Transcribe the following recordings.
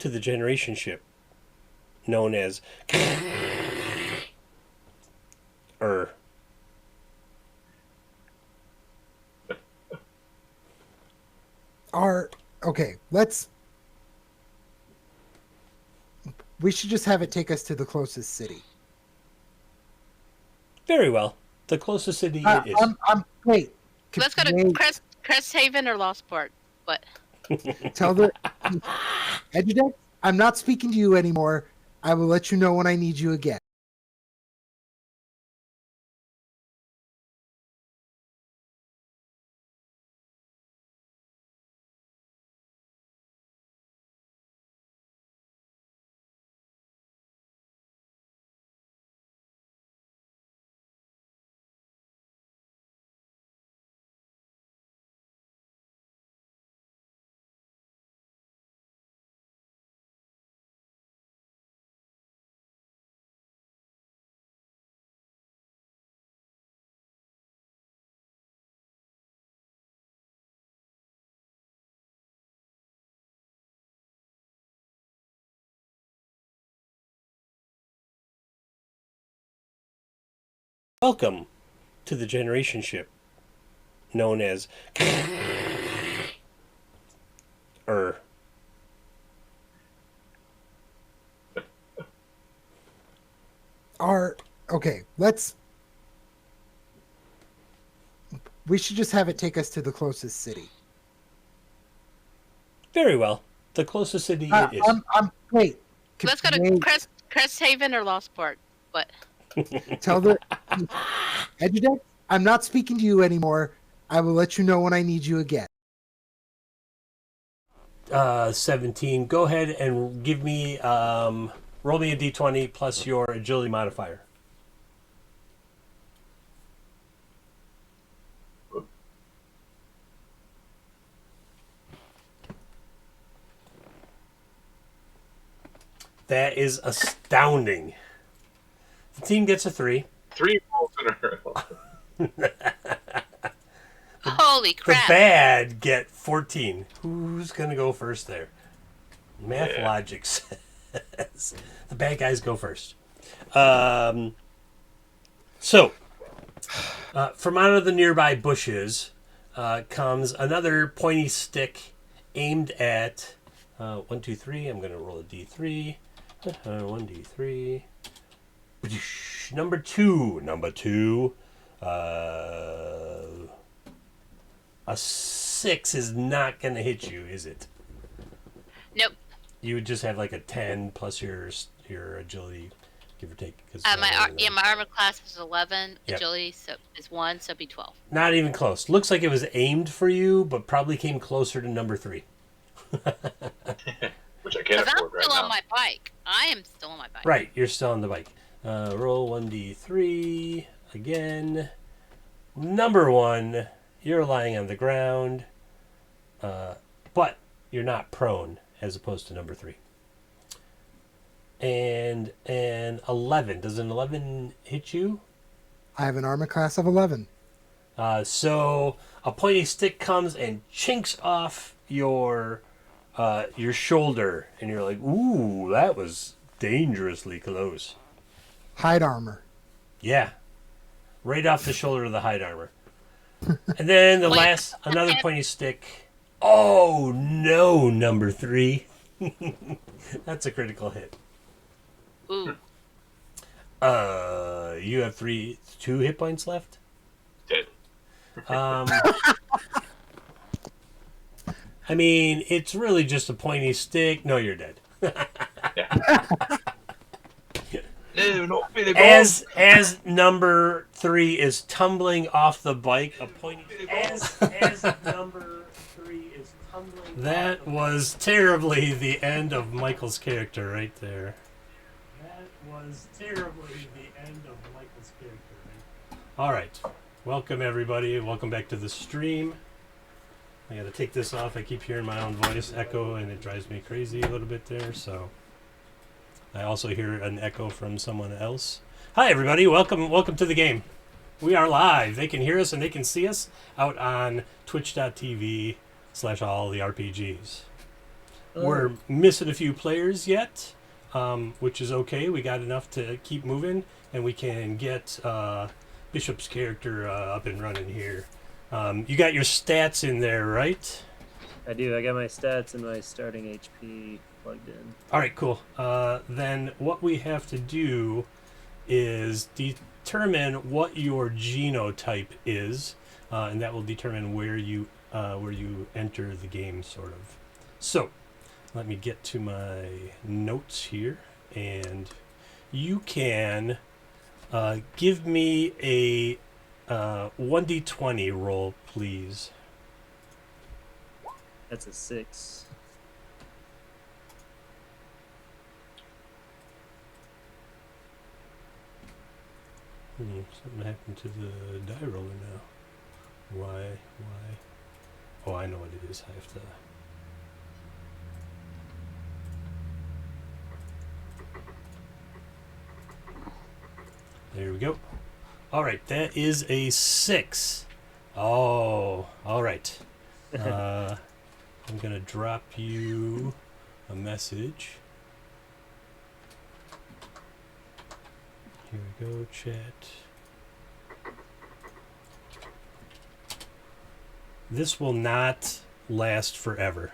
to the generation ship known as Er. Okay, we should just have it take us to the closest city. Very well. The closest city it is. Wait. Let's go to Cresthaven or Lostport. What? Tell the Edgedeck, I'm not speaking to you anymore. I will let you know when I need you again. Welcome to the generation ship known as Er. Okay, we should just have it take us to the closest city. Very well. The closest city it is. Wait. Let's go to Cresthaven or Lostport. What? Tell the Edgedeck, I'm not speaking to you anymore. I will let you know when I need you again. 17. Go ahead and give me roll me a d20 plus your agility modifier. That is astounding. The team gets a 3. 3 rolls in a row. Holy crap. The bad get 14. Who's going to go first there? Math logic says the bad guys go first. From out of the nearby bushes comes another pointy stick aimed at 1, 2, 3. I'm going to roll a d3. 1, d3. Number two. A 6 is not going to hit you, is it? Nope. You would just have like a 10 plus your agility, give or take. My armor class is 11. Yep. Agility is 1, so it'd be 12. Not even close. Looks like it was aimed for you, but probably came closer to number 3. Which I can't afford right I'm still now. on my bike. I am still on my bike. Right, you're still on the bike. Roll 1d3 again. Number 1, you're lying on the ground, but you're not prone, as opposed to number 3. And an 11. Does an 11 hit you? I have an armor class of 11. So a pointy stick comes and chinks off your shoulder, and you're like, ooh, that was dangerously close. Hide armor. Yeah. Right off the shoulder of the hide armor. And then another pointy stick. Oh, no, number 3. That's a critical hit. Ooh. You have 2 hit points left? Dead. I mean, it's really just a pointy stick. No, you're dead. No, not really. As number 3 is tumbling off the bike, a pointy as number 3 is tumbling. That was terribly the end of Michael's character right there. All right, welcome everybody. Welcome back to the stream. I got to take this off. I keep hearing my own voice echo, and it drives me crazy a little bit there. So I also hear an echo from someone else. Hi, everybody. Welcome to the game. We are live. They can hear us and they can see us out on twitch.tv/alltherPGs. We're missing a few players yet, which is okay. We got enough to keep moving, and we can get Bishop's character up and running here. You got your stats in there, right? I do. I got my stats and my starting HP plugged in. All right, cool. Then what we have to do is determine what your genotype is, and that will determine where you enter the game, sort of. So, let me get to my notes here, and you can give me a 1d20 roll, please. That's a 6. Something happened to the die roller now. Why? Oh, I know what it is. I have to... There we go. All right, that is a 6. Oh, all right. I'm going to drop you a message. Here we go, chat. This will not last forever.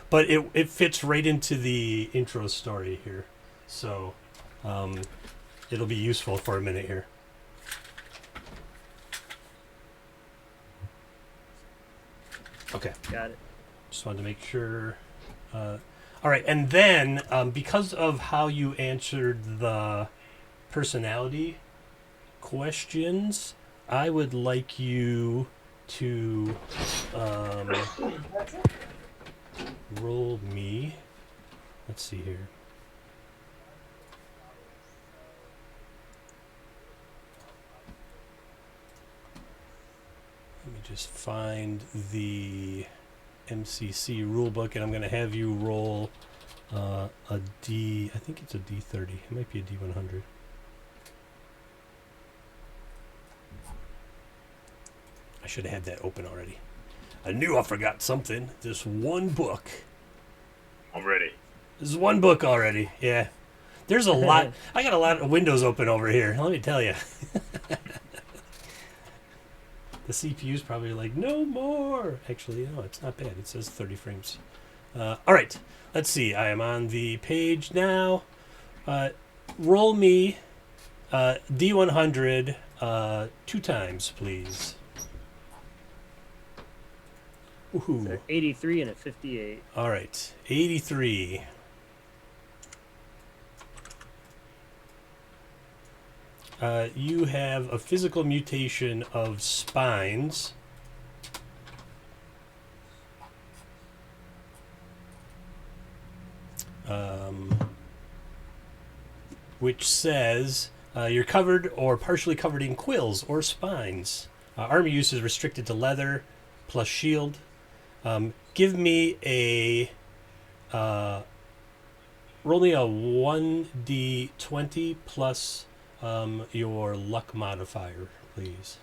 But it fits right into the intro story here. So it'll be useful for a minute here. Okay. Got it. Just wanted to make sure. All right, and then because of how you answered the personality questions, I would like you to roll me. Let's see here. Let me just find the MCC rulebook, and I'm going to have you roll a D. I think it's a D30. It might be a D100. I should have had that open already. I knew I forgot something. This one book. I'm ready. This is one book already. Yeah. There's a lot. I got a lot of windows open over here. Let me tell you. The CPU's probably like, no more. Actually, no, it's not bad. It says 30 frames. All right. Let's see. I am on the page now. Roll me D100 2 times, please. Woohoo. So 83 and a 58. All right. 83. You have a physical mutation of spines. Which says you're covered or partially covered in quills or spines. Armor use is restricted to leather plus shield. Give me a... roll me a 1d20 plus... your luck modifier, please.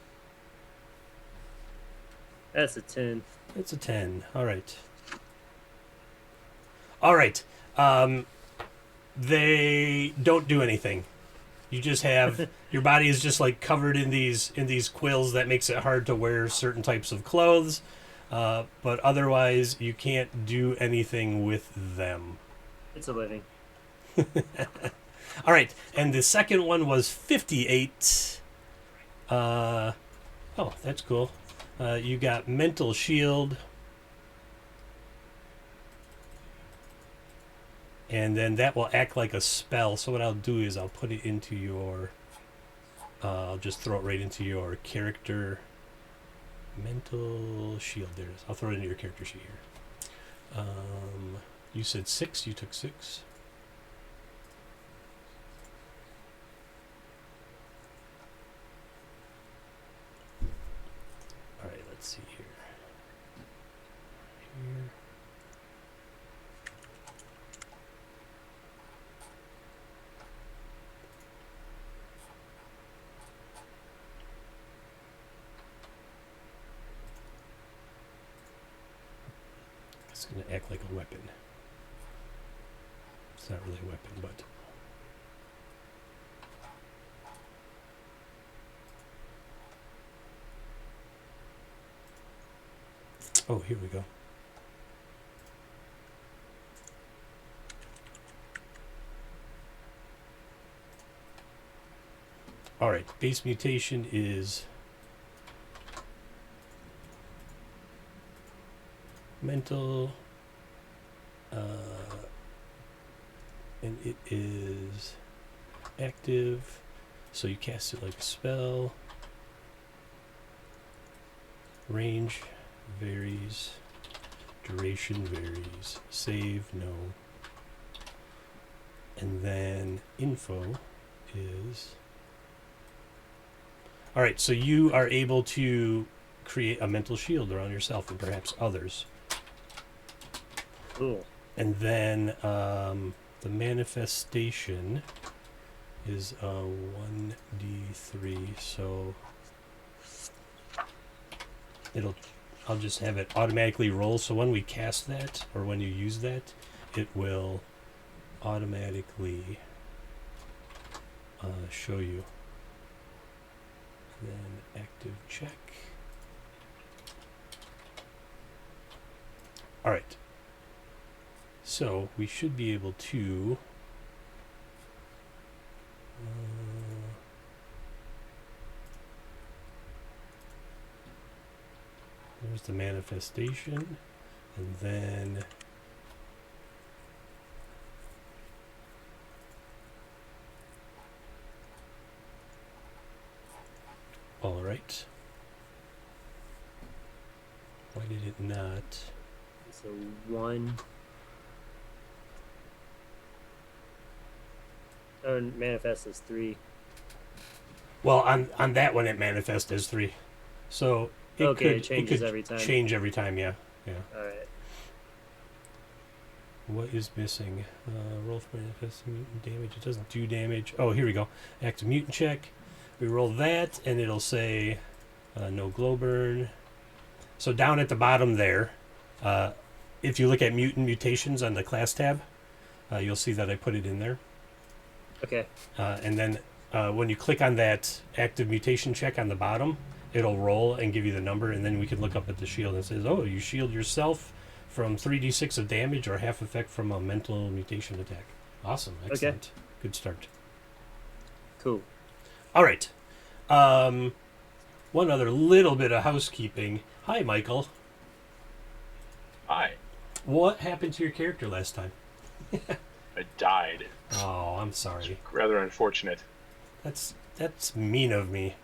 That's a 10. It's a 10. All right. All right. They don't do anything. You just have your body is just like covered in these quills that makes it hard to wear certain types of clothes. But otherwise, you can't do anything with them. It's a living. All right, and the second one was 58. Oh, that's cool. You got mental shield. And then that will act like a spell. So what I'll do is I'll put it into your... I'll just throw it right into your character. Mental shield. There it is. I'll throw it into your character sheet here. You said 6. You took 6. All right, let's see here. Here. It's going to act like a weapon. It's not really a weapon, but... Oh, here we go. All right, base mutation is mental, and it is active, so you cast it like a spell. Range varies, duration varies, save no, and then info is... All right, so you are able to create a mental shield around yourself and perhaps others. Cool. And then the manifestation is a 1d3, so I'll just have it automatically roll. So when we cast that, or when you use that, it will automatically show you. Then active check. All right. So we should be able to there's the manifestation, and then all right. Why did it not? So 1. Oh, manifest as 3. Well, on that one it manifests as 3. So It changes could every time. change every time, yeah. All right. What is missing? Roll for manifest mutant damage. It doesn't do damage. Oh, here we go. Active mutant check. We roll that, and it'll say no glow burn. So down at the bottom there, if you look at mutant mutations on the class tab, you'll see that I put it in there. Okay. And then when you click on that active mutation check on the bottom, it'll roll and give you the number, and then we can look up at the shield and it says, oh, you shield yourself from 3d6 of damage or half effect from a mental mutation attack. Awesome. Excellent. Okay. Good start. Cool. All right. One other little bit of housekeeping. Hi, Michael. Hi. What happened to your character last time? I died. Oh, I'm sorry. Rather unfortunate. That's mean of me.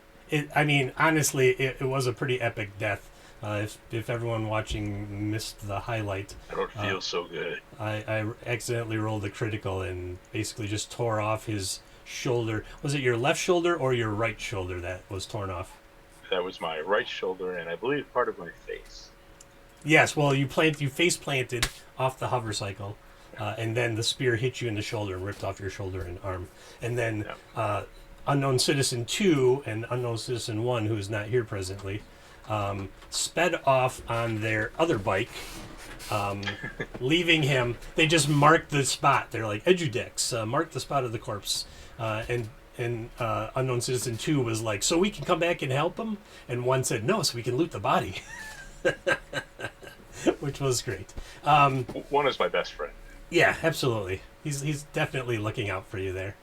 Honestly, it was a pretty epic death. If everyone watching missed the highlight, I don't feel so good. I accidentally rolled a critical and basically just tore off his shoulder. Was it your left shoulder or your right shoulder that was torn off? That was my right shoulder, and I believe part of my face. Yes. Well, you face planted off the hover cycle, and then the spear hit you in the shoulder and ripped off your shoulder and arm, and then. Unknown Citizen 2 and Unknown Citizen 1, who is not here presently, sped off on their other bike, leaving him. They just marked the spot. They're like, Edudex, mark the spot of the corpse. And Unknown Citizen 2 was like, so we can come back and help him? And one said, no, so we can loot the body. Which was great. One is my best friend. Yeah, absolutely. He's definitely looking out for you there.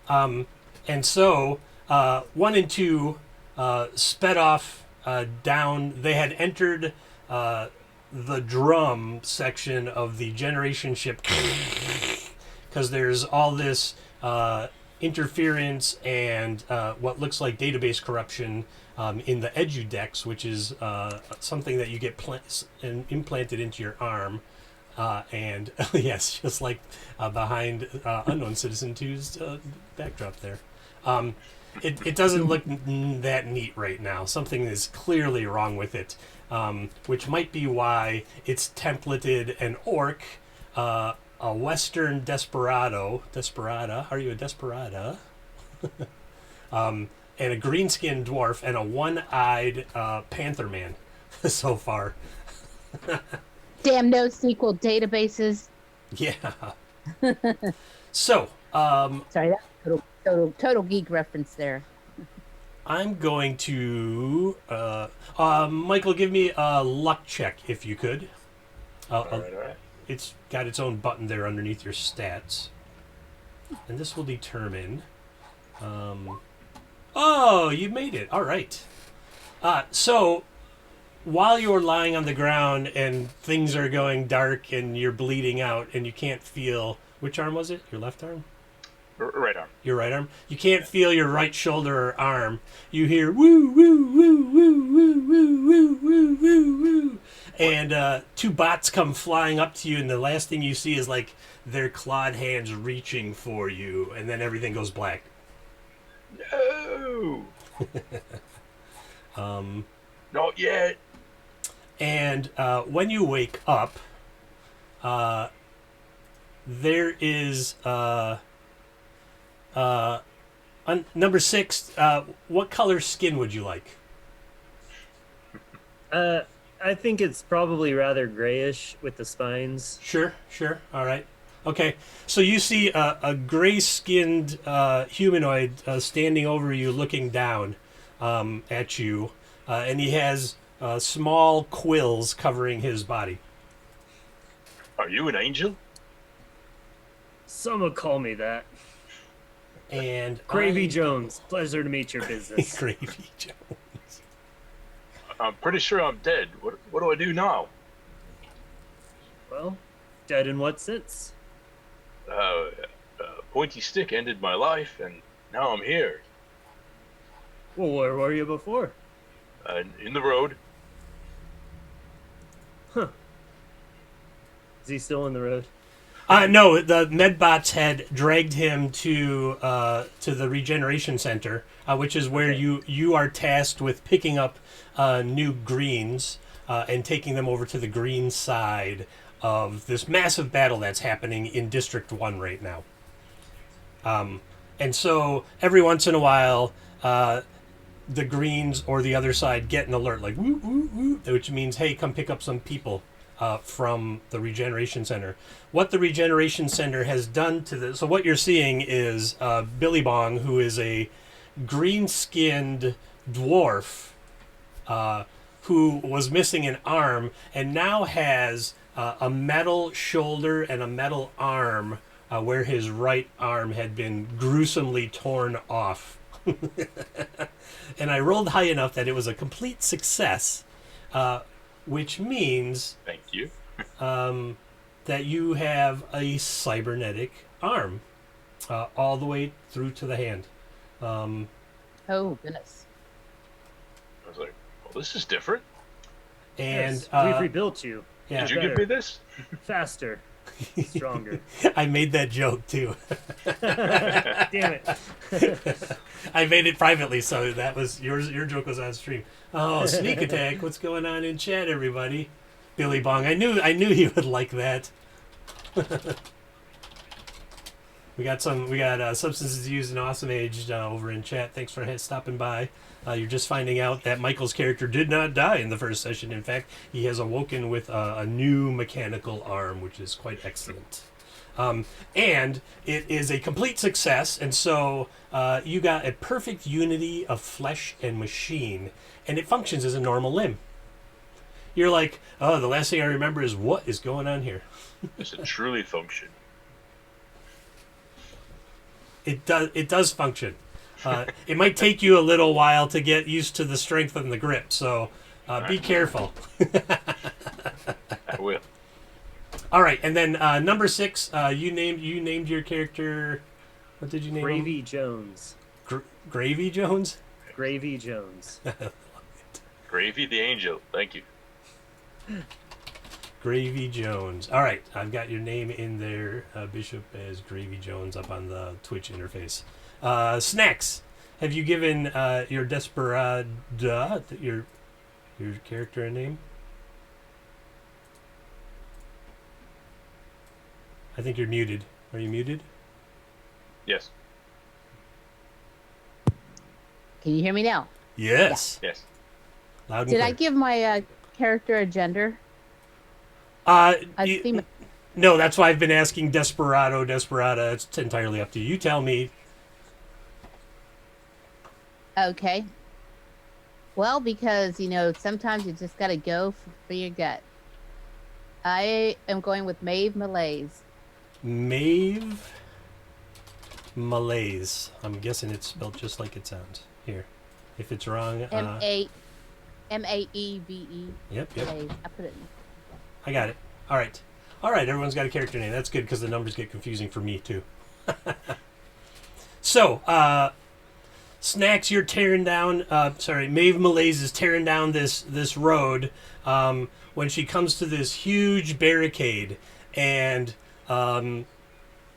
And so 1 and 2 sped off down. They had entered the drum section of the generation ship because there's all this interference and what looks like database corruption in the Edudex, which is something that you get implanted into your arm. And yes, just like behind Unknown Citizen 2's backdrop there. It doesn't look that neat right now. Something is clearly wrong with it, which might be why it's templated an orc, a Western desperada. Are you a desperada? And a green-skinned dwarf and a one-eyed panther man so far. Damn NoSQL databases. Yeah. So, Sorry, that's total geek reference there. I'm going to Michael, give me a luck check if you could. All right. It's got its own button there underneath your stats, and this will determine. Oh, you made it! All right. So while you're lying on the ground and things are going dark and you're bleeding out and you can't feel, which arm was it? Your left arm? Right arm. Your right arm? You can't feel your right shoulder or arm. You hear woo woo woo woo woo woo woo woo woo woo, and two bots come flying up to you, and the last thing you see is like their clawed hands reaching for you, and then everything goes black. No. Not yet. And when you wake up, there is number 6. What color skin would you like? I think it's probably rather grayish with the spines. Sure. All right. Okay. So you see a gray-skinned humanoid standing over you, looking down at you, and he has small quills covering his body. Are you an angel? Some would call me that. And Gravy Jones, pleasure to meet your business. Gravy Jones. I'm pretty sure I'm dead. What do I do now? Well, dead in what sense? Pointy stick ended my life, and now I'm here. Well, where were you before? In the road. Huh. Is he still in the road? No, the medbots had dragged him to the regeneration center, which is where you are tasked with picking up new greens and taking them over to the green side of this massive battle that's happening in District 1 right now. And so every once in a while, the greens or the other side get an alert like woo woo woo, which means hey, come pick up some people from the regeneration center. What the regeneration center has done to this, so what you're seeing is Billy Bong, who is a green-skinned dwarf who was missing an arm and now has a metal shoulder and a metal arm where his right arm had been gruesomely torn off. And I rolled high enough that it was a complete success, which means Thank you. that you have a cybernetic arm all the way through to the hand. Oh, goodness. I was like, well, this is different. And Yes, we've rebuilt you. yeah, Did you give me this? Faster, stronger. I made that joke too. Damn it. I made it privately, so that was yours. Your joke was on stream. Oh, sneak attack! What's going on in chat, everybody? Billy Bong, I knew you would like that. We got substances used in Awesome Age over in chat. Thanks for stopping by. You're just finding out that Michael's character did not die in the first session. In fact, he has awoken with a new mechanical arm, which is quite excellent. And it is a complete success, and so you got a perfect unity of flesh and machine, and it functions as a normal limb. You're like, oh, the last thing I remember is what is going on here. Does it truly function? It does function. It might take you a little while to get used to the strength and the grip, so be careful. I will. All right, and then number 6, you named your character. What did you name Gravy Jones. him? Gravy Jones. Gravy Jones. Gravy the angel. Thank you. Gravy Jones. All right, I've got your name in there, Bishop, as Gravy Jones up on the Twitch interface. Snacks. Have you given your Desperada, your character, a name? I think you're muted. Are you muted? Yes. Can you hear me now? Yes. Yes. Loud and Did I clear. give my character a gender? I've seen. No, that's why I've been asking Desperado. It's entirely up to you. You tell me. Okay. Well, because sometimes you just gotta go for your gut. I am going with Maeve Malaise. Maeve Malaise. I'm guessing it's spelled just like it sounds. Here. If it's wrong, Maeve. Yep. Malaise. I put it. I got it. All right. Everyone's got a character name. That's good because the numbers get confusing for me too. So, Snacks, you're tearing down. Maeve Malaise is tearing down this road. When she comes to this huge barricade, and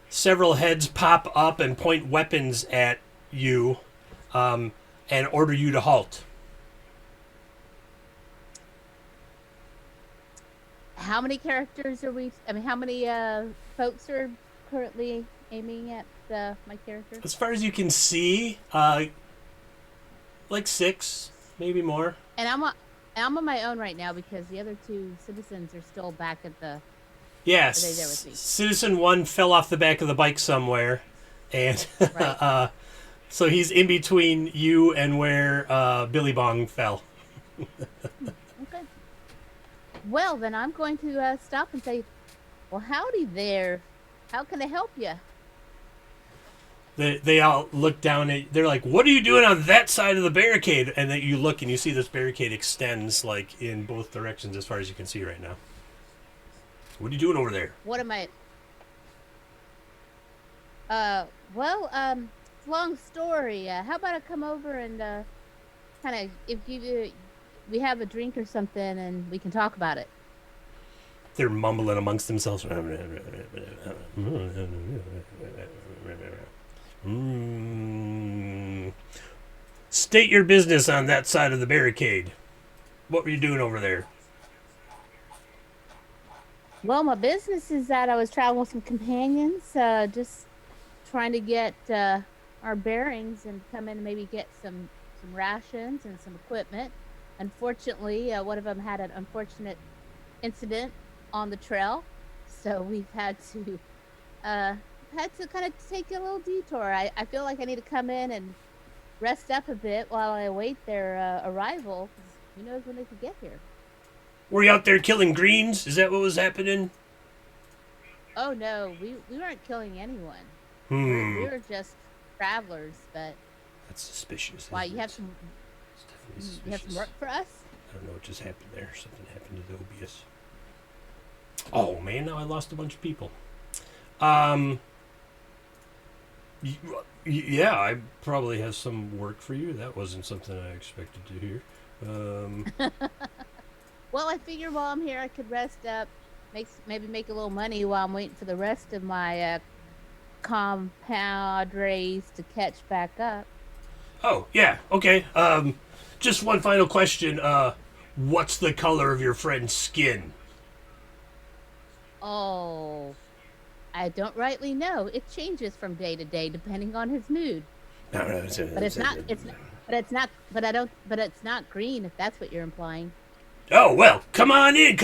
several heads pop up and point weapons at you, and order you to halt. How many characters are we? I mean, how many folks are currently aiming at my character? As far as you can see, like 6, maybe more. And I'm on my own right now because the other 2 citizens are still back at the. Yes. Are they there with me? Citizen 1 fell off the back of the bike somewhere, and Right. so he's in between you and where Billy Bong fell. Okay. Well, then I'm going to stop and say, "Well, howdy there. How can I help you?" They all look down at. They're like, "What are you doing on that side of the barricade?" And then you look and you see this barricade extends like in both directions as far as you can see right now. What are you doing over there? What am I? Long story. How about I come over and kind of we have a drink or something and we can talk about it. They're mumbling amongst themselves. State your business on that side of the barricade. What were you doing over there? Well, my business is that I was traveling with some companions, just trying to get our bearings and come in and maybe get some rations and some equipment. Unfortunately, one of them had an unfortunate incident on the trail, so we've had to kind of take a little detour. I feel like I need to come in and rest up a bit while I await their arrival. 'Cause who knows when they could get here? Were you out there killing greens? Is that what was happening? Oh no, we weren't killing anyone. We were just travelers. But That's suspicious. why isn't you have it? some It's definitely you have some suspicious. work for us? I don't know what just happened there. Something happened to the OBS. Oh man, now I lost a bunch of people. Yeah, I probably have some work for you. That wasn't something I expected to hear. Well, I figure while I'm here, I could rest up, maybe make a little money while I'm waiting for the rest of my compadres to catch back up. Oh yeah, okay. Just one final question. What's the color of your friend's skin? Oh, I don't rightly know. It changes from day to day depending on his mood. No, But it's not. But it's not. But I don't. But it's not green. If that's what you're implying. Oh, well, come on in.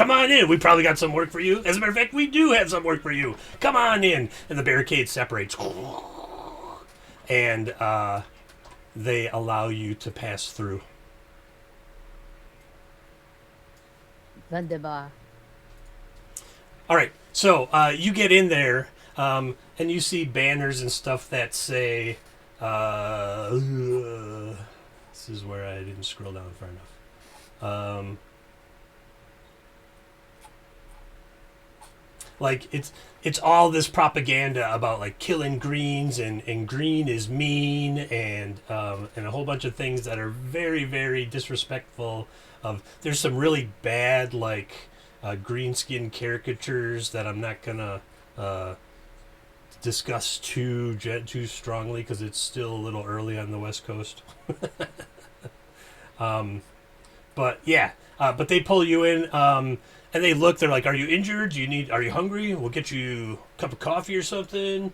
We probably got some work for you. As a matter of fact, we do have some work for you. Come on in. And the barricade separates. And they allow you to pass through. Wunderbar. All right, so you get in there, and you see banners and stuff that say, this is where I didn't scroll down far enough. Like it's all this propaganda about like killing greens and green is mean and a whole bunch of things that are very, very disrespectful. There's some really bad like green skin caricatures that I'm not gonna discuss too strongly because it's still a little early on the West Coast. But yeah, but they pull you in. And they look, they're like, are you injured? Are you hungry? We'll get you a cup of coffee or something.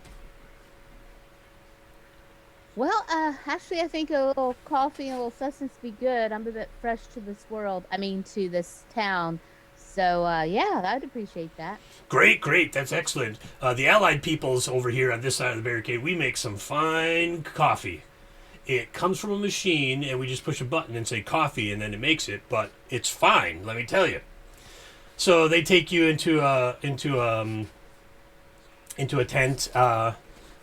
Well, actually, I think a little coffee and a little sustenance would be good. I'm a bit fresh to this world. I mean, to this town. So yeah, I'd appreciate that. Great. That's excellent. The Allied peoples over here on this side of the barricade, we make some fine coffee. It comes from a machine, and we just push a button and say coffee, and then it makes it. But it's fine, let me tell you. So they take you into a tent,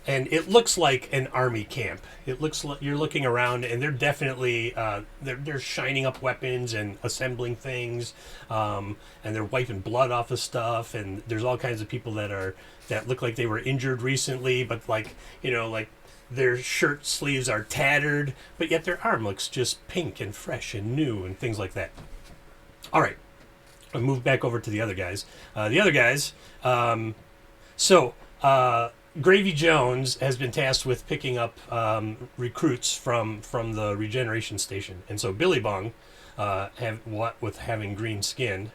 and it looks like an army camp. It looks like you're looking around, and they're definitely they're shining up weapons and assembling things, and they're wiping blood off of stuff. And there's all kinds of people that look like they were injured recently, but like their shirt sleeves are tattered, but yet their arm looks just pink and fresh and new and things like that. All right, I'll move back over to the other guys. Gravy Jones has been tasked with picking up recruits from the regeneration station, and so Billy Bong, with having green skin,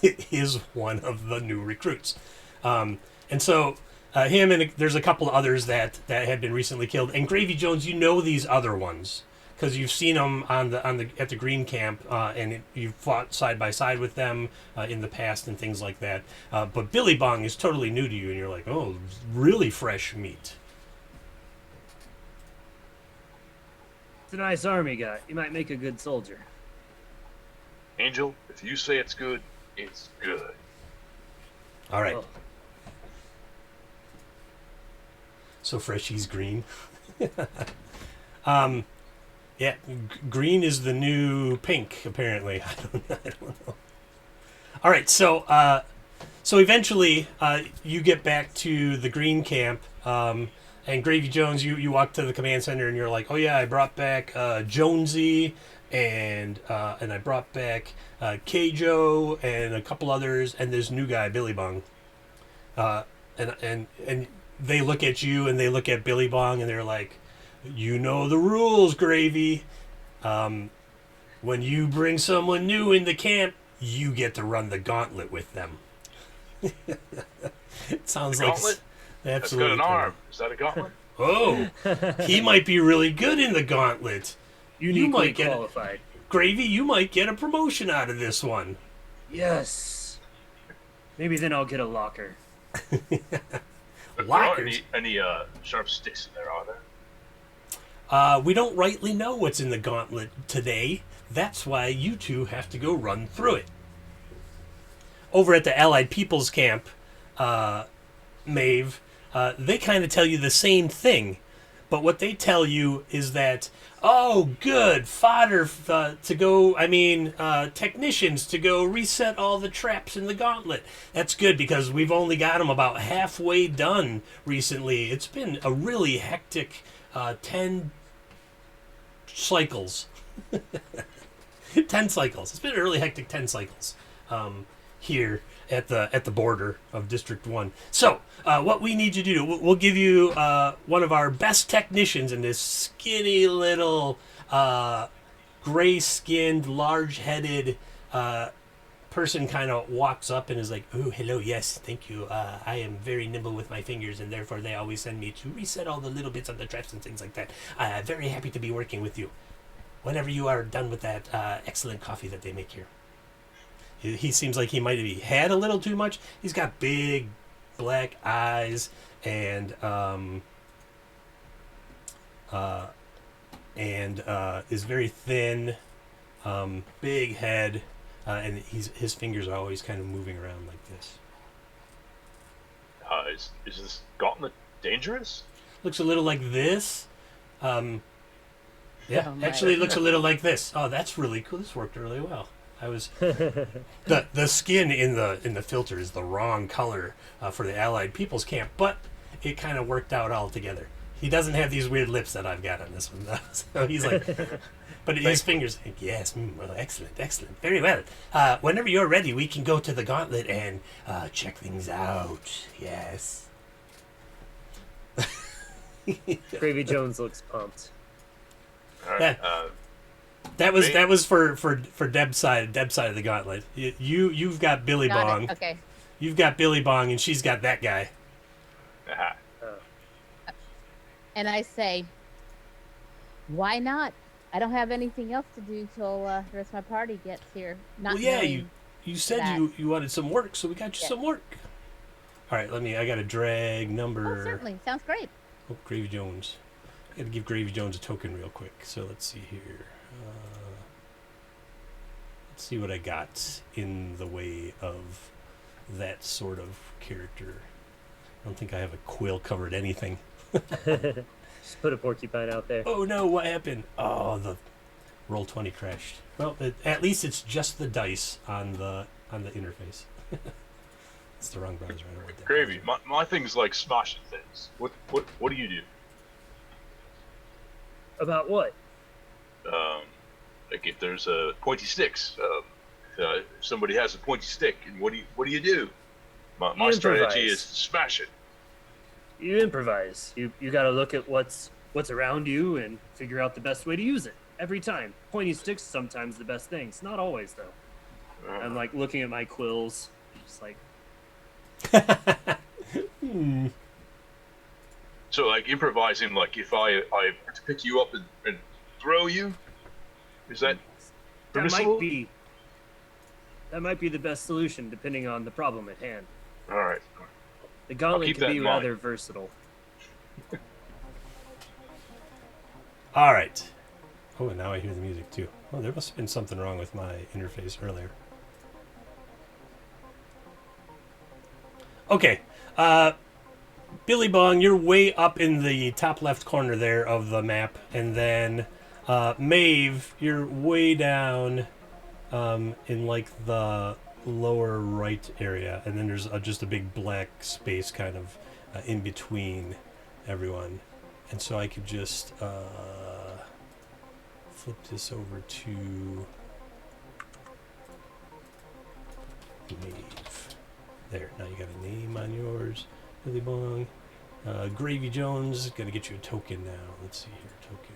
is one of the new recruits, and so him and there's a couple of others that had been recently killed. And Gravy Jones, you know these other ones because you've seen them at the Green Camp, and you've fought side by side with them in the past and things like that. But Billy Bong is totally new to you, and you're like, oh, really fresh meat. It's a nice army guy. You might make a good soldier. Angel, if you say it's good, it's good. All right. Oh. So fresh, he's green. Yeah, green is the new pink, apparently. I don't know. All right, so eventually you get back to the Green Camp, and Gravy Jones, you walk to the command center, and you're like, oh yeah, I brought back Jonesy, and I brought back Keijo and a couple others, and this new guy, Billy Bong, and they look at you and they look at Billy Bong and they're like, you know the rules, Gravy. When you bring someone new in the camp, you get to run the gauntlet with them. It sounds The like gauntlet? That's got absolutely an arm. Is that a gauntlet? Oh, he might be really good in the gauntlet. Uniquely might get qualified. Gravy, you might get a promotion out of this one. Yes. Maybe then I'll get a locker. But there aren't Lockers. any sharp sticks in there, are there? We don't rightly know what's in the gauntlet today. That's why you two have to go run through it. Over at the Allied People's Camp, Maeve, they kind of tell you the same thing. But what they tell you is that, oh, good, fodder technicians to go reset all the traps in the gauntlet. That's good because we've only got them about halfway done recently. It's been a really hectic 10 cycles. 10 cycles. It's been a really hectic 10 cycles here at the border of District 1. So, what we need you to do, we'll give you one of our best technicians in this skinny little gray-skinned, large-headed person kind of walks up and is like, oh, hello, yes, thank you. I am very nimble with my fingers, and therefore they always send me to reset all the little bits of the traps and things like that. Very happy to be working with you. Whenever you are done with that excellent coffee that they make here. He seems like he might have had a little too much. He's got big black eyes and is very thin, big head, and his fingers are always kind of moving around like this. Is this gauntlet dangerous? Looks a little like this. Yeah, Oh, my. actually, it looks a little like this. Oh, that's really cool. This worked really well. The skin in the filter is the wrong color for the Allied People's Camp, but it kind of worked out all together. He doesn't have these weird lips that I've got on this one, though. So he's like, but his fingers, yes, well, excellent, very well. Whenever you're ready, we can go to the gauntlet and check things out. Yes. Gravy Jones looks pumped. All right. That was for Deb's side of the gauntlet. You've got Billy Got Bong. it. Okay. You've got Billy Bong, and she's got that guy. Aha. And I say, why not? I don't have anything else to do till the rest of my party gets here. Not Well, yeah, knowing- you said that. you wanted some work, so we got you Yes. some work. All right, I got to drag number. Oh, certainly. Sounds great. Oh, Gravy Jones. I got to give Gravy Jones a token real quick. So let's see here. Let's see what I got in the way of that sort of character. I don't think I have a quill covered anything. Just put a porcupine out there. Oh no, what happened? Oh, the roll 20 crashed. Well, at least it's just the dice on the interface. It's the wrong browser. I don't want that. Gravy, browser. my thing's like smashing things. What do you do? About what? Like if there's pointy sticks, if somebody has a pointy stick, and what do you do? My strategy improvise. is to smash it. You improvise. You got to look at what's around you and figure out the best way to use it every time. Pointy sticks sometimes the best things, not always though. I'm like looking at my quills, just like So like improvising, like if I were to pick you up and throw you, is that that permissible? might be the best solution depending on the problem at hand. All right. The gauntlet keep can that be in mind. rather versatile. All right. Oh, and now I hear the music too. Oh, there must have been something wrong with my interface earlier. Okay. Billy Bong, you're way up in the top left corner there of the map. And then Maeve, you're way down in like the lower right area. And then there's just a big black space kind of in between everyone. And so I could just flip this over to Maeve. There, now you got a name on yours, Billy Bong. Gravy Jones, gotta get you a token now. Let's see here, token.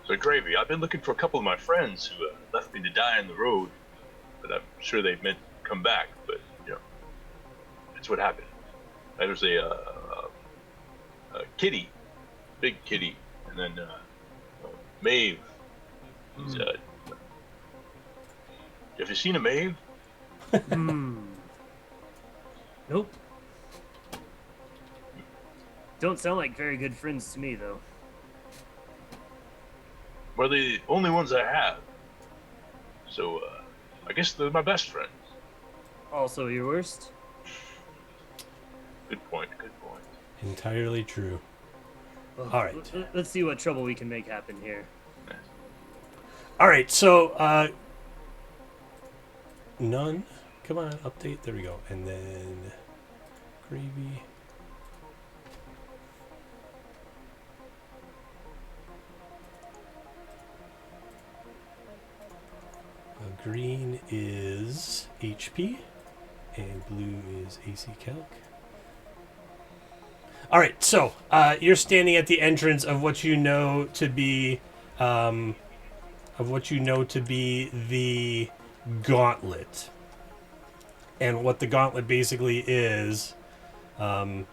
So Gravy, I've been looking for a couple of my friends who left me to die on the road, but I'm sure they meant to come back. But you know, that's what happened. There was a kitty, big kitty, and then Maeve. He's, have you seen a Maeve? Nope. Don't sound like very good friends to me, though. We're the only ones I have. So I guess they're my best friends. Also, your worst? Good point. Good point. Entirely true. Well, All right. Let's see what trouble we can make happen here. All right, so none. Come on, update. There we go. And then Gravy. Green is HP, and blue is AC Calc. All right, so you're standing at the entrance of what you know to be, the gauntlet, and what the gauntlet basically is the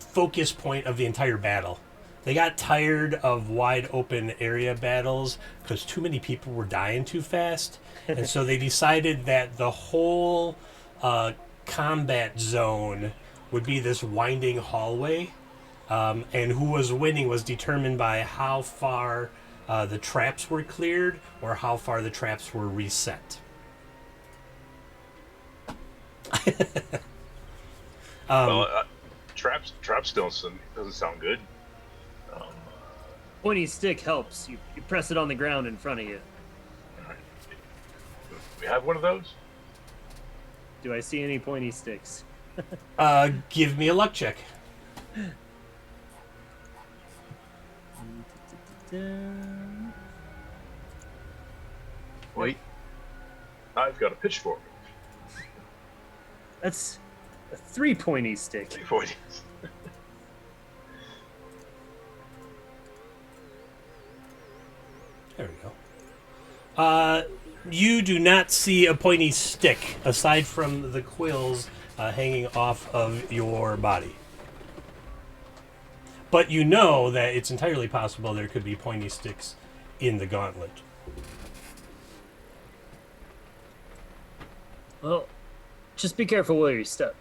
focus point of the entire battle. They got tired of wide open area battles because too many people were dying too fast. And so they decided that the whole combat zone would be this winding hallway. And who was winning was determined by how far the traps were cleared or how far the traps were reset. Traps doesn't sound good. Pointy stick helps. You press it on the ground in front of you. We have one of those. Do I see any pointy sticks? Give me a luck check. Wait, I've got a pitchfork. That's a 3 pointy stick. 3 pointies. There we go. You do not see a pointy stick aside from the quills hanging off of your body. But you know that it's entirely possible there could be pointy sticks in the gauntlet. Well, just be careful where you step.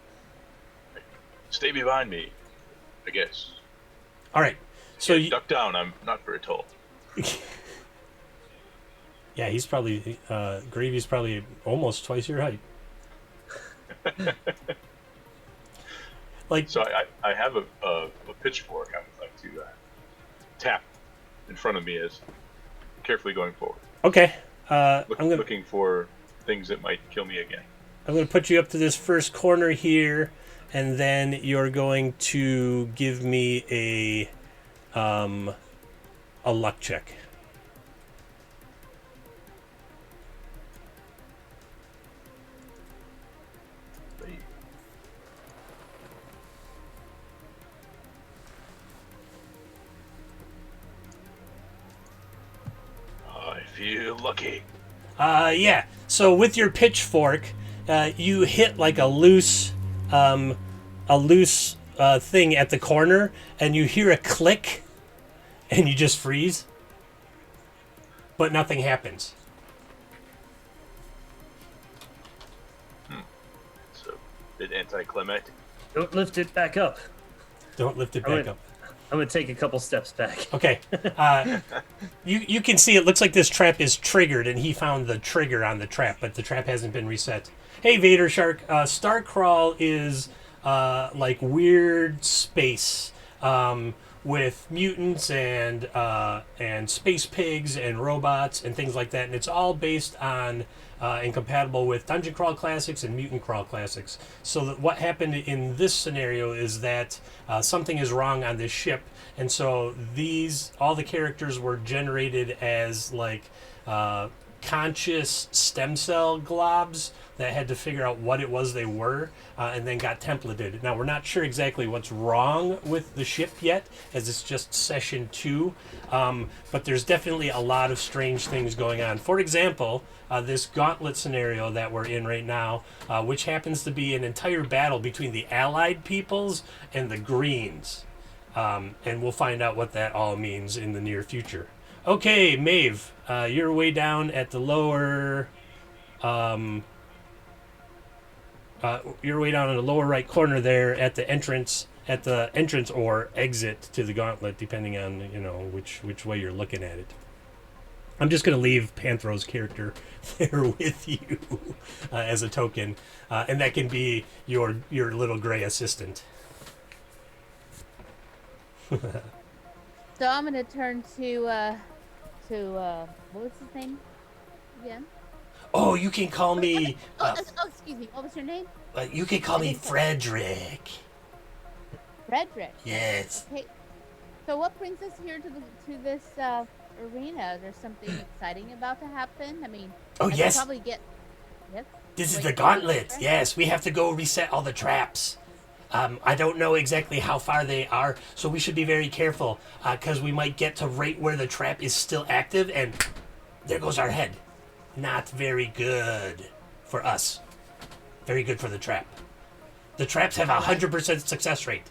Stay behind me, I guess. All right. So you, Duck down. I'm not very tall. yeah, he's probably Gravy's probably almost twice your height. Like, So I have a pitchfork. I would like to tap in front of me as carefully going forward. okay, I'm gonna Looking for things that might kill me again. put you up to this first corner here, and then you're going to give me a luck check. I feel lucky. Yeah. So with your pitchfork, you hit like a loose thing at the corner, and you hear a click, and you just freeze. But nothing happens. So, a bit anticlimactic. Don't lift it back up. Don't lift it I'm back gonna- up. I'm gonna take a couple steps back. Okay. You can see it looks like this trap is triggered, and he found the trigger on the trap, but the trap hasn't been reset. Hey, Vader Shark. Starcrawl is like weird space with mutants and space pigs and robots and things like that, and it's all based on and compatible with Dungeon Crawl Classics and Mutant Crawl Classics. So that what happened in this scenario is that something is wrong on this ship, and so all the characters were generated as like conscious stem cell globs that had to figure out what it was they were, and then got templated. Now, we're not sure exactly what's wrong with the ship yet, as it's just session 2, but there's definitely a lot of strange things going on. For example, this gauntlet scenario that we're in right now, which happens to be an entire battle between the Allied peoples and the Greens. And we'll find out what that all means in the near future. Okay, Maeve, you're way down at the lower... you're way down in the lower right corner there at the entrance or exit to the gauntlet, depending on which way you're looking at it. I'm just going to leave Panthro's character there with you as a token, and that can be your little gray assistant. So I'm gonna turn to what was his name again? Oh, you can call me. Excuse me. What was your name? You can call me Frederick. Frederick. Yes. Okay. So what brings us here to this arena? Is there something exciting about to happen? I mean, Oh, I could yes. probably get. Yes. This is Wait, the wait, gauntlet. wait. Yes, we have to go reset all the traps. I don't know exactly how far they are, so we should be very careful, because we might get to right where the trap is still active, and there goes our head. Not very good for us. Very good for the trap. The traps have a 100% success rate.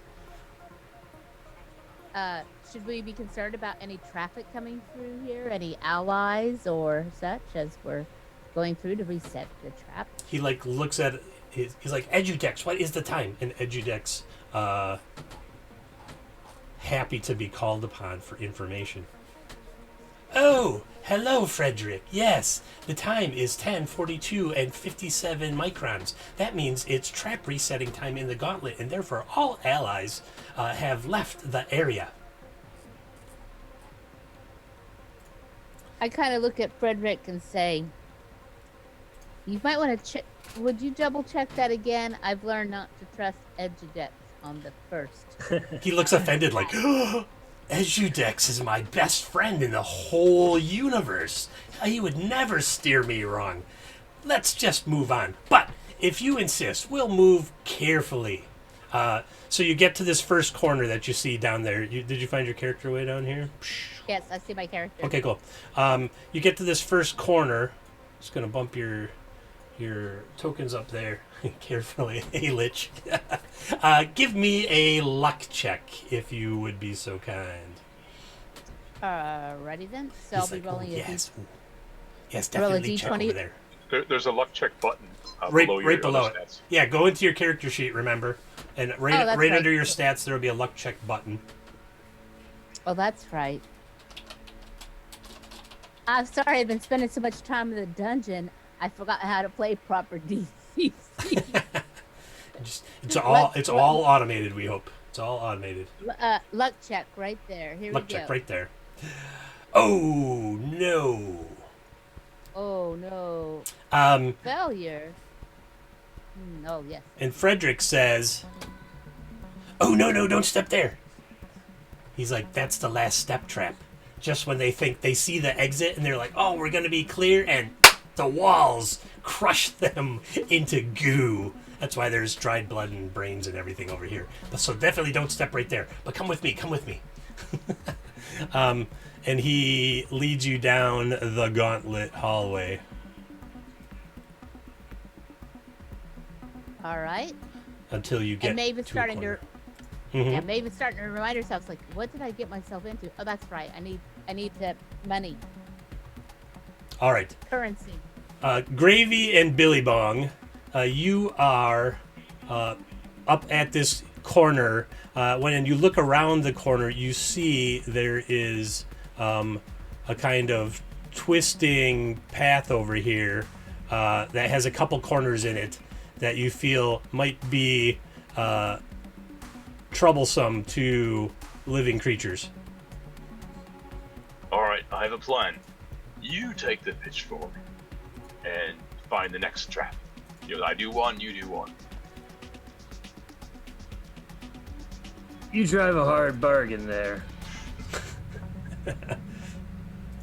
Should we be concerned about any traffic coming through here? Any allies or such as we're going through to reset the trap? He looks at he's like, Edudex, what is the time? And Edudex happy to be called upon for information. Oh, hello, Frederick. Yes, the time is 10:42 and 57 microns. That means it's trap resetting time in the gauntlet, and therefore all allies have left the area. I kind of look at Frederick and say, you might want to check. Would you double check that again? I've learned not to trust Edudex on the first. He looks offended like, Edudex is my best friend in the whole universe. He would never steer me wrong. Let's just move on. But if you insist, we'll move carefully. So you get to this first corner that you see down there. Did you find your character way down here? Yes, I see my character. Okay, cool. You get to this first corner. Just gonna bump your tokens up there carefully. Hey, Lich. Give me a luck check if you would be so kind. Ready then? So He's I'll be like, rolling "Oh, a yes, D- yes, roll a definitely check D20. over there. There's a luck check button Right below your below other it. stats. Yeah, go into your character sheet. Remember, and Oh, right that's right. under your stats there will be a luck check button. Oh, that's right. I'm sorry, I've been spending so much time in the dungeon, I forgot how to play proper DCC. It's all automated. We hope it's all automated. Luck check right there. Here Luck we go. check right there. Oh no. Oh no. Failure. Oh yes. And Frederick says, "Oh no, don't step there." He's like, "That's the last step trap." Just when they think they see the exit and they're like, "Oh, we're gonna be clear," and the walls crush them into goo. That's why there's dried blood and brains and everything over here. But so definitely don't step right there. But come with me. And he leads you down the gauntlet hallway. All right. Until you get And Maven's to starting a to corner. Mhm. yeah, Maven's starting to remind herself like, what did I get myself into? Oh, that's right. I need the money, All right. currency. Gravy and Billy Bong, you are up at this corner. When you look around the corner, you see there is a kind of twisting path over here that has a couple corners in it that you feel might be troublesome to living creatures. All right, I have a plan. You take the pitchfork and find the next trap. I do one, you do one. You drive a hard bargain there.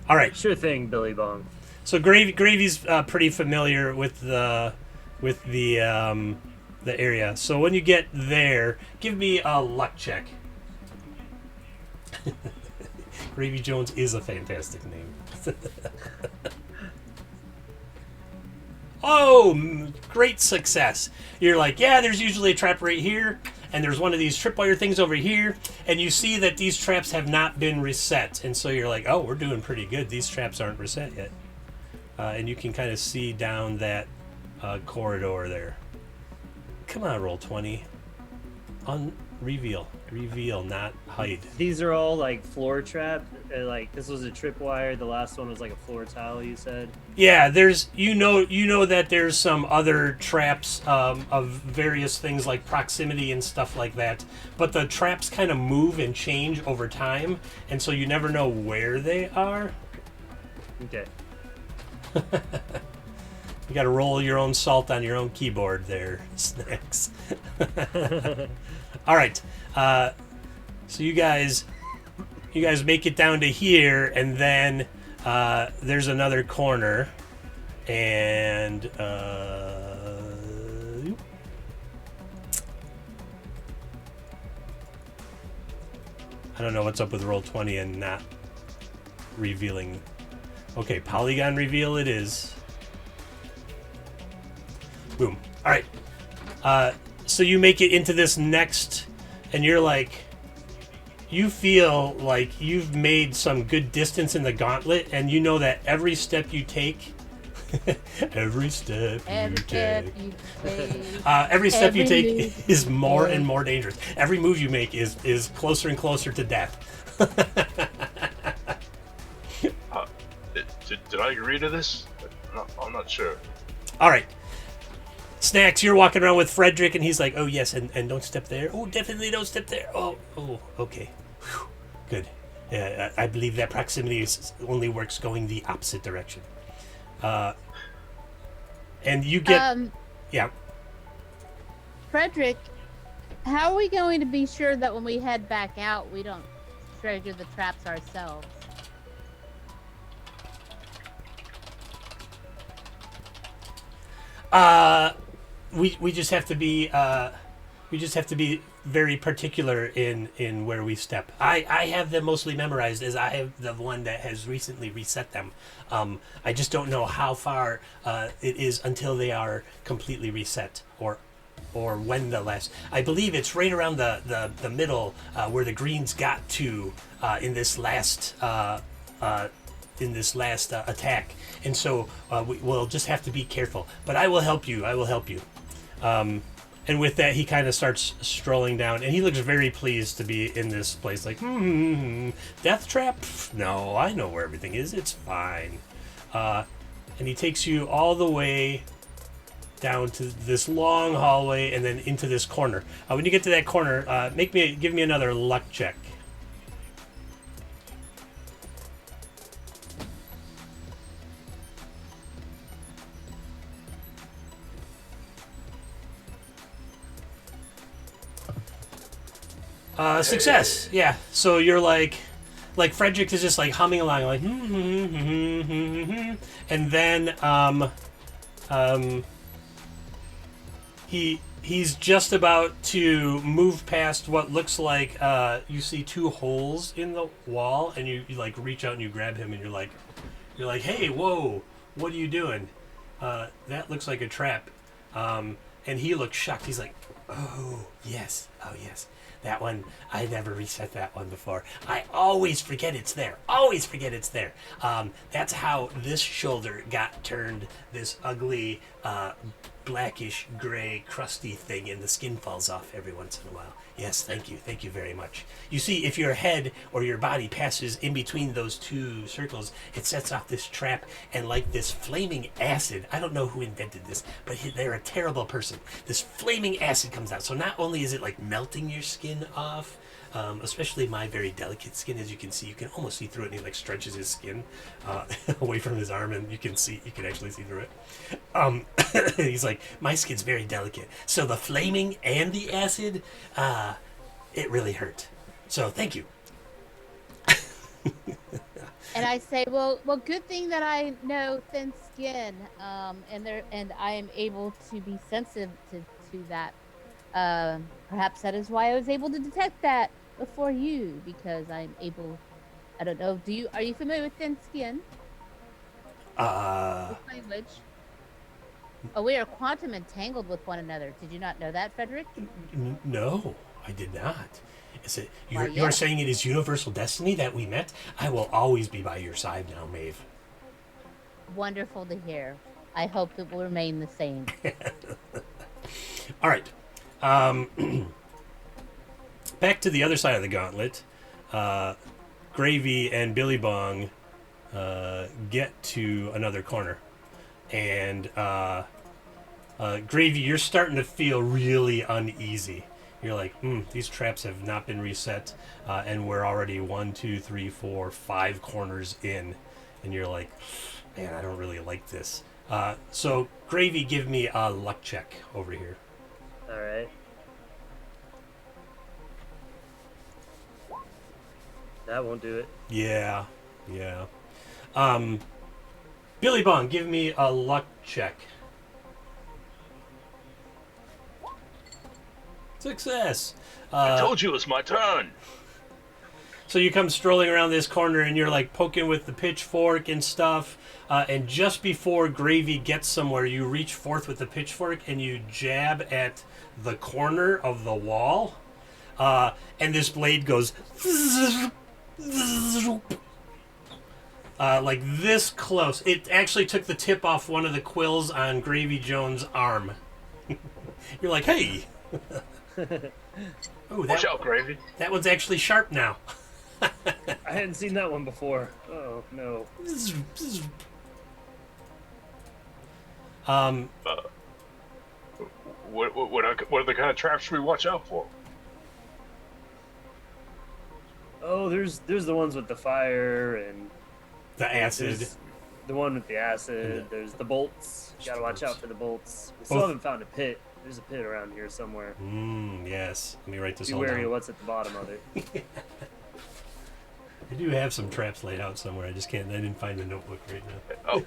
All right. Sure thing, Billy Bong. So Gravy's pretty familiar with the area. So when you get there, give me a luck check. Gravy Jones is a fantastic name. Oh, great success. You're like, yeah, there's usually a trap right here, and there's one of these tripwire things over here, and you see that these traps have not been reset, and so you're like, oh, we're doing pretty good. These traps aren't reset yet. And you can kind of see down that corridor there. Come on, roll 20. Reveal, not hide. These are all like floor trap. Like this was a tripwire. The last one was like a floor tile. You said. Yeah, there's you know that there's some other traps of various things like proximity and stuff like that, but the traps kind of move and change over time, and so you never know where they are. Okay. You got to roll your own salt on your own keyboard there, Snacks. All right, so you guys make it down to here, and then there's another corner, and I don't know what's up with roll 20 and not revealing. Okay, polygon reveal it is. Boom. All right. So you make it into this next, and you're like, you feel like you've made some good distance in the gauntlet, and you know that every step you take, every step you take is more and more dangerous. Every move you make is closer and closer to death. Did I agree to this? I'm not sure. All right. Snacks, you're walking around with Frederick, and he's like, oh, yes, and don't step there. Oh, definitely don't step there. Oh, okay. Whew. Good. I believe that proximity only works going the opposite direction. And you get... yeah. Frederick, how are we going to be sure that when we head back out, we don't trigger the traps ourselves? We just have to be We just have to be very particular in where we step. I have them mostly memorized, as I have the one that has recently reset them. I just don't know how far it is until they are completely reset, or when the last. I believe it's right around the middle where the greens got to in this last attack, and so we'll just have to be careful. But I will help you. I will help you. And with that, he kind of starts strolling down, and he looks very pleased to be in this place. Like, death trap? No, I know where everything is. It's fine. And he takes you all the way down to this long hallway, and then into this corner. When you get to that corner, give me another luck check. Success. Yeah. So you're like Frederick is just like humming along, like, and then he's just about to move past what looks like you see two holes in the wall, and you like reach out and you grab him, and you're like, hey, whoa, what are you doing? That looks like a trap. And he looks shocked. He's like, oh yes. That one, I never reset that one before. I always forget it's there. That's how this shoulder got turned this ugly, blackish, gray, crusty thing, and the skin falls off every once in a while. Yes, thank you very much. You see, if your head or your body passes in between those two circles, it sets off this trap, and like this flaming acid, I don't know who invented this, but they're a terrible person. This flaming acid comes out, so not only is it like melting your skin off, especially my very delicate skin, as you can see, you can almost see through it, and he like stretches his skin away from his arm, and you can actually see through it. He's like, my skin's very delicate, so the flaming and the acid, it really hurt. So thank you. And I say, well, good thing that I know thin skin, and I am able to be sensitive to that. Perhaps that is why I was able to detect that before you, because I'm able. I don't know. Are you familiar with thin skin? With language. Oh, we are quantum entangled with one another. Did you not know that, Frederick? No, I did not. Is it? Why, You're yes. saying it is universal destiny that we met? I will always be by your side now, Maeve. Wonderful to hear. I hope it will remain the same. All right. Back to the other side of the gauntlet. Gravy and Billy Bong get to another corner. And Gravy, you're starting to feel really uneasy. You're like, these traps have not been reset, and we're already 1, 2, 3, 4, 5 corners in. And you're like, man, I don't really like this. So, Gravy, give me a luck check over here. All right. That won't do it. Yeah. Billy Bong, give me a luck check. Success. I told you it was my turn. So you come strolling around this corner, and you're like poking with the pitchfork and stuff. And just before Gravy gets somewhere, you reach forth with the pitchfork and you jab at the corner of the wall. And this blade goes like this close. It actually took the tip off one of the quills on Gravy Jones' arm. You're like, hey. Oh, Watch out, Gravy. That one's actually sharp now. I hadn't seen that one before. Oh no. What are the kind of traps we watch out for? Oh, there's the ones with the fire and The acid. there's the one with the acid. And There's the bolts. You gotta watch out for the bolts. We still Both. haven't found a pit. There's a pit around here somewhere. Yes. Let me write this Be all wary of down. what's at the bottom of it. I do have some traps laid out somewhere. I didn't find the notebook right now. Oh,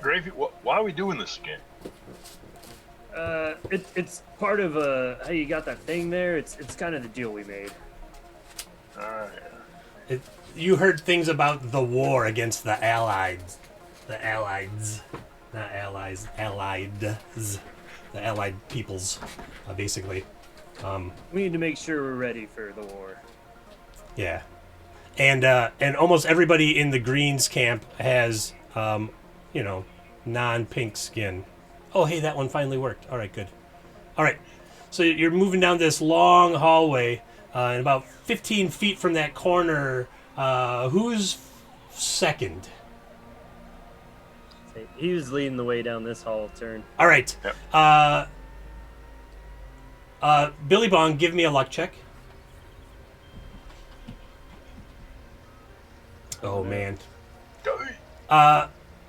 Gravy, why are we doing this again? It's part of how you got that thing there. It's kind of the deal we made. You heard things about the war against the Allies. The Allies. Not allies. Allieds. The Allied peoples, basically. We need to make sure we're ready for the war. Yeah. And almost everybody in the Greens camp has, non-pink skin. Oh, hey, that one finally worked. All right, good. All right. So you're moving down this long hallway, and about 15 feet from that corner, who's second? He was leading the way down this hall turn. All right. Yep. Billy Bong, give me a luck check. Oh, man.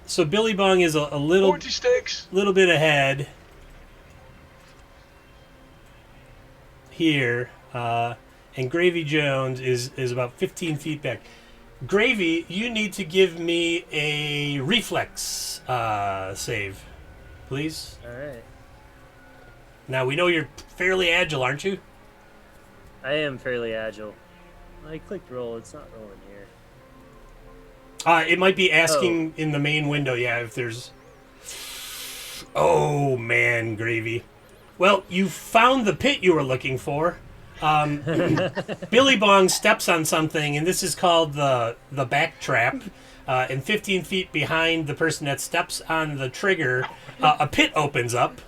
So Billy Bong is a little 40 sticks. little bit ahead here, and Gravy Jones is about 15 feet back. Gravy, you need to give me a reflex save, please. All right. Now, we know you're fairly agile, aren't you? I am fairly agile. I clicked roll. It's not rolling here. It might be asking in the main window, yeah, if there's... Oh, man, Gravy. Well, you found the pit you were looking for. Billy Bong steps on something, and this is called the back trap. And 15 feet behind the person that steps on the trigger, a pit opens up.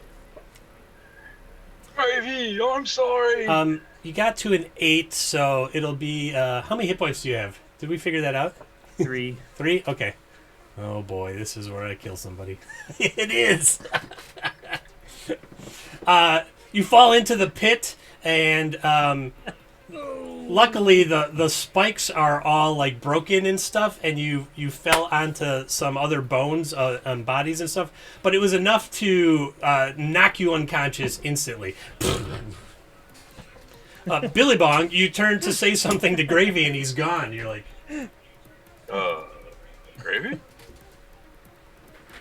Gravy, I'm sorry. You got to an 8, so it'll be... how many hit points do you have? Did we figure that out? 3. 3? Okay. Oh boy, this is where I kill somebody. It is! You fall into the pit, and luckily the spikes are all like broken and stuff, and you fell onto some other bones and bodies and stuff, but it was enough to knock you unconscious instantly. Billy Bong, you turn to say something to Gravy, and he's gone. You're like... Gravy?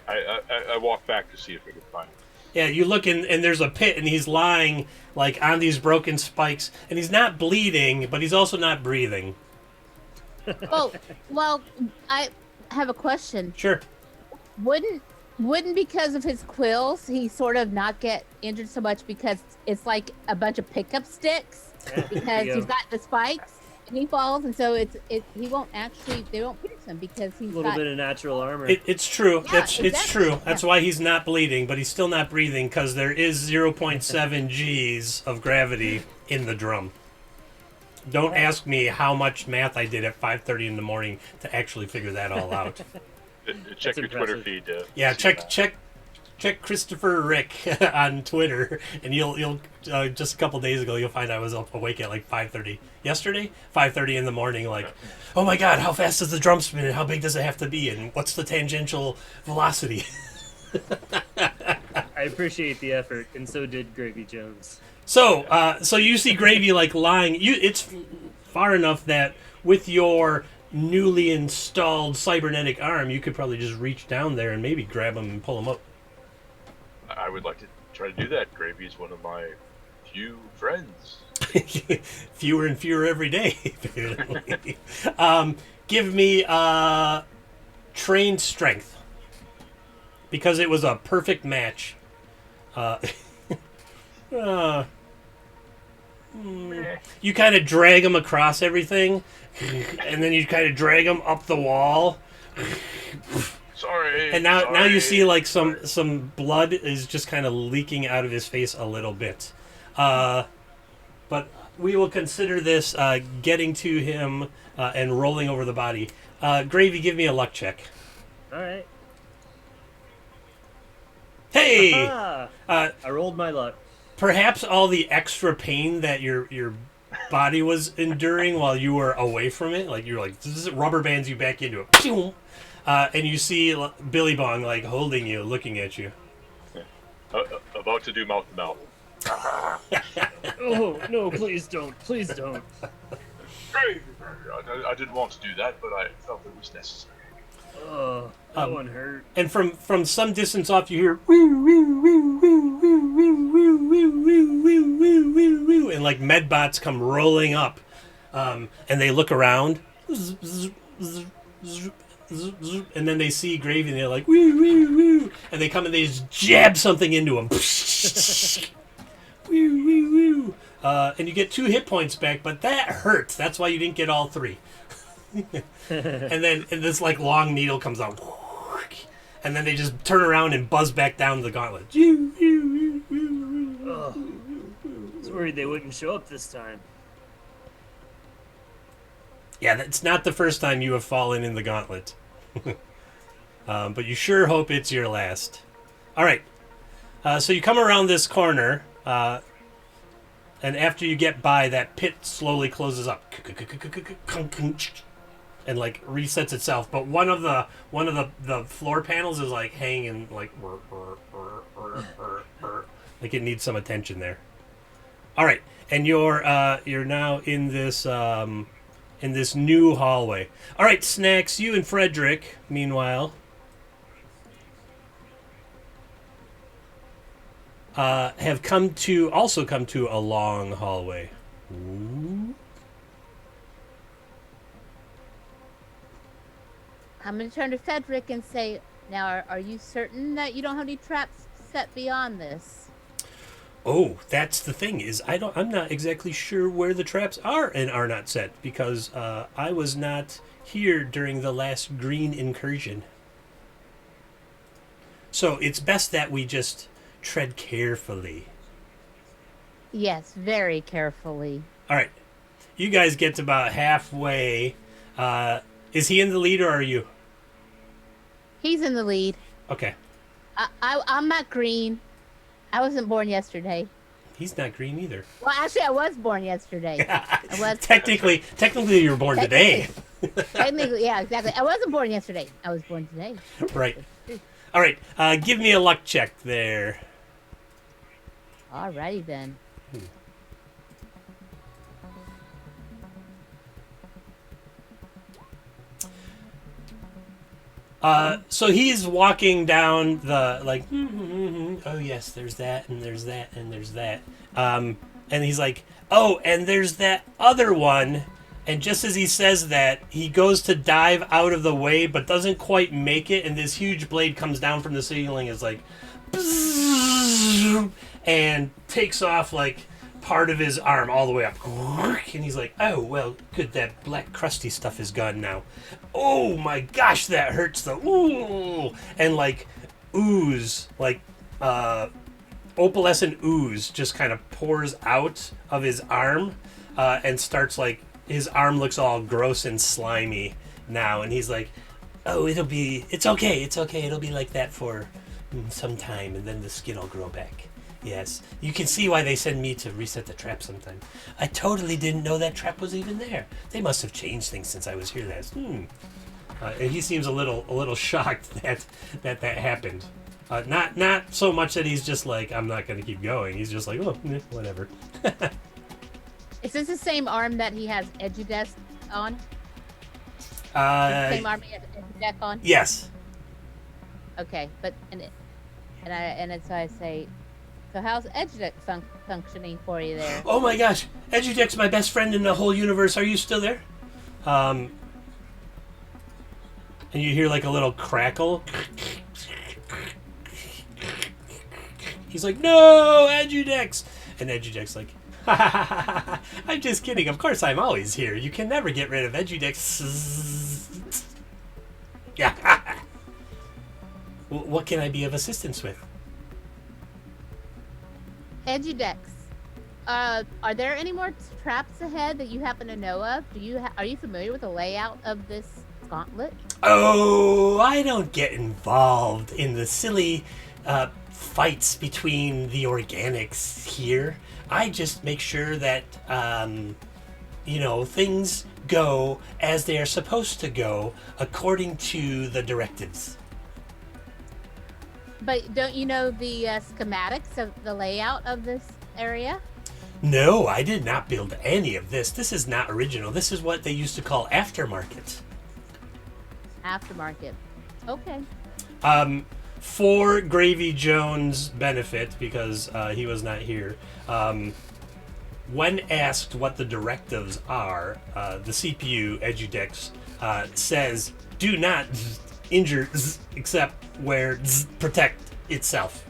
I walk back to see if I can find him. Yeah, you look and there's a pit, and he's lying like on these broken spikes, and he's not bleeding, but he's also not breathing. Oh, well, I have a question. Sure. Wouldn't because of his quills he sort of not get injured so much because it's like a bunch of pickup sticks because he's got the spikes and he falls, and so he won't actually, they won't pierce him because he's A little got bit of natural armor. It's true. Yeah, It's exactly. true. That's why he's not bleeding, but he's still not breathing because there is 0.7 G's of gravity in the drum. Don't ask me how much math I did at 5:30 in the morning to actually figure that all out. Check your Twitter impressive. feed. Yeah, see check Christopher Rick on Twitter, and you'll just a couple days ago you'll find I was up awake at like 5:30 yesterday, 5:30 in the morning. Like, oh my God, how fast does the drum spin, and how big does it have to be, and what's the tangential velocity? I appreciate the effort, and so did Gravy Jones. So you see Gravy like lying. It's far enough that with your newly installed cybernetic arm, you could probably just reach down there and maybe grab him and pull him up. I would like to try to do that. Gravy is one of my few friends. Fewer and fewer every day. Give me trained strength, because it was a perfect match. You kind of drag him across everything, and then you kind of drag him up the wall. Sorry. And now you see like sorry. some blood is just kind of leaking out of his face a little bit. But we will consider this getting to him and rolling over the body. Gravy, give me a luck check. All right. Hey! I rolled my luck. Perhaps all the extra pain that your body was enduring while you were away from it, like you were like, this rubber bands you back into it. Pew! And you see Billy Bong like holding you, looking at you. About to do mouth to mouth. Oh no! Please don't! Please don't! Gravy. I didn't want to do that, but I felt it was necessary. Oh, that one hurt. And from some distance off, you hear woo woo woo woo woo woo woo woo woo woo woo woo woo, and like medbots come rolling up, and they look around, and then they see Gravy, and they're like woo woo woo, and they come and they just jab something into him, woo woo woo, and you get 2 hit points back, but that hurts. That's why you didn't get all 3. And then this like long needle comes out. And then they just turn around and buzz back down the gauntlet. I was worried they wouldn't show up this time. Yeah, that's not the first time you have fallen in the gauntlet. But you sure hope it's your last. All right. So you come around this corner, and after you get by, that pit slowly closes up. And like resets itself, but one of the floor panels is like hanging like like it needs some attention there. All right, and you're now in this new hallway. All right, Snacks, you and Frederick, meanwhile, have come to a long hallway. Ooh. I'm going to turn to Frederick and say, now, are you certain that you don't have any traps set beyond this? Oh, that's the thing is I'm not exactly sure where the traps are and are not set because I was not here during the last green incursion. So it's best that we just tread carefully. Yes, very carefully. All right. You guys get to about halfway. Is he in the lead or are you? He's in the lead. Okay. I'm not green. I wasn't born yesterday. He's not green either. Well, actually, I was born yesterday. I was technically, you were born today. Technically, yeah, exactly. I wasn't born yesterday. I was born today. Right. All right. Give me a luck check there. Alrighty then. So he's walking down the like. Oh yes, there's that, and there's that, and there's that. And he's like, oh, and there's that other one. And just as he says that, he goes to dive out of the way, but doesn't quite make it. And this huge blade comes down from the ceiling, is like, and takes off like part of his arm all the way up. And he's like, oh, well, good, that black crusty stuff is gone now. Oh my gosh, that hurts though. Ooh. And like ooze, like opalescent ooze just kind of pours out of his arm and starts like, his arm looks all gross and slimy now. And he's like, oh, it's okay. It'll be like that for some time and then the skin will grow back. Yes, you can see why they send me to reset the trap sometime. I totally didn't know that trap was even there. They must have changed things since I was here last. And he seems a little shocked that happened. Not so much that he's just like, I'm not going to keep going. He's just like, oh, whatever. Is this the same arm that he has Edudesk on? Same arm he has Edudesk on? Yes. Okay, but so I say, so how's Edudesk functioning for you there? Oh my gosh, Edudek's my best friend in the whole universe. Are you still there? And you hear like a little crackle. He's like, no, Edudek's. And Edudek's like, ha ha ha ha ha. I'm just kidding. Of course I'm always here. You can never get rid of Edudek's. Yeah. What can I be of assistance with? Edudex, are there any more traps ahead that you happen to know of? Are you familiar with the layout of this gauntlet? Oh, I don't get involved in the silly fights between the organics here. I just make sure that things go as they are supposed to go according to the directives. But don't you know the schematics of the layout of this area? No, I did not build any of this. This is not original. This is what they used to call aftermarket. Aftermarket. Okay. For Gravy Jones' benefit, because he was not here, when asked what the directives are, the CPU, EduDex, says, do not injure except where protect itself.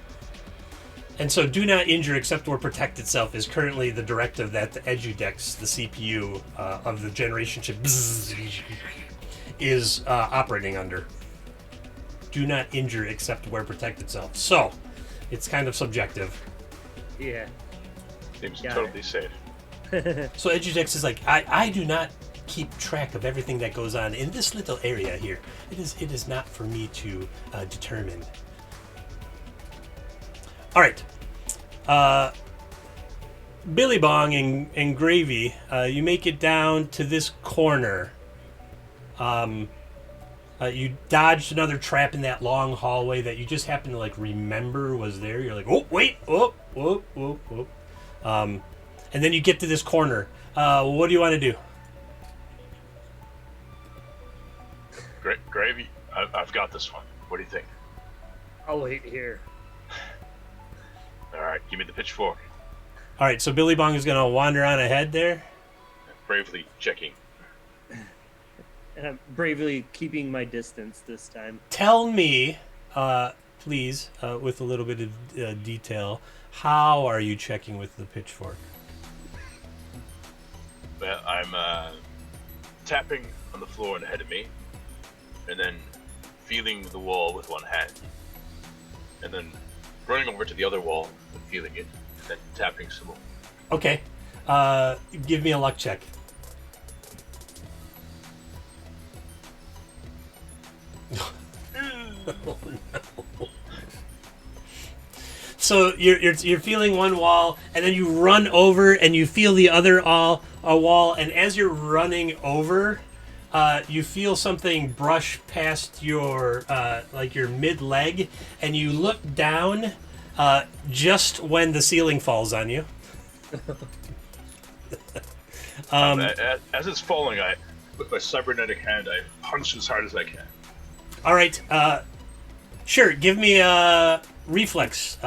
And so do not injure except where protect itself is currently the directive that the EduDex, the CPU of the generation chip, is operating under. Do not injure except where protect itself. So, it's kind of subjective. Yeah. Seems Got totally safe. So EduDex is like, I do not keep track of everything that goes on in this little area here. It is not for me to determine. All right. Billy Bong and Gravy, you make it down to this corner. You dodged another trap in that long hallway that you just happen to like remember was there. You're like, oh wait, oh, whoop, whoop, whoop. And then you get to this corner. What do you want to do? Gravy, I've got this one. What do you think? I'll wait here. All right, give me the pitchfork. All right, so Billy Bong is gonna wander on ahead there. Bravely checking. And I'm bravely keeping my distance this time. Tell me, please, with a little bit of detail, how are you checking with the pitchfork? Well, I'm tapping on the floor ahead of me, and then feeling the wall with one hand, and then running over to the other wall and feeling it, and then tapping some more. Okay, give me a luck check. Oh, no. So you're feeling one wall, and then you run over, and you feel the other wall, and as you're running over, you feel something brush past your like your mid leg, and you look down just when the ceiling falls on you. As it's falling, with my cybernetic hand, I punch as hard as I can. All right, sure. Give me a reflex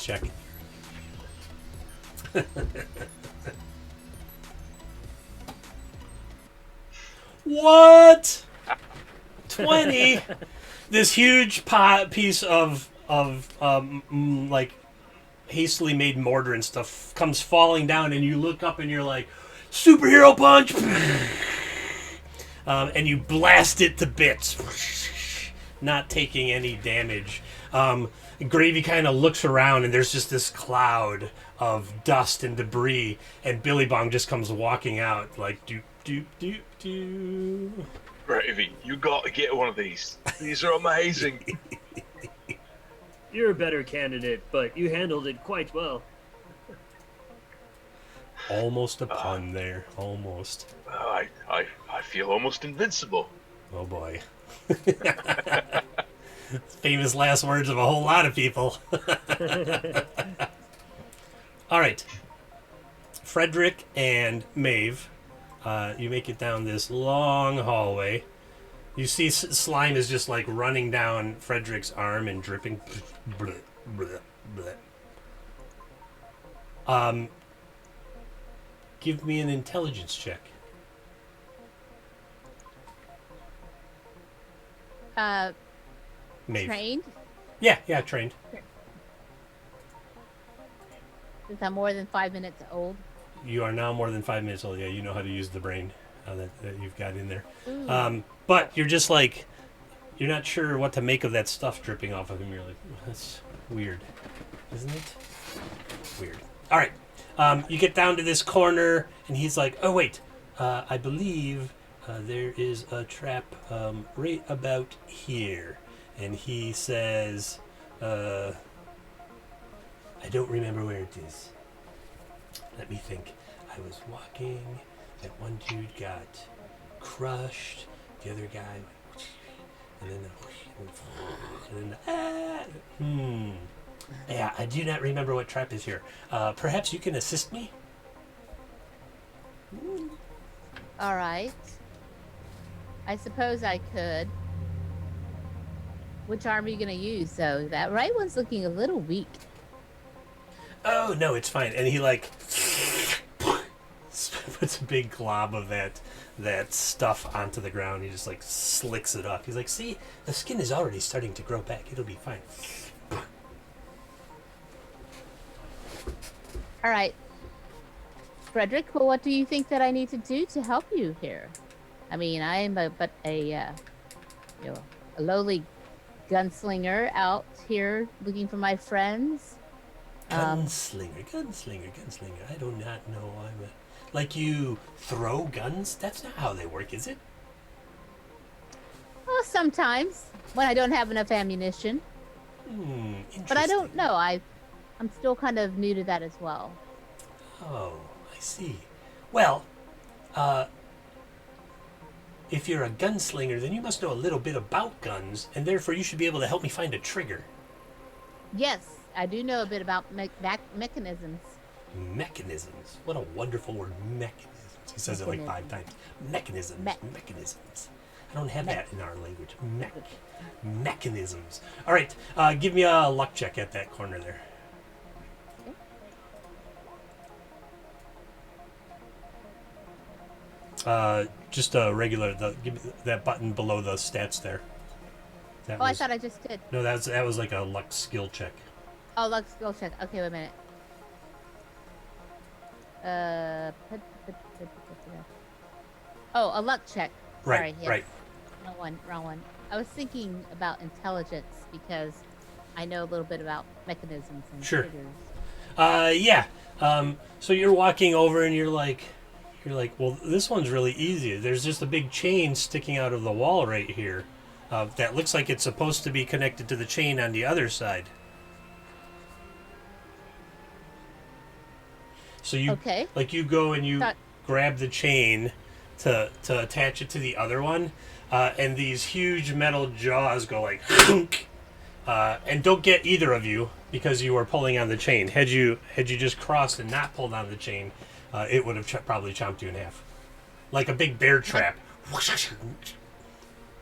check. What? 20. This huge piece of like hastily made mortar and stuff comes falling down, and you look up and you're like, superhero punch, and you blast it to bits, not taking any damage. Gravy kind of looks around, and there's just this cloud of dust and debris, and Billy Bong just comes walking out like doop doop doop doop. Gravy, you got to get one of these. These are amazing. You're a better candidate, but you handled it quite well. Almost a pun there, almost. I feel almost invincible. Oh boy. Famous last words of a whole lot of people. All right. Frederick and Maeve, you make it down this long hallway. You see slime is just like running down Frederick's arm and dripping. Bleh, bleh, bleh. Give me an intelligence check. Maeve. Trained? Yeah, trained. Since I'm more than 5 minutes old. You are now more than 5 minutes old. Yeah, you know how to use the brain that you've got in there. Ooh. But you're just like, you're not sure what to make of that stuff dripping off of him. You're like, that's weird, isn't it? Weird. All right. You get down to this corner, and he's like, oh, wait. I believe there is a trap right about here. And he says, I don't remember where it is. Let me think. I was walking, that one dude got crushed, the other guy went, and then yeah, I do not remember what trap is here. Perhaps you can assist me? All right. I suppose I could. Which arm are you gonna use? So that right one's looking a little weak. Oh no, it's fine. And he like puts a big glob of that stuff onto the ground. He just like slicks it off. He's like, see, the skin is already starting to grow back. It'll be fine. All right, Frederick. Well, what do you think that I need to do to help you here? I mean, I am but a a lowly gunslinger out here looking for my friends. Gunslinger. I do not know. Like you throw guns? That's not how they work, is it? Well, sometimes when I don't have enough ammunition. Interesting. But I don't know. I'm still kind of new to that as well. Oh, I see. Well, if you're a gunslinger, then you must know a little bit about guns, and therefore you should be able to help me find a trigger. Yes, I do know a bit about mechanisms. Mechanisms. What a wonderful word, mechanisms. He says it like 5 times. Mechanisms. Mechanisms. I don't have that in our language. Mechanisms. All right, give me a luck check at that corner there. Just a regular. Give me that button below the stats there. I thought I just did. No, that was like a luck skill check. Oh, luck skill check. Okay, wait a minute. Oh, a luck check. Right, Sorry, yes. right. Wrong one. I was thinking about intelligence because I know a little bit about mechanisms and Sure. triggers. Yeah. So you're walking over and you're like, well, this one's really easy. There's just a big chain sticking out of the wall right here. That looks like it's supposed to be connected to the chain on the other side. So you you go and you grab the chain to attach it to the other one, and these huge metal jaws go like and don't get either of you because you were pulling on the chain. Had you just crossed and not pulled on the chain, it would have probably chomped you in half, like a big bear trap.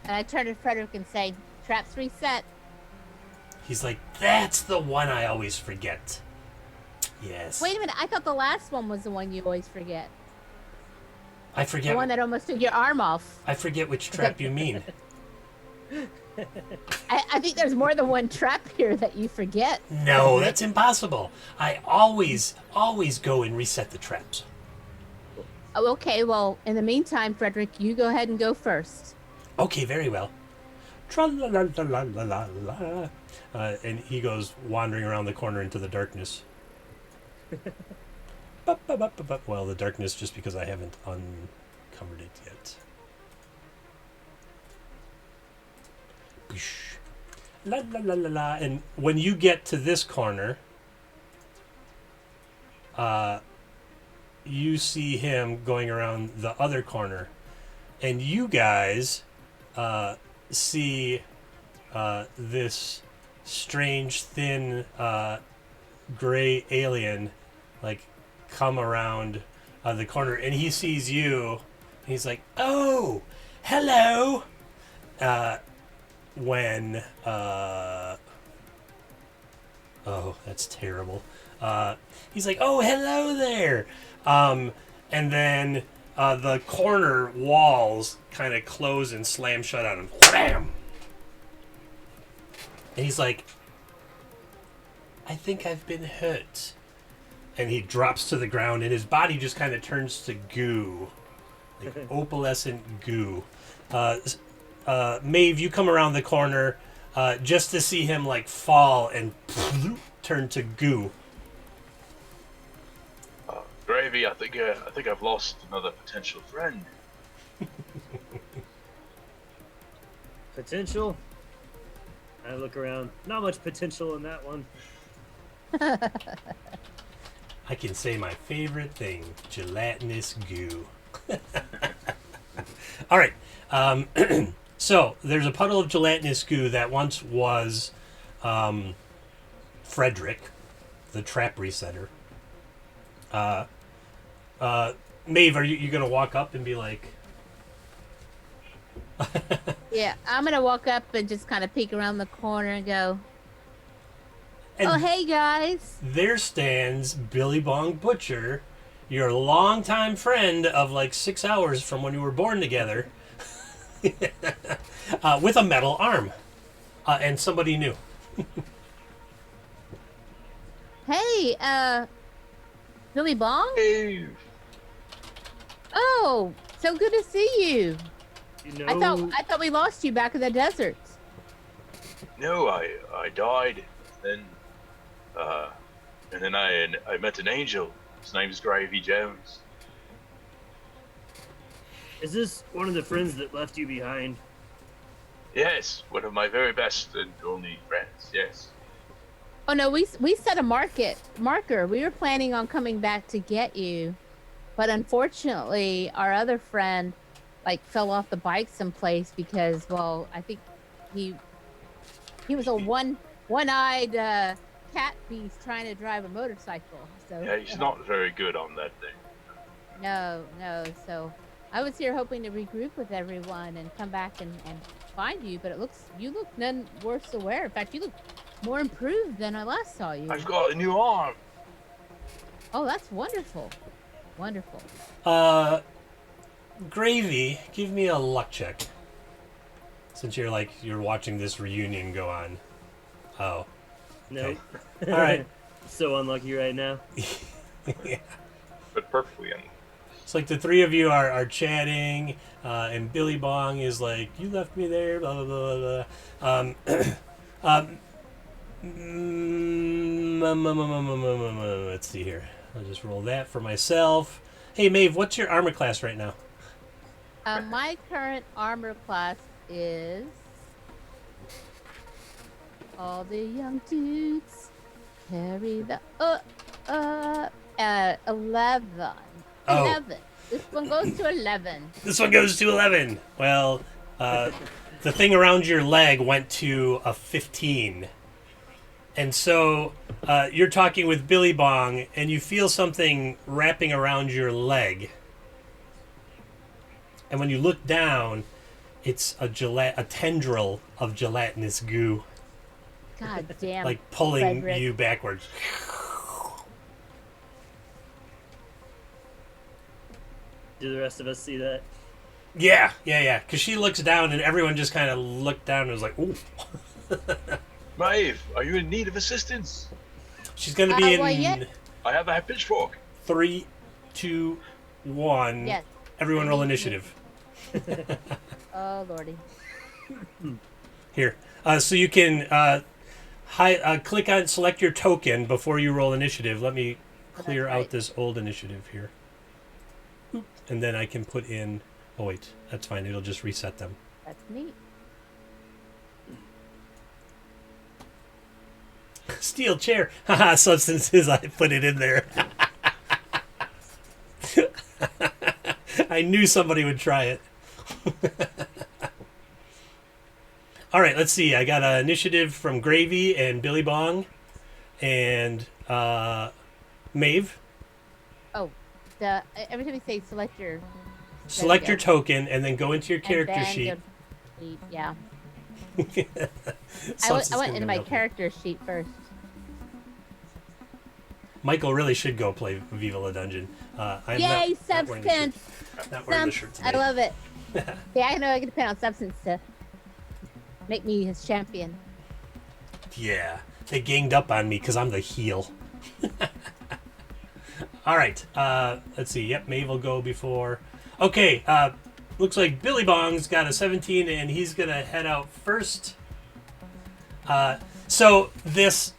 And I turn to Frederick and say, "Traps reset." He's like, "That's the one I always forget." Yes. Wait a minute. I thought the last one was the one you always forget. I forget. The one that almost took your arm off. I forget which trap you mean. I think there's more than one trap here that you forget. No, that's impossible. I always go and reset the traps. Oh, okay. Well, in the meantime, Frederick, you go ahead and go first. Okay, very well. Tra-la-la-la-la-la-la. And he goes wandering around the corner into the darkness. Well, the darkness just because I haven't uncovered it yet. La la la la la. And when you get to this corner, you see him going around the other corner, and you guys see this strange, thin, gray alien like come around the corner, and he sees you, and he's like, "Oh, hello." When oh, that's terrible. He's like, "Oh, hello there," and then the corner walls kind of close and slam shut on him. Bam! And he's like, "I think I've been hurt," and he drops to the ground, and his body just kind of turns to goo, like opalescent goo. Maeve, you come around the corner just to see him like fall and turn to goo. Gravy, I think I've lost another potential friend. Potential? I look around. Not much potential in that one. I can say my favorite thing, gelatinous goo. All right. So there's a puddle of gelatinous goo that once was Frederick, the trap resetter. Maeve, are you going to walk up and be like, Yeah, I'm gonna walk up and just kind of peek around the corner and go, And "Oh, hey guys." there stands Billy Bong Butcher, your longtime friend of like 6 hours from when you were born together, with a metal arm, and somebody new. Hey, Billy Bong? Hey, Oh, so good to see you. You I know, thought we lost you back in the desert. no, I died. Then, and then I met an angel. His name's Gravy Jones. is this one of the friends that left you behind? Yes, one of my very best and only friends. Yes. Oh no, we set a marker. We were planning on coming back to get you, but unfortunately, our other friend like fell off the bike someplace because, well, I think he was a one-eyed cat beast trying to drive a motorcycle. So Yeah, he's not very good on that thing. No. So I was here hoping to regroup with everyone and come back and find you, but you look none worse aware. In fact, you look more improved than I last saw you. I've got a new arm. Oh, that's wonderful. Wonderful. Gravy, give me a luck check. Since you're watching this reunion go on. Oh. No. All right. So unlucky right now. Yeah. But perfectly in. It's like the three of you are chatting, and Billy Bong is like, "You left me there." Blah blah blah blah. Let's see here. I'll just roll that for myself. Hey, Maeve, what's your armor class right now? My current armor class is all the young dudes carry the 11. Oh. 11. This one goes to 11. This one goes to 11. Well, the thing around your leg went to a 15. And so you're talking with Billy Bong, and you feel something wrapping around your leg. And when you look down, it's a tendril of gelatinous goo, God damn. like pulling Frederick. you backwards. Do the rest of us see that? Yeah. Because she looks down, and everyone just kind of looked down and was like, "Ooh." Maeve, are you in need of assistance? She's gonna be in well, yeah. I have a pitchfork. 3, 2, 1. Yes. Everyone roll initiative. Oh, Lordy. Here. So you can click on select your token before you roll initiative. Let me clear That's out right. this old initiative here. Oop. And then I can put in... Oh, wait. That's fine. It'll just reset them. That's neat. Steel chair. Haha, substances. I put it in there. I knew somebody would try it. All right, let's see. I got an initiative from Gravy and Billy Bong and Maeve. Oh, every time you say select your... Select your go. token and then go into your And character then sheet. go to sheet. Yeah. Substance I went gonna into my help you. character sheet first. Michael really should go play Viva La Dungeon. I'm Yay, not wearing the shirt. substance! Not wearing the shirt today. I love it. Yeah, I know I can depend on substance to make me his champion. Yeah, they ganged up on me because I'm the heel. All right, let's see. Yep, Maeve will go before. Okay, looks like Billy Bong's got a 17, and he's gonna head out first. So this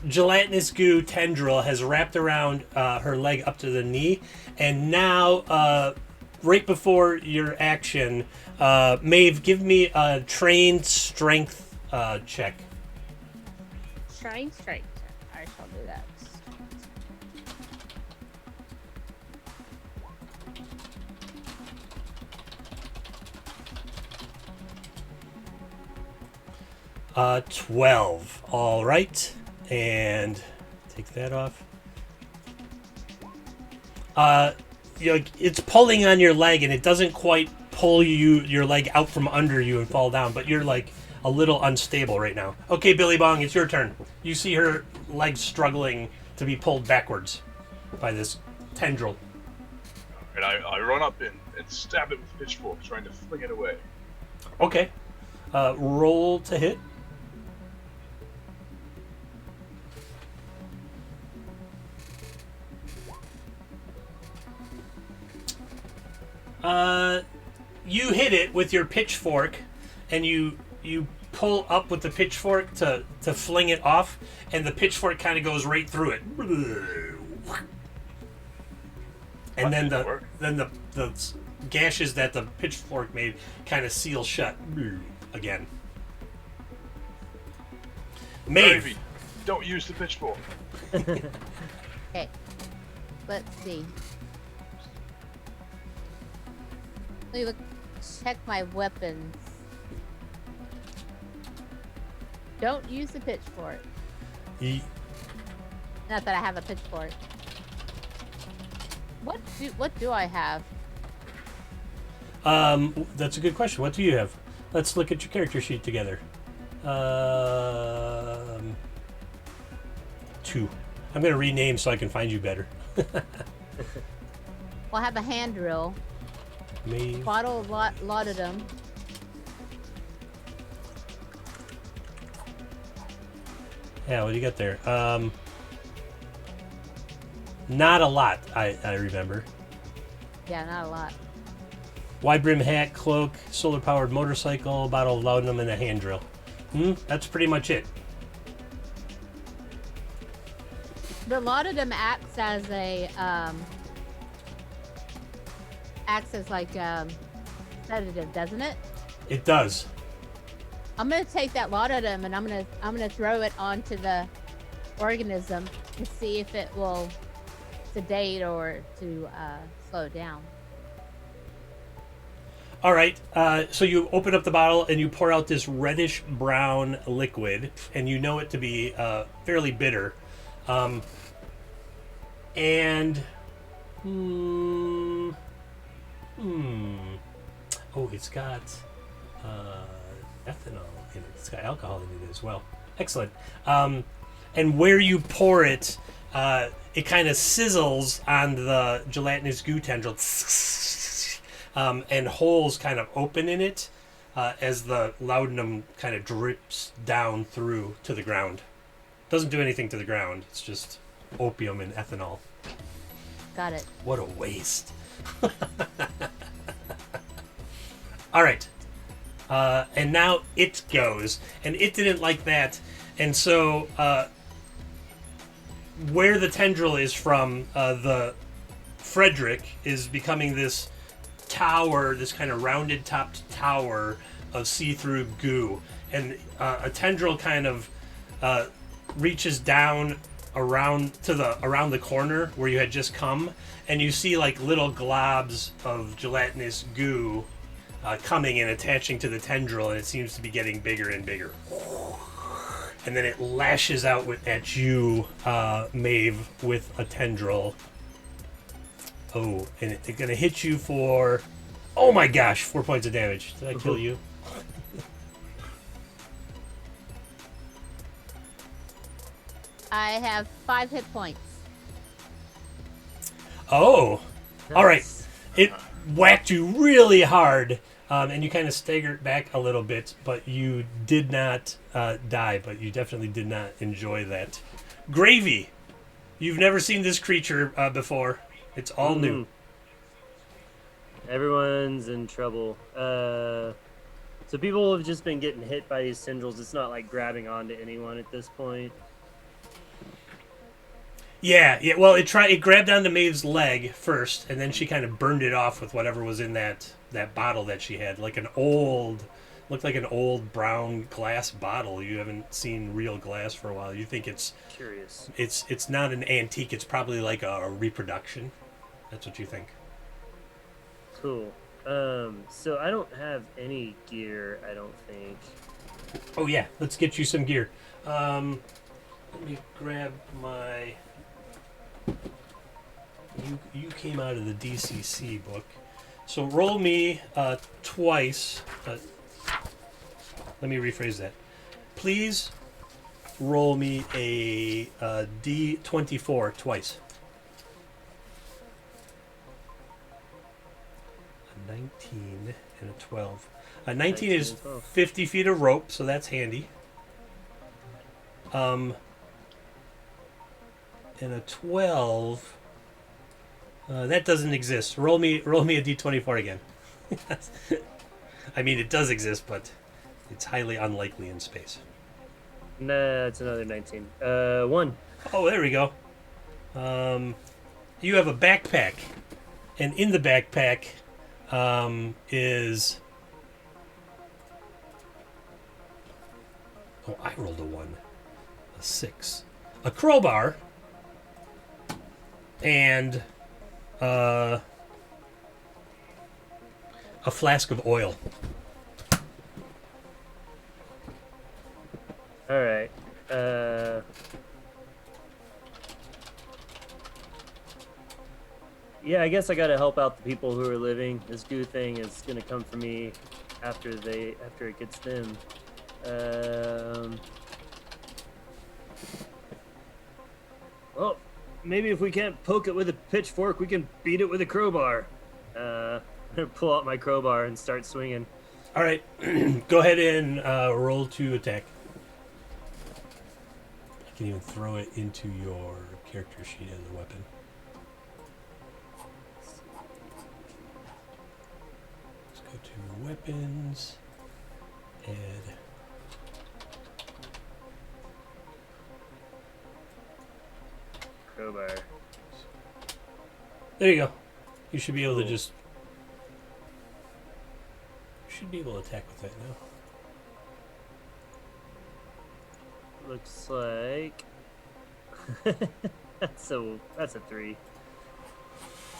gelatinous goo tendril has wrapped around her leg up to the knee, and now right before your action, Maeve, give me a trained strength check. Strength. I shall do that. 12. All right, and take that off. It's pulling on your leg, and it doesn't quite pull your leg out from under you and fall down, but you're like a little unstable right now. Okay, Billy Bong, it's your turn. You see her legs struggling to be pulled backwards by this tendril. And I run up and stab it with a pitchfork, trying to fling it away. Okay. Roll to hit. You hit it with your pitchfork, and you pull up with the pitchfork to fling it off, and the pitchfork kind of goes right through it. And then the gashes that the pitchfork made kind of seal shut again. Maeve. Gravy, don't use the pitchfork. Okay. Let's see. Let me check my weapons. Don't use the pitchfork. Not that I have a pitchfork. What do I have? That's a good question. What do you have? Let's look at your character sheet together. 2. I'm going to rename so I can find you better. Well, I have a hand drill. Maeve. Bottle of laudanum. Yeah, what do you got there? Not a lot, I remember. Yeah, not a lot. Wide brim hat, cloak, solar powered motorcycle, bottle of laudanum, and a hand drill. That's pretty much it. The laudanum acts as like sedative, doesn't it? It does. I'm gonna take that laudanum and I'm gonna throw it onto the organism to see if it will sedate or to slow it down. All right. So you open up the bottle and you pour out this reddish brown liquid, and you know it to be fairly bitter. Oh, it's got ethanol in it. It's got alcohol in it as well. Excellent. And where you pour it, it kind of sizzles on the gelatinous goo tendril, and holes kind of open in it as the laudanum kind of drips down through to the ground. Doesn't do anything to the ground. It's just opium and ethanol. Got it. What a waste. All right. And now it goes. And it didn't like that. And so where the tendril is from, the Frederick is becoming this tower, this kind of rounded topped tower of see-through goo. And a tendril kind of reaches down around the corner where you had just come, and you see like little globs of gelatinous goo coming and attaching to the tendril, and it seems to be getting bigger and bigger. And then it lashes out at you, Maeve, with a tendril. Oh, and it's going to hit you for, oh my gosh, 4 points of damage. Did I kill you? I have 5 hit points. Oh, all right. It whacked you really hard, and you kind of staggered back a little bit, but you did not die, but you definitely did not enjoy that. Gravy. You've never seen this creature before. It's all new. Everyone's in trouble. So people have just been getting hit by these tendrils. It's not like grabbing onto anyone at this point. Yeah. Well, it grabbed onto Maeve's leg first, and then she kind of burned it off with whatever was in that bottle that she had, looked like an old brown glass bottle. You haven't seen real glass for a while. You think it's Curious. It's not an antique. It's probably like a reproduction. That's what you think. Cool. So I don't have any gear, I don't think. Oh yeah, let's get you some gear. Let me grab my. You came out of the DCC book, So roll me twice. Let me rephrase that. Please roll me a D24 twice. A 19 and a 12. A 19 is 19 and 12. 50 feet of rope, so that's handy. And a 12. That doesn't exist. Roll me a D24 again. I mean, it does exist, but it's highly unlikely in space. Nah, it's another 19. 1. Oh, there we go. You have a backpack, and in the backpack is. Oh, I rolled a 1. A 6. A crowbar. And a flask of oil. All right. Yeah, I guess I gotta help out the people who are living. This goo thing is gonna come for me after it gets them. Well, maybe if we can't poke it with a pitchfork, we can beat it with a crowbar. I'm gonna pull out my crowbar and start swinging. All right, go ahead and roll to attack. I can even throw it into your character sheet as a weapon. Let's go to weapons. Add. Crowbar. There you go. You should be able to Cool. just. You should be able to attack with that now. Looks like that's a 3.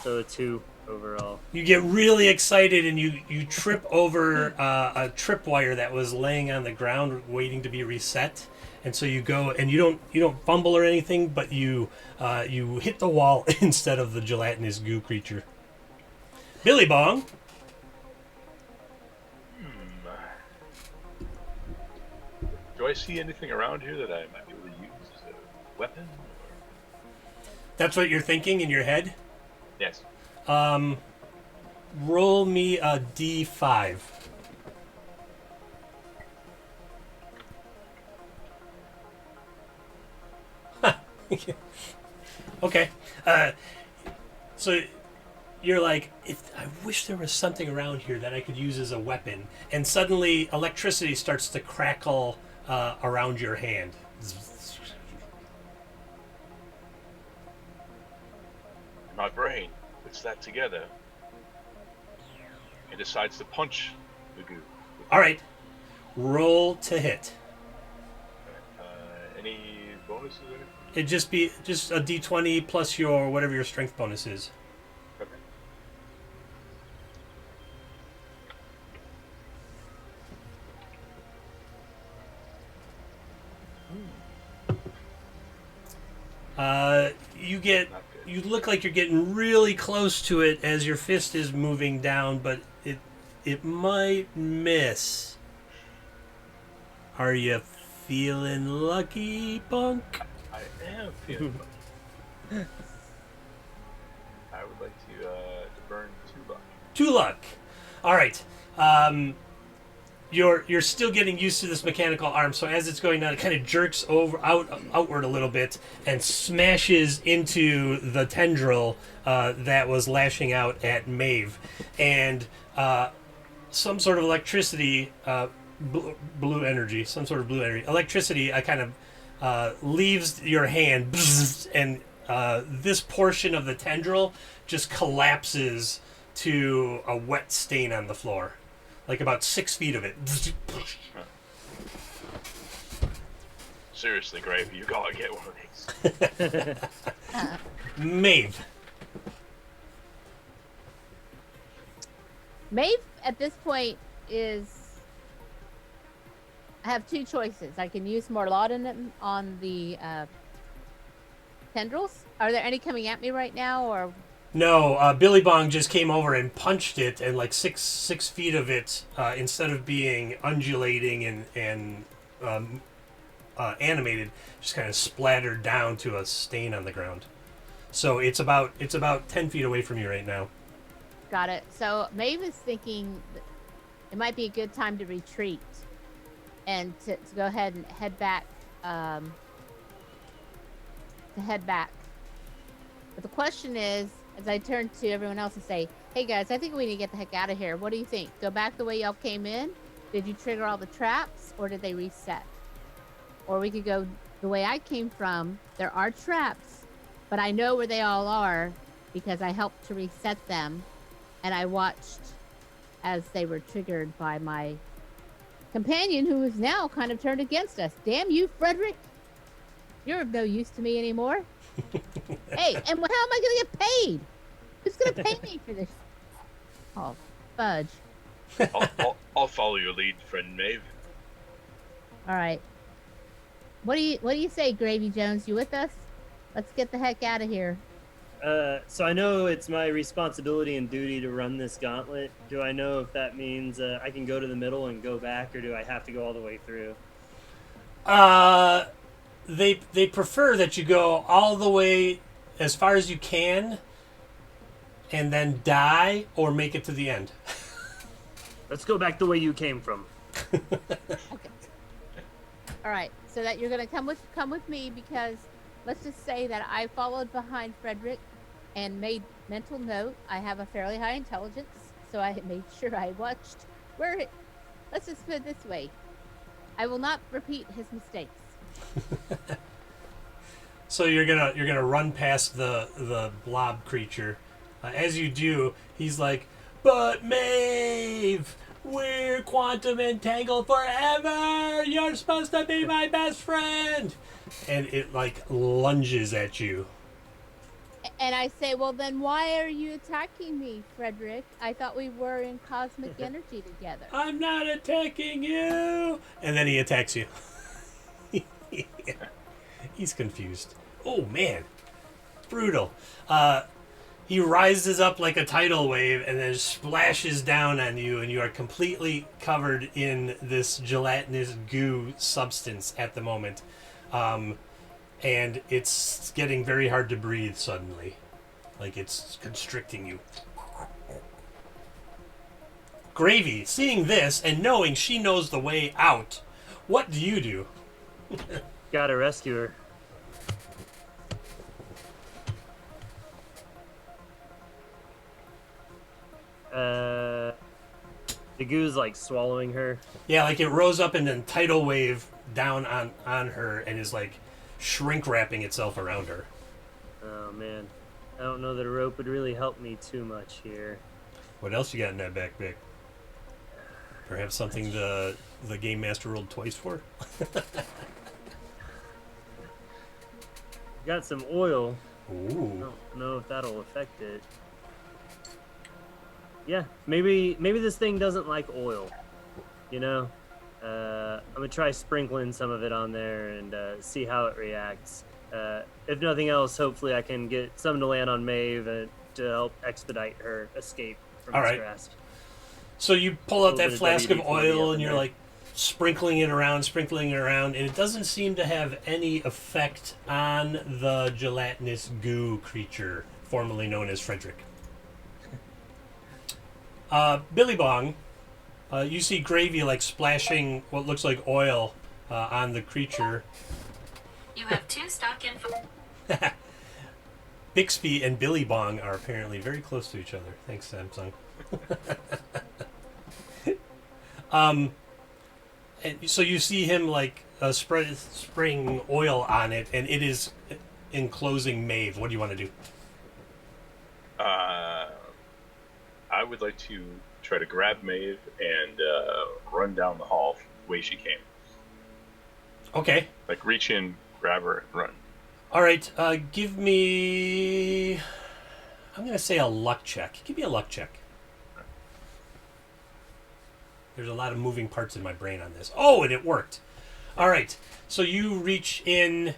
So a 2 overall. You get really excited and you trip over a tripwire that was laying on the ground waiting to be reset. And so you go and you don't fumble or anything, but you hit the wall instead of the gelatinous goo creature. Billy Bong. Do I see anything around here that I might be able to use as a weapon? That's what you're thinking in your head? Yes. Roll me a D5. Okay. So you're like, I wish there was something around here that I could use as a weapon. And suddenly electricity starts to crackle around your hand. My brain puts that together and decides to punch the goo. All right. Roll to hit. Any bonuses or anything? It'd just be a D20 plus your whatever your strength bonus is. Okay. You look like you're getting really close to it as your fist is moving down, but it might miss. Are you feeling lucky, Punk? I am feeling lucky. I would like to burn 2 luck. 2 luck. All right. You're still getting used to this mechanical arm, so as it's going down, it kind of jerks outward a little bit and smashes into the tendril that was lashing out at Maeve, and some sort of electricity, blue energy, electricity, kind of leaves your hand, and this portion of the tendril just collapses to a wet stain on the floor. Like about 6 feet of it. Seriously, Gravy, you gotta get one of these. Maeve. Maeve at this point is. I have 2 choices. I can use more laudanum on the tendrils. Are there any coming at me right now, or No, Billy Bong just came over and punched it, and like six feet of it, instead of being undulating and animated, just kind of splattered down to a stain on the ground. So it's about 10 feet away from you right now. Got it. So Maeve is thinking that it might be a good time to retreat and to go ahead and head back. But the question is, as I turn to everyone else and say, "Hey guys, I think we need to get the heck out of here. What do you think? Go back the way y'all came in? Did you trigger all the traps, or did they reset? Or we could go the way I came from. There are traps, but I know where they all are because I helped to reset them, and I watched as they were triggered by my companion, who is now kind of turned against us. Damn you, Frederick! You're of no use to me anymore." Hey, and how am I going to get paid? Who's going to pay me for this? Oh, fudge. I'll follow your lead, friend Maeve. All right. What do you say, Gravy Jones? You with us? Let's get the heck out of here. So I know it's my responsibility and duty to run this gauntlet. Do I know if that means I can go to the middle and go back, or do I have to go all the way through? They prefer that you go all the way as far as you can, and then die or make it to the end. Let's go back the way you came from. Okay. All right. So that you're gonna come with me, because let's just say that I followed behind Frederick and made mental note. I have a fairly high intelligence, so I made sure I watched where. Let's just put it this way: I will not repeat his mistakes. So you're gonna run past the blob creature. As you do, he's like, "But Maeve, we're quantum entangled forever. You're supposed to be my best friend." And it like lunges at you. And I say, "Well, then why are you attacking me, Frederick? I thought we were in cosmic energy together." "I'm not attacking you." And then he attacks you. He's confused. Oh man, brutal. He rises up like a tidal wave and then splashes down on you, and you are completely covered in this gelatinous goo substance at the moment. And it's getting very hard to breathe suddenly. Like it's constricting you. Gravy, seeing this and knowing she knows the way out, what do you do? Gotta rescue her. The goo's like swallowing her. Yeah, like it rose up in a tidal wave down on her and is like shrink wrapping itself around her. Oh man, I don't know that a rope would really help me too much here. What else you got in that backpack? Perhaps something the game master rolled twice for? Got some oil. Ooh. I don't know if that'll affect it. Yeah, maybe this thing doesn't like oil. You know, I'm gonna try sprinkling some of it on there and see how it reacts. If nothing else, hopefully I can get some to land on Maeve to help expedite her escape from All this right. grasp. So you pull out that Little bit flask of WD-40 oil up and in you're there. like sprinkling it around, and it doesn't seem to have any effect on the gelatinous goo creature formerly known as Frederick. Billy Bong, you see Gravy like splashing what looks like oil on the creature. You have 2 stock info. Bixby and Billy Bong are apparently very close to each other. Thanks, Samsung. And so you see him like spraying oil on it, and it is enclosing Maeve. What do you want to do? I would like to try to grab Maeve and run down the hall the way she came. Okay. Like reach in, grab her, and run. All right. Give me. I'm going to say a luck check. Give me a luck check. There's a lot of moving parts in my brain on this. Oh, and it worked. All right. So you reach in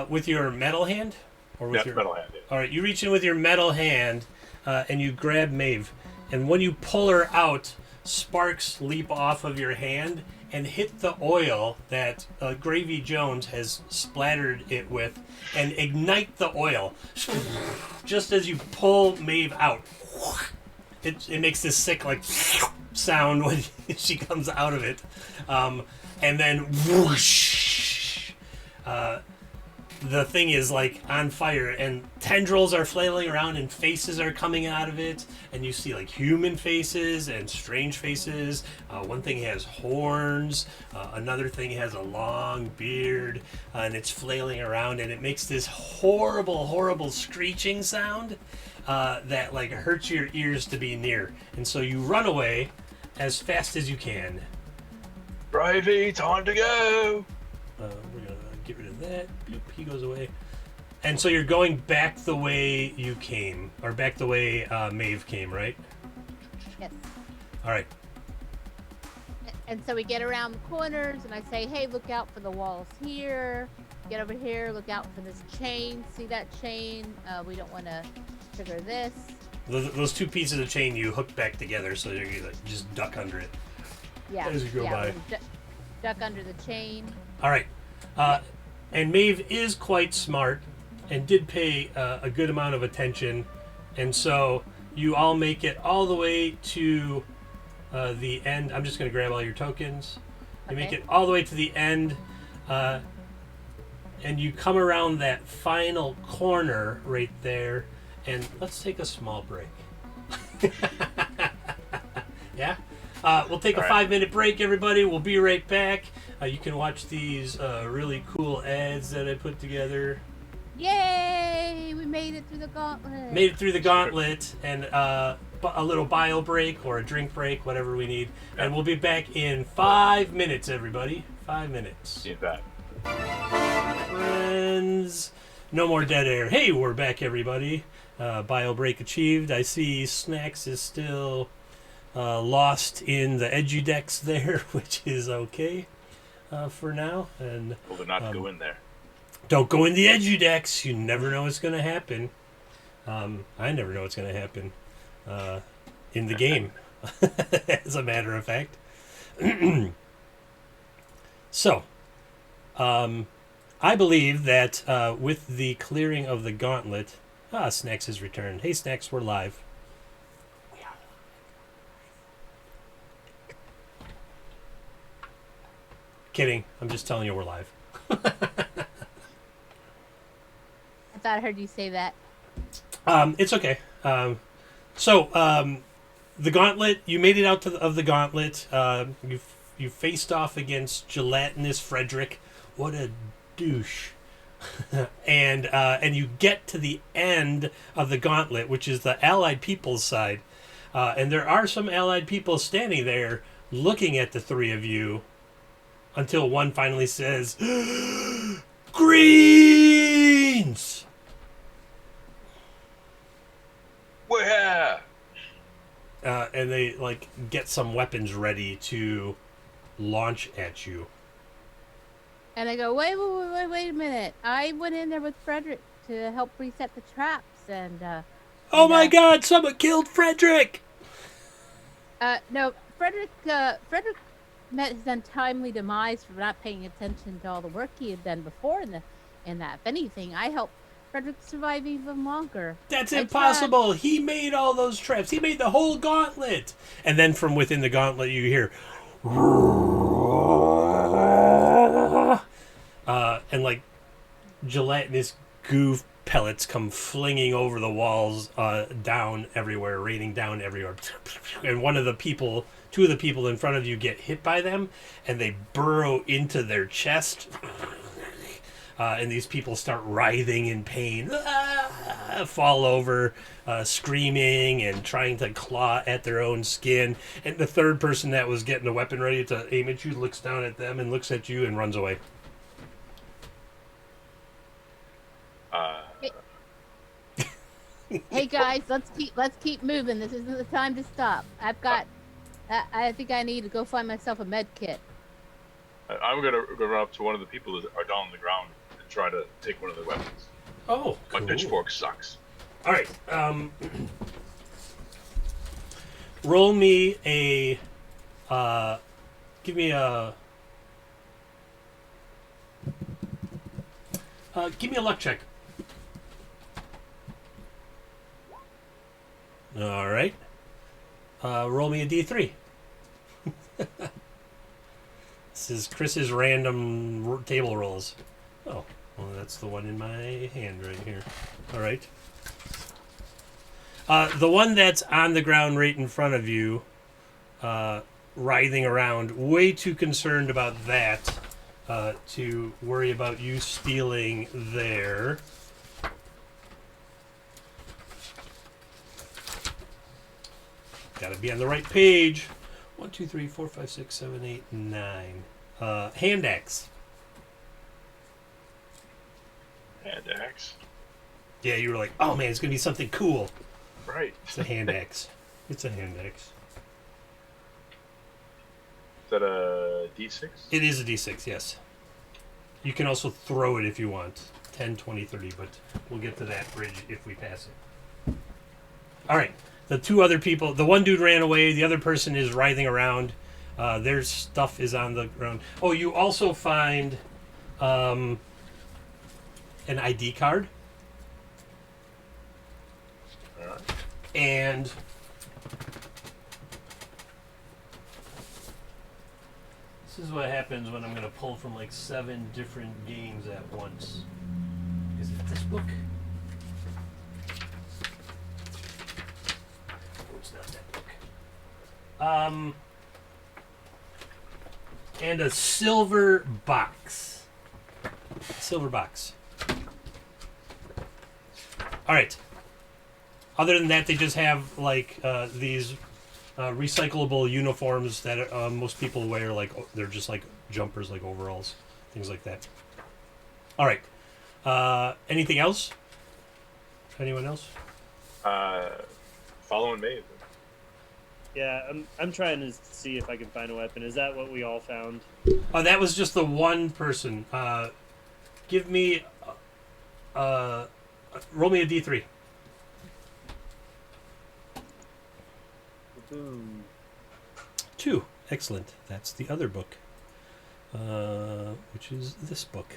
with your metal hand. Or with your metal hand. Yeah. All right, you reach in with your metal hand, and you grab Maeve, and when you pull her out, sparks leap off of your hand and hit the oil that Gravy Jones has splattered it with, and ignite the oil. Just as you pull Maeve out, it makes this sick like sound when she comes out of it, and then whoosh. The thing is like on fire, and tendrils are flailing around and faces are coming out of it, and you see like human faces and strange faces. One thing has horns, another thing has a long beard, and it's flailing around, and it makes this horrible screeching sound that like hurts your ears to be near. And so you run away as fast as you can. Bravey, time to go! We're gonna get rid of that. Bloop, he goes away. And so you're going back the way you came, or back the way Maeve came, right? Yes. All right. And so we get around the corners, and I say, hey, look out for the walls here. Get over here, look out for this chain. See that chain? We don't want to trigger this. Those two pieces of chain you hook back together, so you like, just duck under it. Yeah. As you go by. Duck under the chain. All right. And Maeve is quite smart and did pay a good amount of attention. And so you all make it all the way to the end. I'm just going to grab all your tokens. You make it all the way to the end. And you come around that final corner right there. And let's take a small break. Yeah? We'll take a 5-minute break, everybody. We'll be right back. You can watch these really cool ads that I put together. Yay! We made it through the gauntlet. Made it through the gauntlet, and a little bio break or a drink break, whatever we need. And we'll be back in 5 minutes, everybody. 5 minutes. See you back. Friends. No more dead air. Hey, we're back, everybody. Bio break achieved. I see Snacks is still lost in the Edudex there, which is okay for now. And Well, to not go in there. don't go in the Edudex. You never know what's going to happen. I never know what's going to happen in the game, as a matter of fact. So, I believe that with the clearing of the gauntlet... Snacks has returned. Hey, Snacks, we're live. Kidding. I'm just telling you we're live. I thought I heard you say that. It's okay. So, the gauntlet, you made it out of the gauntlet. You faced off against gelatinous Frederick. What a douche. And you get to the end of the gauntlet, which is the Allied People's side. And there are some Allied people standing there looking at the three of you until one finally says, Greens! Where? And they, like, get some weapons ready to launch at you. And I go, wait a minute. I went in there with Frederick to help reset the traps, and Oh my God! Someone killed Frederick! no, Frederick met his untimely demise for not paying attention to all the work he had done before in that. If anything, I helped Frederick survive even longer. That's impossible! He made all those traps. He made the whole gauntlet. And then from within the gauntlet, you hear, and like gelatinous goo pellets come flinging over the walls, down everywhere, raining down everywhere. And two of the people in front of you get hit by them, and they burrow into their chest. And these people start writhing in pain, fall over, screaming and trying to claw at their own skin. And the third person that was getting the weapon ready to aim at you looks down at them and looks at you and runs away. Hey guys, let's keep moving. This isn't the time to stop. I think I need to go find myself a med kit. I'm gonna go run up to one of the people that are down on the ground and try to take one of their weapons. Oh, My cool. pitchfork sucks. All right. Roll me a. Give me a. Give me a luck check. All right. Roll me a d3. This is Chris's random table rolls. Oh, well, that's the one in my hand right here. All right. The one that's on the ground right in front of you, writhing around, way too concerned about that to worry about you stealing there. Gotta be on the right page. 1, 2, 3, 4, 5, 6, 7, 8, 9. Hand axe. Hand axe. Yeah, you were like, oh man, it's gonna be something cool. Right. It's a hand axe. It's a hand axe. Is that a D6? It is a d6, yes. You can also throw it if you want. 10, 20, 30, but we'll get to that bridge if we pass it. All right. The two other people, the one dude ran away, the other person is writhing around. Their stuff is on the ground. Oh, you also find an ID card. Alright. And this is what happens when I'm going to pull from like 7 different games at once. Is it this book? Oh, it's not that book. And a silver box. Silver box. All right. Other than that, they just have like these recyclable uniforms that most people wear. Like they're just like jumpers, like overalls, things like that. All right. Anything else? Anyone else? Following me. Yeah, I'm trying to see if I can find a weapon. Is that what we all found? Oh, that was just the one person. Give me. Roll me a d3. Boom. 2. Excellent. That's the other book, which is this book.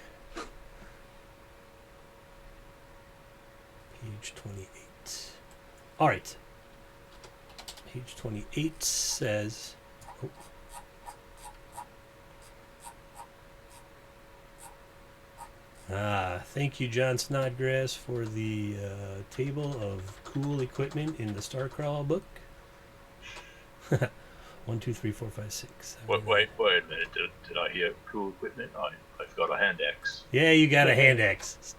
Page 28. All right. Page 28 says... Oh. Thank you, John Snodgrass, for the table of cool equipment in the Starcrawl book. 1, 2, 3, 4, 5, 6. 7, Wait a minute. Did I hear cool equipment? I've got a hand axe. Yeah, you got a hand axe.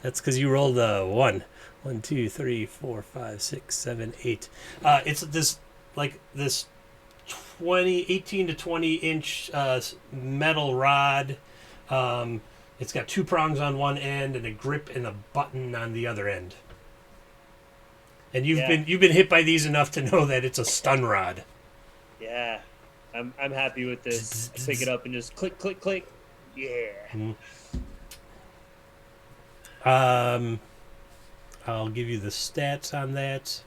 That's because you rolled a 1. 1, 2, 3, 4, 5, 6, 7, 8. It's this 18 to 20 inch metal rod. It's got 2 prongs on one end and a grip and a button on the other end. And you've been hit by these enough to know that it's a stun rod. Yeah, I'm happy with this. I pick it up and just click, click, click. Yeah. I'll give you the stats on that.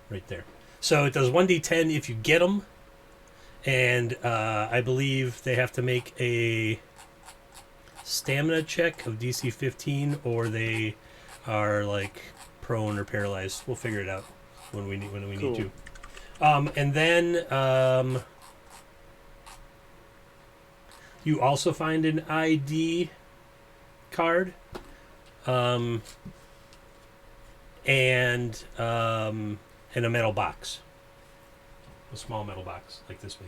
Right there. So it does 1d10 if you get them, and I believe they have to make a stamina check of DC 15, or they are like prone or paralyzed. We'll figure it out when we need to. And then you also find an ID card, and a metal box, a small metal box like this big.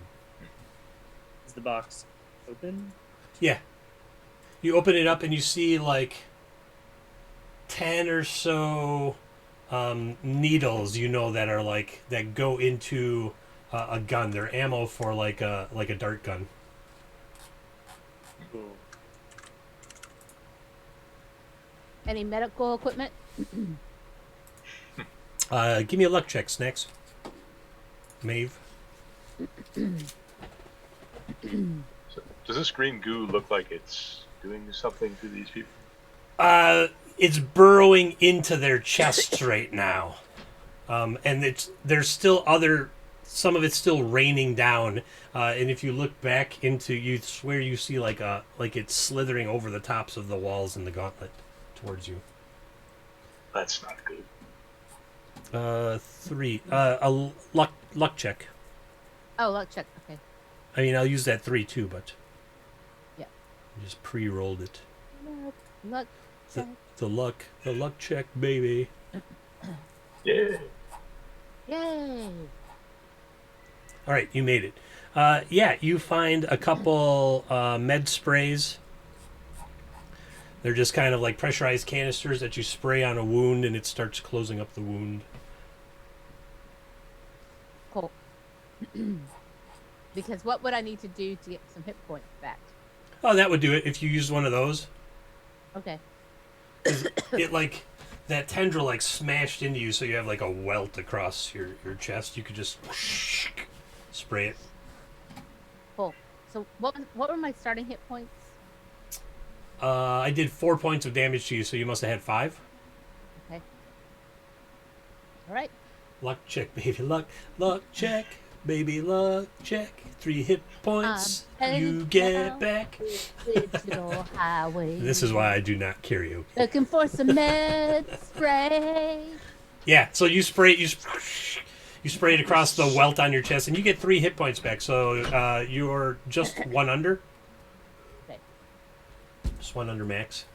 Is the box open? Yeah. You open it up and you see like 10 or so needles, that are that go into a gun. They're ammo for like a dart gun. Cool. Any medical equipment? Give me a luck check, Snacks. Maeve. Does this green goo look like it's doing something to these people? It's burrowing into their chests right now, and there's still some of it's still raining down. And if you look back into, you swear you see like it's slithering over the tops of the walls in the gauntlet towards you. That's not good. 3. A luck check. Oh, luck check. Okay. I mean, I'll use that 3 too, but Yeah. I just pre-rolled it. Luck check. The luck check, baby. Yeah. Yay! All right, you made it. Yeah, you find a couple med sprays. They're just kind of like pressurized canisters that you spray on a wound, and it starts closing up the wound. Cool. Because what would I need to do to get some hit points back? Oh, that would do it if you used one of those. Okay. It like that tendril like smashed into you, so you have like a welt across your chest. You could just spray it. Cool. So what were my starting hit points? I did 4 points of damage to you, so you must have had 5. Okay. All right. Luck check, baby. Luck check, baby. Luck check. 3 hit points. You get back. Digital highway. This is why I do not karaoke. Looking for some med spray. Yeah, so you spray it across the welt on your chest, and you get 3 hit points back. So you're just 1 under. Okay. Just 1 under max.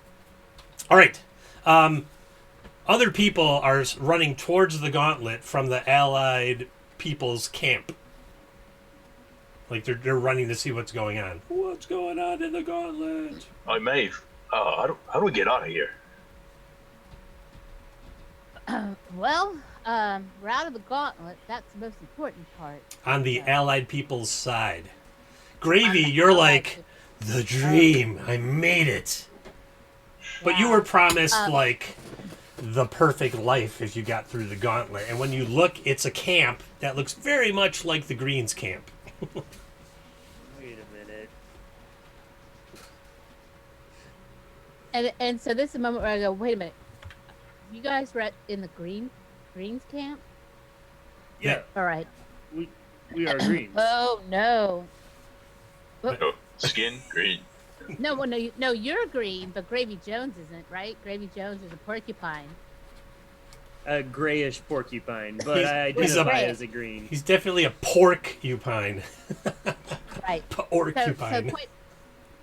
All right. Other people are running towards the gauntlet from the Allied people's camp. Like they're running to see what's going on. What's going on in the gauntlet? Hey, Maeve. How do we get out of here? Well, we're out of the gauntlet. That's the most important part. On the Allied people's side. Gravy, you're like, the dream. I made it. But you were promised, like, the perfect life if you got through the gauntlet. And when you look, it's a camp that looks very much like the Greens camp. Wait a minute. And so this is the moment where I go, wait a minute. You guys were in the Greens camp? Yeah, All right. we are greens. Oh, no. Oh, skin green. No, well, no, you're green, but Gravy Jones isn't, right? Gravy Jones is a porcupine. A grayish porcupine, but I he's a- identify as a green. He's definitely a porcupine. Right. Porcupine. So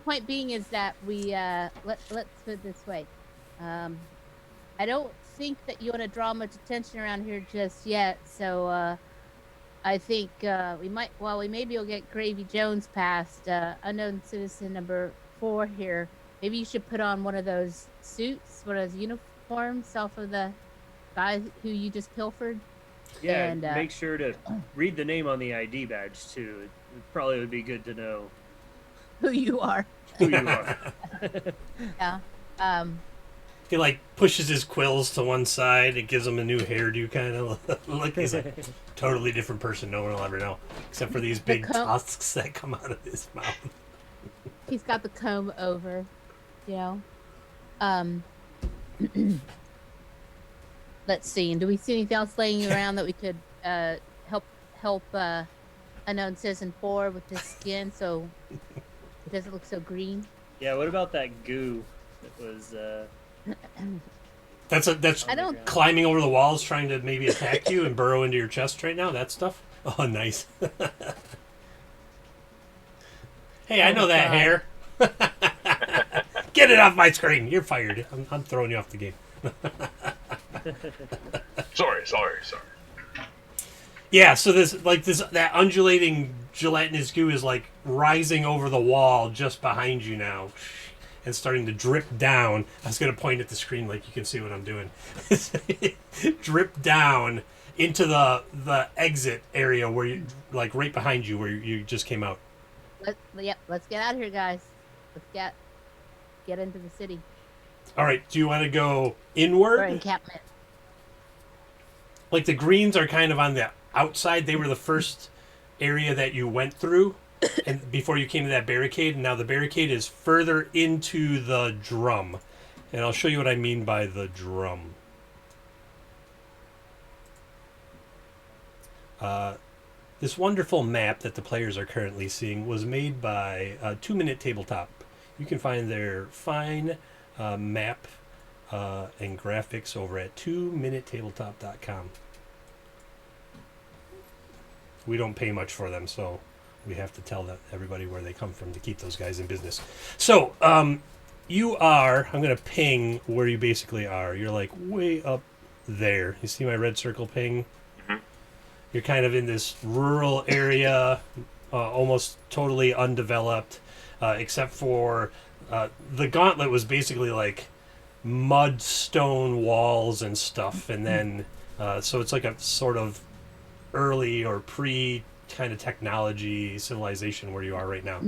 point being is that we let's put it this way. I don't think that you want to draw much attention around here just yet. So I think we maybe will get Gravy Jones past unknown citizen number 4 here. Maybe you should put on one of those suits, one of those uniforms off of the guy who you just pilfered. Yeah, And, make sure to read the name on the ID badge too. It probably would be good to know Who you are. who you are. Yeah. He like pushes his quills to one side. It gives him a new hairdo, kind of like he's a totally different person. No one will ever know, except for these big tusks that come out of his mouth. He's got the comb over, you know. Let's see. And do we see anything else laying around that we could help unknown citizen 4 with his skin so it doesn't look so green? Yeah, what about that goo that was That's I don't. climbing over the walls, trying to maybe attack you and burrow into your chest right now. That stuff. Oh, nice. Hey, I know that hair. Get it off my screen. You're fired. I'm throwing you off the game. Sorry. Yeah, so that undulating gelatinous goo is like rising over the wall just behind you now and starting to drip down. I was going to point at the screen like you can see what I'm doing. Drip down into the exit area where you like right behind you where you just came out. Let's get out of here, guys. Let's get into the city All right, do you want to go or inward? encampment. Like the greens are kind of on the outside. They were the first area that you went through. and before you came to that barricade, and now the barricade is further into the drum. And I'll show you what I mean by the drum. This wonderful map that the players are currently seeing was made by 2 Minute Tabletop. You can find their fine map and graphics over at 2minutetabletop.com. We don't pay much for them, so we have to tell everybody where they come from to keep those guys in business. So, you are, I'm going to ping where you basically are. You're like way up there. You see my red circle ping? Mhm. You're kind of in this rural area, almost totally undeveloped, except for the gauntlet was basically like mud stone walls and stuff. And then, so it's like a sort of early or pre kind of technology civilization where you are right now.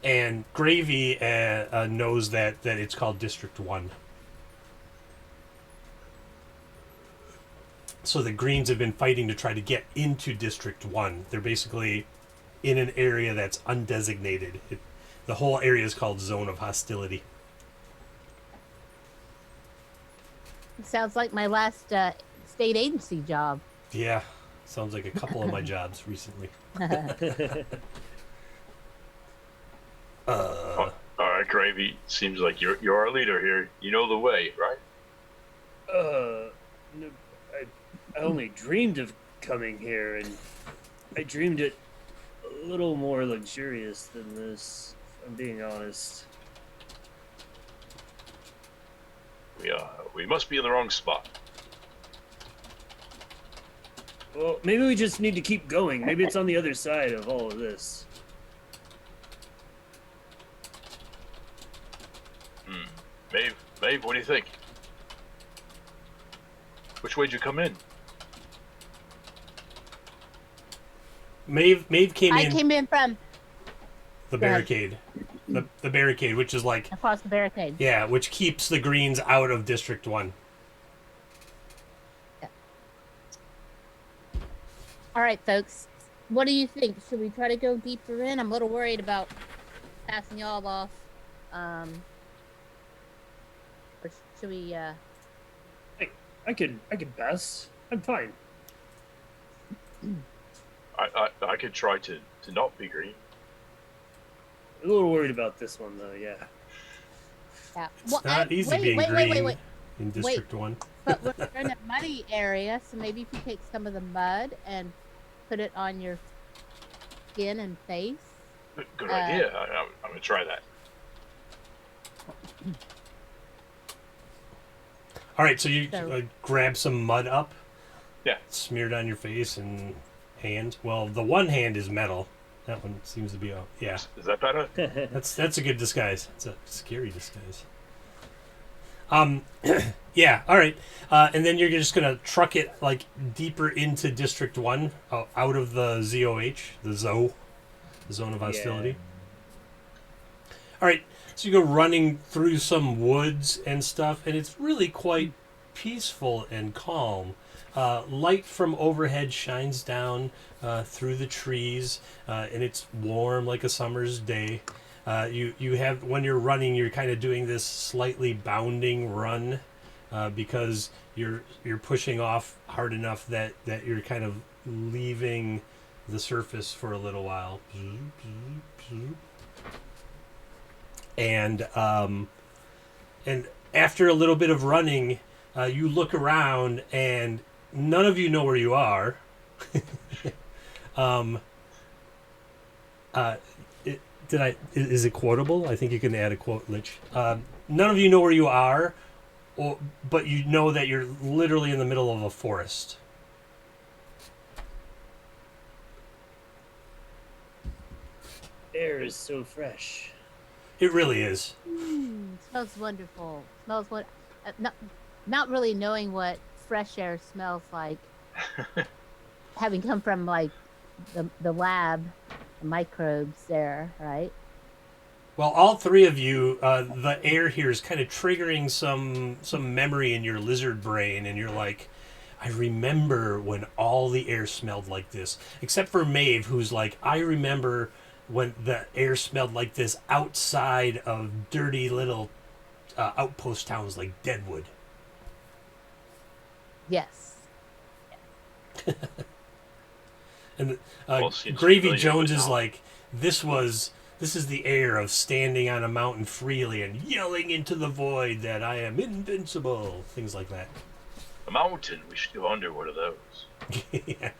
And Gravy knows that it's called District 1. So the Greens have been fighting to try to get into District 1. They're basically in an area that's undesignated. The whole area is called Zone of Hostility. Sounds like my last state agency job. Yeah, sounds like a couple of my jobs recently. All right, Gravy. Seems like you're our leader here. You know the way, right? No, I only dreamed of coming here, and I dreamed it a little more luxurious than this, if I'm being honest. We must be in the wrong spot. Well, maybe we just need to keep going. Maybe it's on the other side of all of this. Maeve, what do you think? Which way'd you come in? Maeve came I in came in from the Go ahead. barricade. The barricade, which is like, across the barricade. yeah, which keeps the Greens out of District 1. All right, folks. What do you think? Should we try to go deeper in? I'm a little worried about passing y'all off. Or should we? I could pass. I'm fine. I could try to not be green. A little worried about this one though. Yeah. Yeah. It's not easy being green in District 1. But we're in a muddy area, so maybe if you take some of the mud and put it on your skin and face. Good idea. I'm gonna try that. All right, so you grab some mud up. Yeah. Smeared on your face and hand. Well, the one hand is metal. That one seems to be yeah. Is that better? That's a good disguise. It's a scary disguise. Yeah. All right. And then you're just gonna truck it like deeper into District 1, out of the ZOH, the Zone of Hostility. All right. So you go running through some woods and stuff, and it's really quite peaceful and calm. Light from overhead shines down through the trees, and it's warm like a summer's day. You have, when you're running, you're kind of doing this slightly bounding run because you're pushing off hard enough that you're kind of leaving the surface for a little while. And after a little bit of running, you look around and none of you know where you are. Is it quotable? I think you can add a quote, Lich. None of you know where you are, but you know that you're literally in the middle of a forest. Air is so fresh. It really is. Smells wonderful. Smells what? Not really knowing what fresh air smells like, having come from like the lab, the microbes there, right? Well, all three of you, the air here is kind of triggering some memory in your lizard brain, and you're like, I remember when all the air smelled like this, except for Maeve, who's like, I remember when the air smelled like this outside of dirty little outpost towns like Deadwood. Yes. And Well, seems Gravy familiar, Jones but is no. like, this is the air of standing on a mountain freely and yelling into the void that I am invincible. Things like that. A mountain. We should go under one of those. Yeah.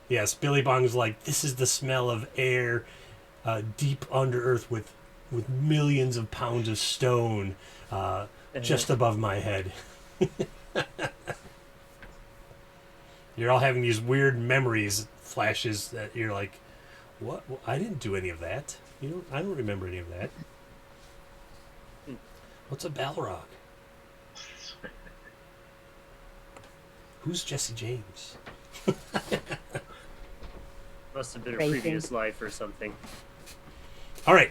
Yes, Billy Bong's like, this is the smell of air deep under earth with millions of pounds of stone just above my head. You're all having these weird memories flashes that you're like, what? I didn't do any of that. I don't remember any of that. What's a Balrog? Who's Jesse James? Must have been a Racing. previous life or something. All right,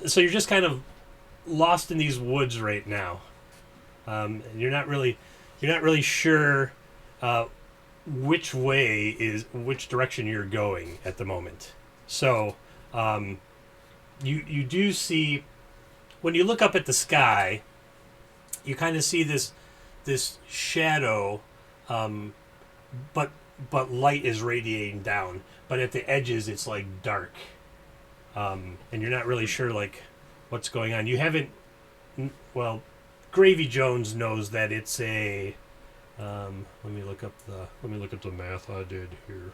so you're just kind of lost in these woods right now. And you're not really sure which direction you're going at the moment. So you do see, when you look up at the sky, you kind of see this shadow, but light is radiating down. But at the edges, it's like dark, and you're not really sure like what's going on. You haven't. Well, Gravy Jones knows that it's a. Let me look up the math I did here.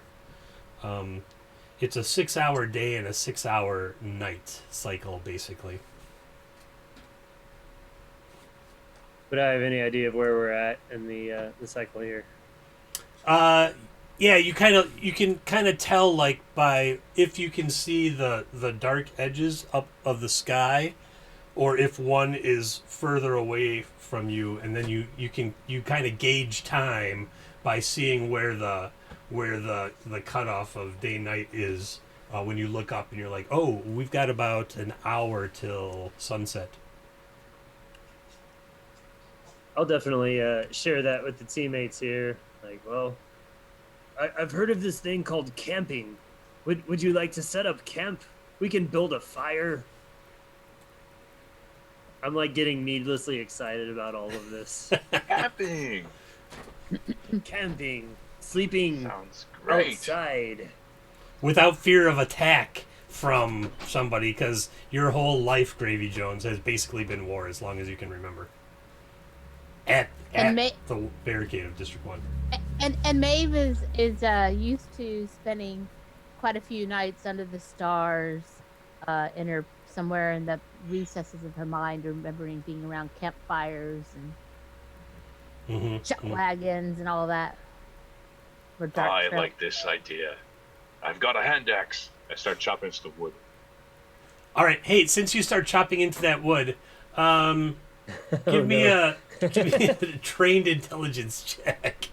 It's a 6-hour day and a 6-hour night cycle, basically. Would I have any idea of where we're at in the cycle here? Yeah, you can kind of tell like by if you can see the dark edges up of the sky, or if one is further away from you, and then you kind of gauge time by seeing where the cutoff of day night is when you look up and you're like, oh, we've got about an hour till sunset. I'll definitely share that with the teammates here. Like, well, I've heard of this thing called camping. Would you like to set up camp? We can build a fire. I'm like getting needlessly excited about all of this. Camping. Camping, sleeping Sounds great. outside. Without fear of attack from somebody, because your whole life, Gravy Jones, has basically been war as long as you can remember. At the barricade of District 1. And Maeve is used to spending quite a few nights under the stars, in her somewhere in the recesses of her mind, remembering being around campfires and chuck wagons and all that. Or dark I trail. like this idea. I've got a hand axe. I start chopping some wood. All right, hey, since you start chopping into that wood, give me a trained intelligence check.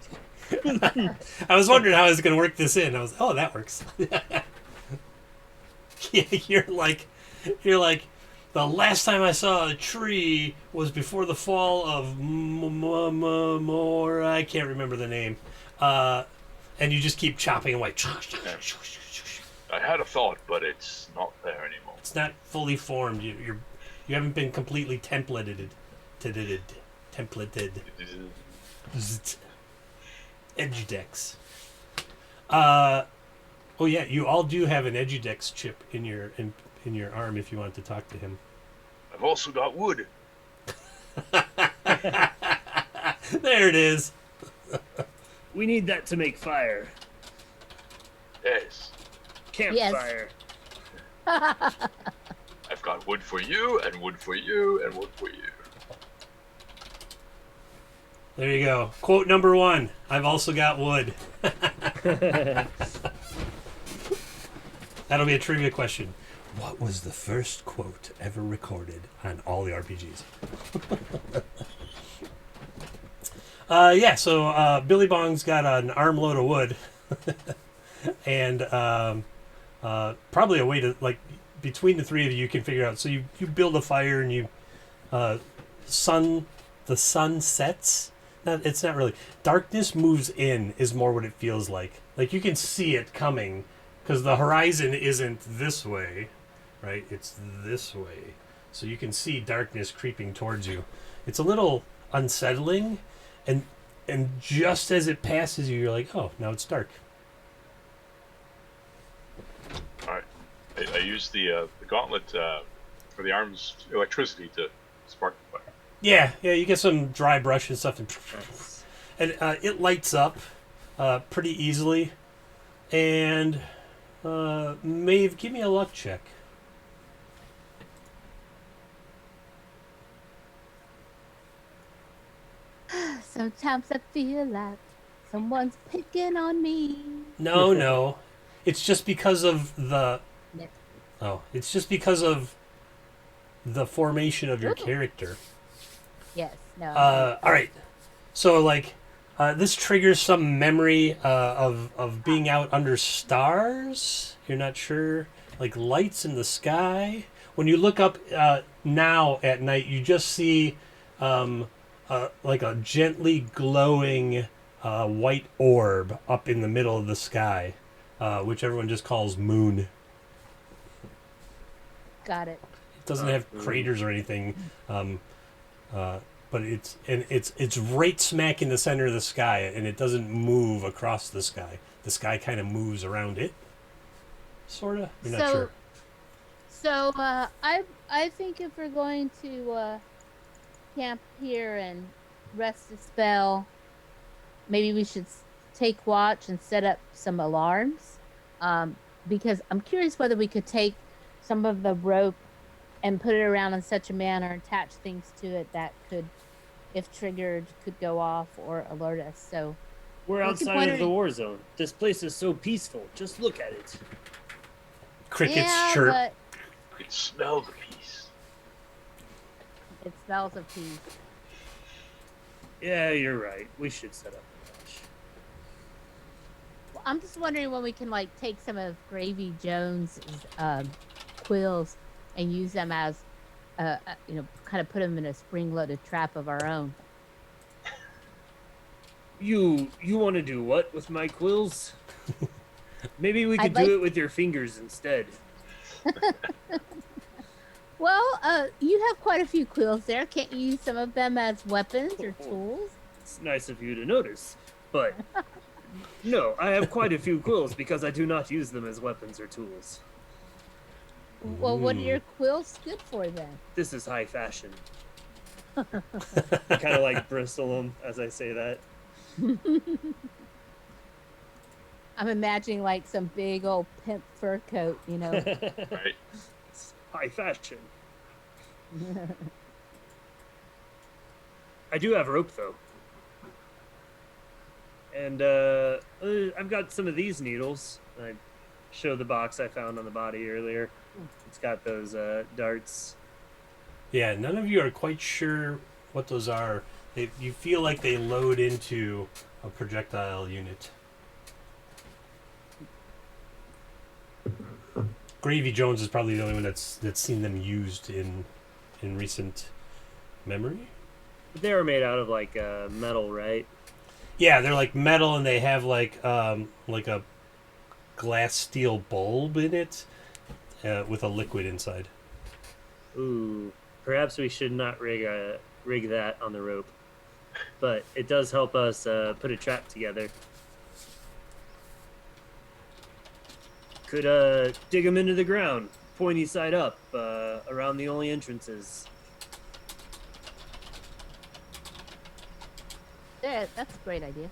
I was wondering how I was going to work this in. I was, oh, that works. Yeah, you're like, the last time I saw a tree was before the fall of more. I can't remember the name. And you just keep chopping away. I had a thought, but it's not there anymore. It's not fully formed. You haven't been completely templated. Edudex. Oh yeah, you all do have an Edudex chip in your arm if you want to talk to him. I've also got wood. There it is. We need that to make fire. Yes. Campfire. I've got wood for you, and wood for you, and wood for you. There you go. Quote number 1. I've also got wood. That'll be a trivia question. What was the first quote ever recorded on all the RPGs? So Billy Bong's got an armload of wood. And probably a way to, like, between the three of you, you can figure out. So you build a fire and you, the sun sets It's not really. Darkness moves in is more what it feels like. Like you can see it coming because the horizon isn't this way, right? It's this way. So you can see darkness creeping towards you. It's a little unsettling, and just as it passes you, you're like, oh, now it's dark. All right. I use the gauntlet for the arm's electricity to spark the fire. Yeah, you get some dry brush and stuff, Nice. and it lights up pretty easily. And Maeve, give me a luck check. Sometimes I feel like someone's picking on me. No, it's just because of the. Yep. Oh, it's just because of the formation of your Ooh. character. Yes, no. All right. So like, this triggers some memory of being out under stars. You're not sure, like lights in the sky. When you look up now at night, you just see like a gently glowing white orb up in the middle of the sky, which everyone just calls moon. Got it. It doesn't have craters or anything. But it's right smack in the center of the sky, and it doesn't move across the sky. The sky kind of moves around it, sorta. You're not sure. So I think if we're going to camp here and rest a spell, maybe we should take watch and set up some alarms. Because I'm curious whether we could take some of the rope and put it around in such a manner, attach things to it that could, if triggered, could go off or alert us. So We're We can outside point of it- the war zone. This place is so peaceful. Just look at it. Crickets yeah, chirp. but You can smell the peace. it smells of peace. Yeah, you're right. We should set up a watch. Well, I'm just wondering when we can like take some of Gravy Jones's quills and use them as, kind of put them in a spring-loaded trap of our own. You want to do what with my quills? Maybe we could I'd do like- it with your fingers instead. Well, you have quite a few quills there. Can't you use some of them as weapons or tools? It's nice of you to notice, but no, I have quite a few quills because I do not use them as weapons or tools. Well, what are your quills good for then? This is high fashion. Kind of like bristle them as I say that. I'm imagining like some big old pimp fur coat, you know. Right. It's high fashion. I do have rope though. And I've got some of these needles. I show the box I found on the body earlier. It's got those darts. Yeah, none of you are quite sure what those are. You feel like they load into a projectile unit. Gravy Jones is probably the only one that's seen them used in recent memory. They are made out of like metal, right? Yeah, they're like metal, and they have like a glass steel bulb in it with a liquid inside. Ooh, perhaps we should not rig that on the rope, but it does help us put a trap together. Could dig them into the ground, pointy side up, around the only entrances. Yeah, that's a great idea.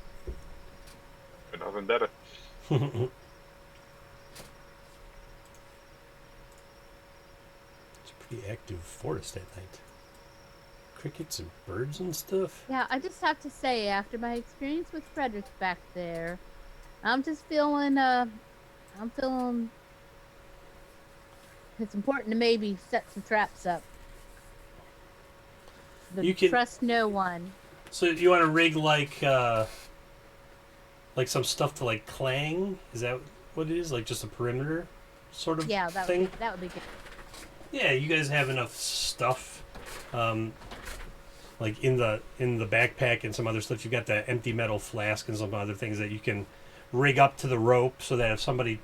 But nothing better. It's a pretty active forest at night. Crickets and birds and stuff. Yeah, I just have to say, after my experience with Frederick back there, I'm just feeling, it's important to maybe set some traps up. You can- Trust no one. So you want to rig like some stuff to like clang? Is that what it is? Like just a perimeter sort of Yeah, that thing? would be good. Yeah, you guys have enough stuff. like in the backpack and some other stuff, you got that empty metal flask and some other things that you can rig up to the rope so that if somebody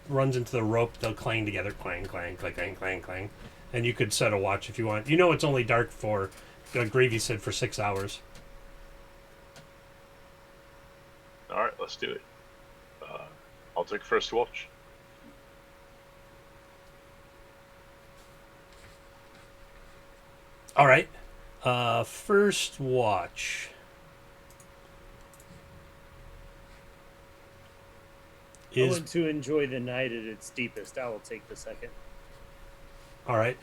runs into the rope, they'll clang together, clang, clang, clang, clang, clang, clang, and you could set a watch if you want. You know, it's only dark for, Gravy said, for 6 hours. All right, let's do it. I'll take first watch. All right. First watch. I Is want to enjoy the night at its deepest. I will take the second. all right.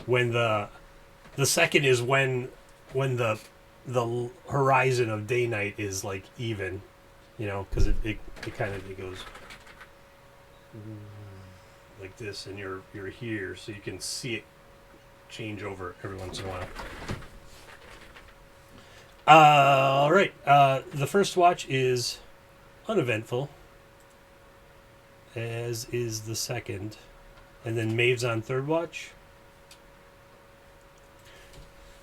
When the second is when the horizon of day night is like even, because it kind of goes like this, and you're here, so you can see it change over every once in a while. All right. The first watch is uneventful, as is the second, and then Maeve's on third watch.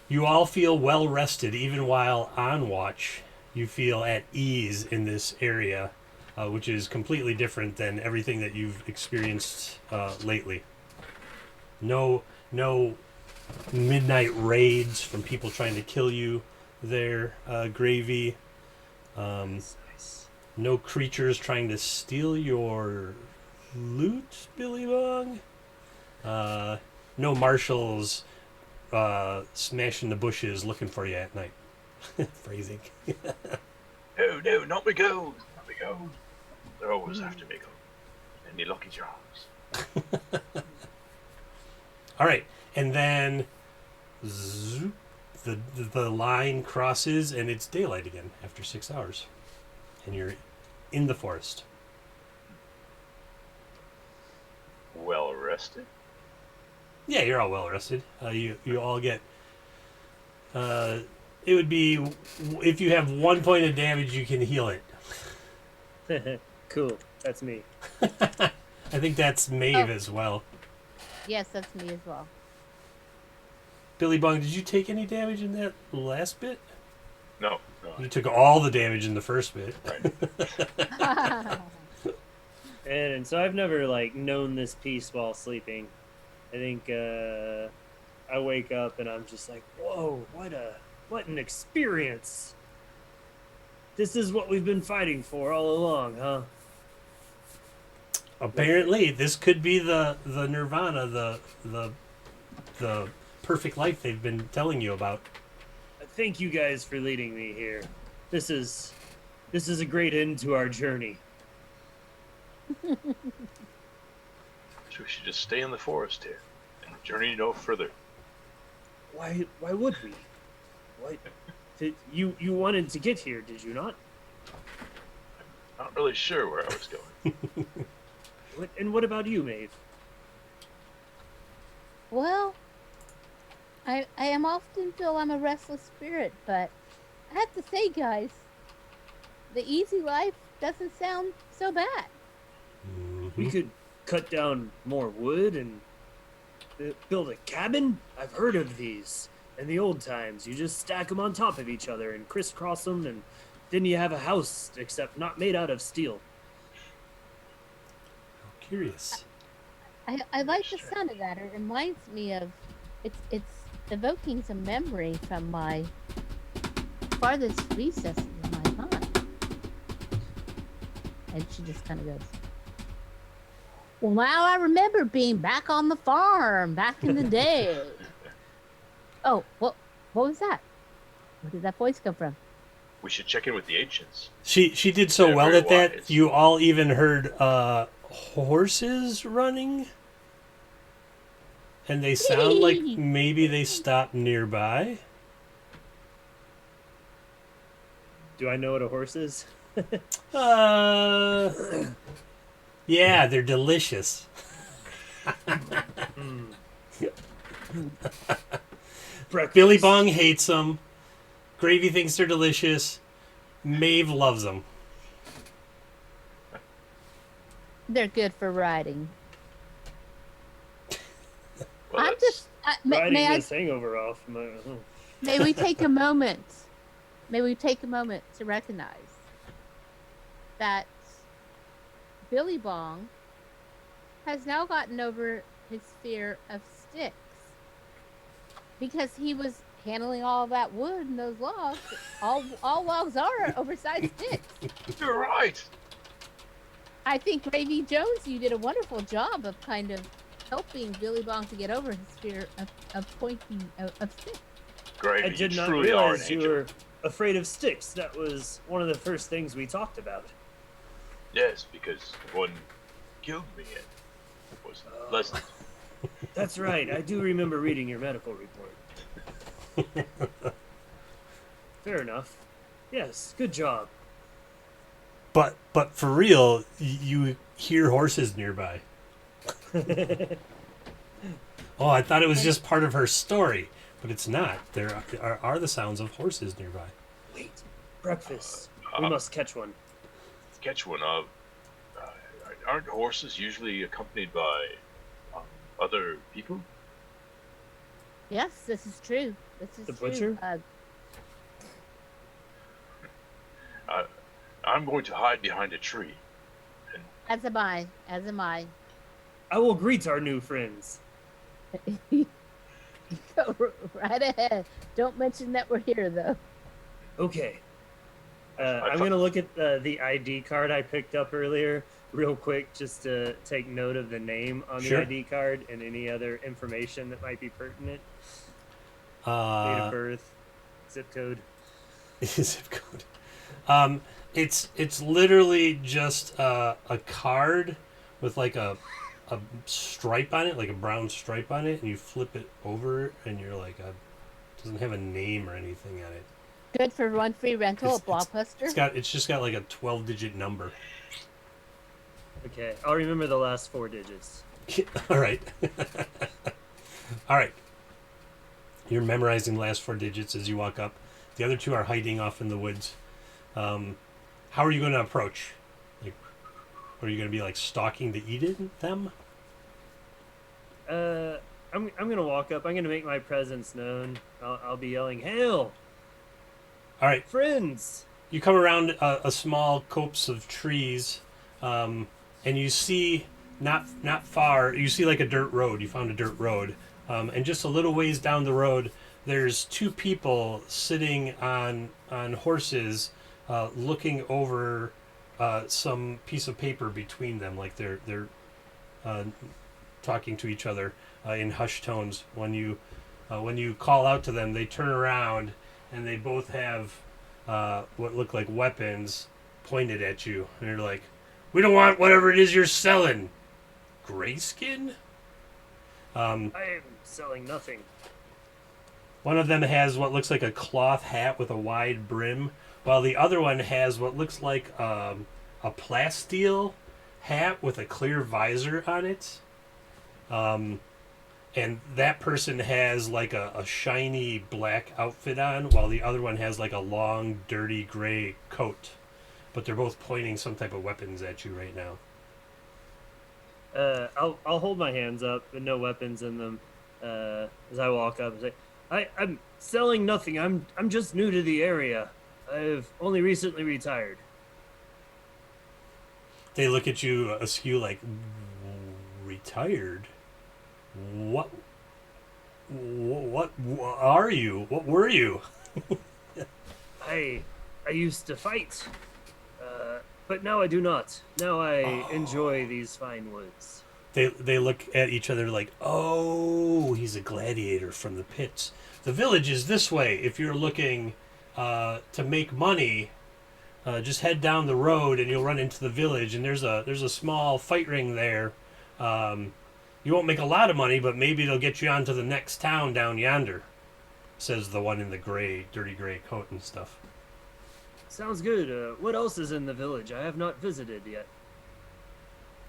You all feel well rested, even while on watch. You feel at ease in this area, which is completely different than everything that you've experienced lately. No midnight raids from people trying to kill you there, Gravy. Nice. No creatures trying to steal your loot, Billy Bong. No marshals smashing the bushes looking for you at night. Phrasing. No, not me gold. Not me gold. They're always after me gold. And me lucky charms. All right, and then zoop, the line crosses, and it's daylight again after 6 hours, and you're in the forest. Well rested. Yeah, you're all well rested. You all get. It would be if you have 1 point of damage, you can heal it. Cool. That's me. I think that's Maeve as well. Yes, that's me as well. Billy Bong, did you take any damage in that last bit? No. You took all the damage in the first bit. Right. And so I've never known this piece while sleeping. I think I wake up and I'm just like, whoa, what an experience. This is what we've been fighting for all along, huh? Apparently, this could be the nirvana, the perfect life they've been telling you about. Thank you guys for leading me here. This is a great end to our journey. So we should just stay in the forest here and journey no further. Why would we? You wanted to get here, did you not? Not really sure where I was going. What about you, Maeve? Well, I am often feel I'm a restless spirit, but I have to say, guys, the easy life doesn't sound so bad. We could cut down more wood and build a cabin. I've heard of these. In the old times, you just stack them on top of each other and crisscross them, and then you have a house, except not made out of steel. Curious. I like the sound of that. It reminds me of it's evoking some memory from my farthest recesses of my mind. And she just kind of goes, well, now I remember being back on the farm back in the day. Oh, what was that? Where did that voice come from? We should check in with the ancients. She did so They're well very at that. wise. You all even heard horses running, and they sound like maybe they stopped nearby. Do I know what a horse is? Yeah, they're delicious. Breakfast. Billy Bong hates them. Gravy thinks they're delicious. Maeve loves them. They're good for riding. Well, riding may I this hangover off. may we take a moment? May we take a moment to recognize that Billy Bong has now gotten over his fear of sticks because he was handling all that wood and those logs. All logs are oversized sticks. You're right. I think Gravy Jones, you did a wonderful job of kind of helping Billy Bong to get over his fear of pointing of sticks. Gravy, I did you not truly are an realize you angel. were afraid of sticks. That was one of the first things we talked about. Yes, because one killed me and was pleasant. That's right. I do remember reading your medical report. Fair enough. Yes, good job. But for real, you hear horses nearby. Oh, I thought it was just part of her story, but it's not. There are the sounds of horses nearby. Wait, breakfast. We must catch one. Catch one. Aren't horses usually accompanied by other people? Yes, this is true. This is The true. butcher? I'm going to hide behind a tree. As am I. As am I. I will greet our new friends. Go right ahead. Don't mention that we're here, though. Okay. I'm going to look at the ID card I picked up earlier real quick just to take note of the name on Sure. the ID card and any other information that might be pertinent. Date of birth, zip code. Zip code. It's literally just a card with like a stripe on it, like a brown stripe on it, and you flip it over, and you're like, it doesn't have a name or anything on it. Good for one free rental at Blockbuster. It's just got like a 12-digit number. Okay, I'll remember the last 4 digits. All right. All right. You're memorizing the last 4 digits as you walk up. The other 2 are hiding off in the woods. How are you going to approach? Like, are you going to be like stalking to eat them? I'm gonna walk up. I'm gonna make my presence known. I'll be yelling, "Hail, All right. friends!" You come around a small copse of trees, and you see not far. You see like a dirt road. You found a dirt road, and just a little ways down the road, there's 2 people sitting on horses, looking over some piece of paper between them, like they're talking to each other in hushed tones. When you call out to them, they turn around and they both have what look like weapons pointed at you, and they're like, "We don't want whatever it is you're selling, Grayskin." I am selling nothing. One of them has what looks like a cloth hat with a wide brim, while the other one has what looks like a plasteel hat with a clear visor on it. And that person has like a shiny black outfit on, while the other one has like a long, dirty gray coat. But they're both pointing some type of weapons at you right now. I'll hold my hands up with no weapons in them as I walk up and say, I'm selling nothing. I'm just new to the area. I've only recently retired. They look at you askew like, "Retired? What are you? What were you?" I used to fight, but now I do not. Now I enjoy these fine woods. They look at each other like, "Oh, he's a gladiator from the pits. The village is this way. If you're looking to make money, just head down the road and you'll run into the village. And there's a small fight ring there. You won't make a lot of money, but maybe it'll get you on to the next town down yonder," says the one in the dirty gray coat and stuff. Sounds good. What else is in the village? I have not visited yet.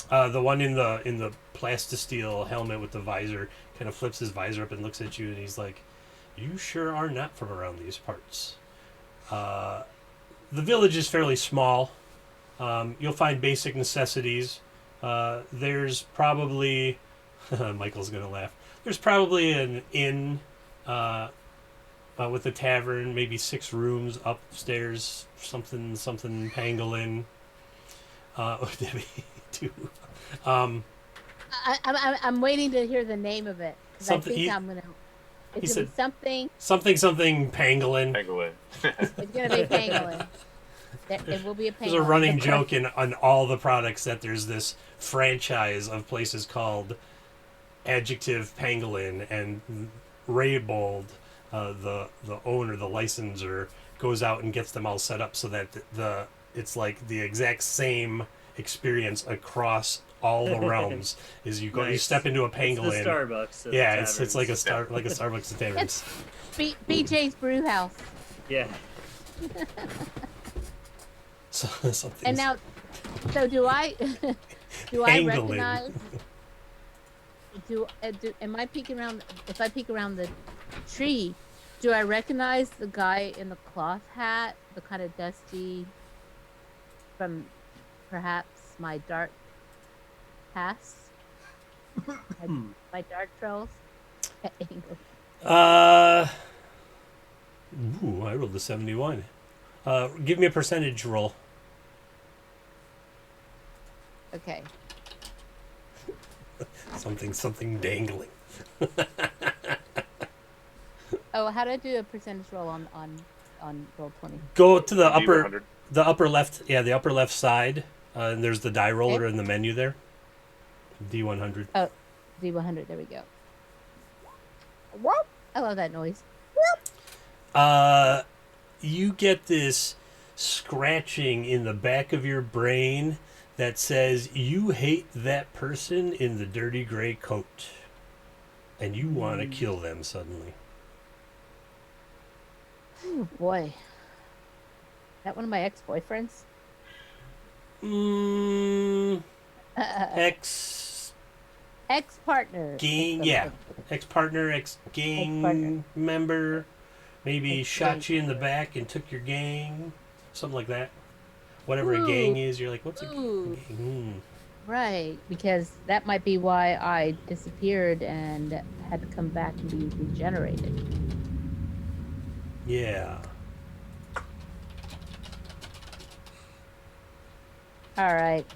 The one in the plastisteel helmet with the visor kind of flips his visor up and looks at you, and he's like, "You sure are not from around these parts." The village is fairly small. You'll find basic necessities. There's probably Michael's gonna laugh. there's probably an inn with a tavern, maybe 6 rooms upstairs, something pangolin. Debbie, too. I'm waiting to hear the name of it because I Something- think he- I'm gonna. he It's gonna said- be something. something pangolin. Pangolin. It's gonna be pangolin. It will be a pangolin. There's a running joke on all the products that there's this franchise of places called Adjective Pangolin, and Raybold, the owner, the licensor, goes out and gets them all set up so that it's like the exact same experience across all the realms. Is you go, you Nice. step into a It's pangolin. the Starbucks. of Yeah, it's taverns. like a Starbucks at taverns. It's BJ's Brew House. Yeah. So, something. And now, so do I? Do I Pangolin. recognize? Am I peeking around? If I peek around the tree, do I recognize the guy in the cloth hat, the kind of dusty, from perhaps my dark past, my dark trails? Ooh, I rolled a 71. Give me a percentage roll. Okay. Something dangling. Oh, how do I do a percentage roll on roll 20? Go to the D100. upper left. Yeah, the upper left side. And there's the die roller in the menu there. D100. Oh, D100. There we go. Whoop! I love that noise. You get this scratching in the back of your brain that says you hate that person in the dirty gray coat, and you want to kill them suddenly. Oh boy. That one of my ex-boyfriends? Ex Ex-partner. gang, yeah, ex-partner, ex-gang Ex-partner. member, maybe Ex-gang shot you in the back and took your gang, something like that. Whatever a Ooh. gang is, you're like, what's a Ooh. gang? Right, because that might be why I disappeared and had to come back and be regenerated. Yeah. All right.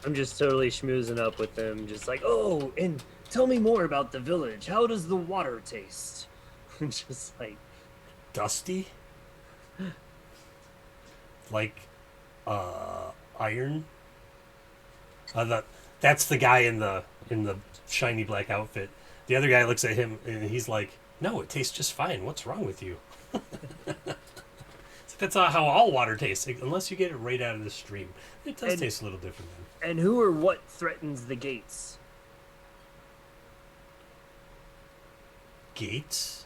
I'm just totally schmoozing up with them, just like, oh, and tell me more about the village. How does the water taste? Just like, Dusty, like iron. That's the guy in the shiny black outfit. The other guy looks at him and he's like, "No, it tastes just fine. What's wrong with you?" That's how all water tastes, unless you get it right out of the stream. It does taste a little different. Then. and who or what threatens the gates? Gates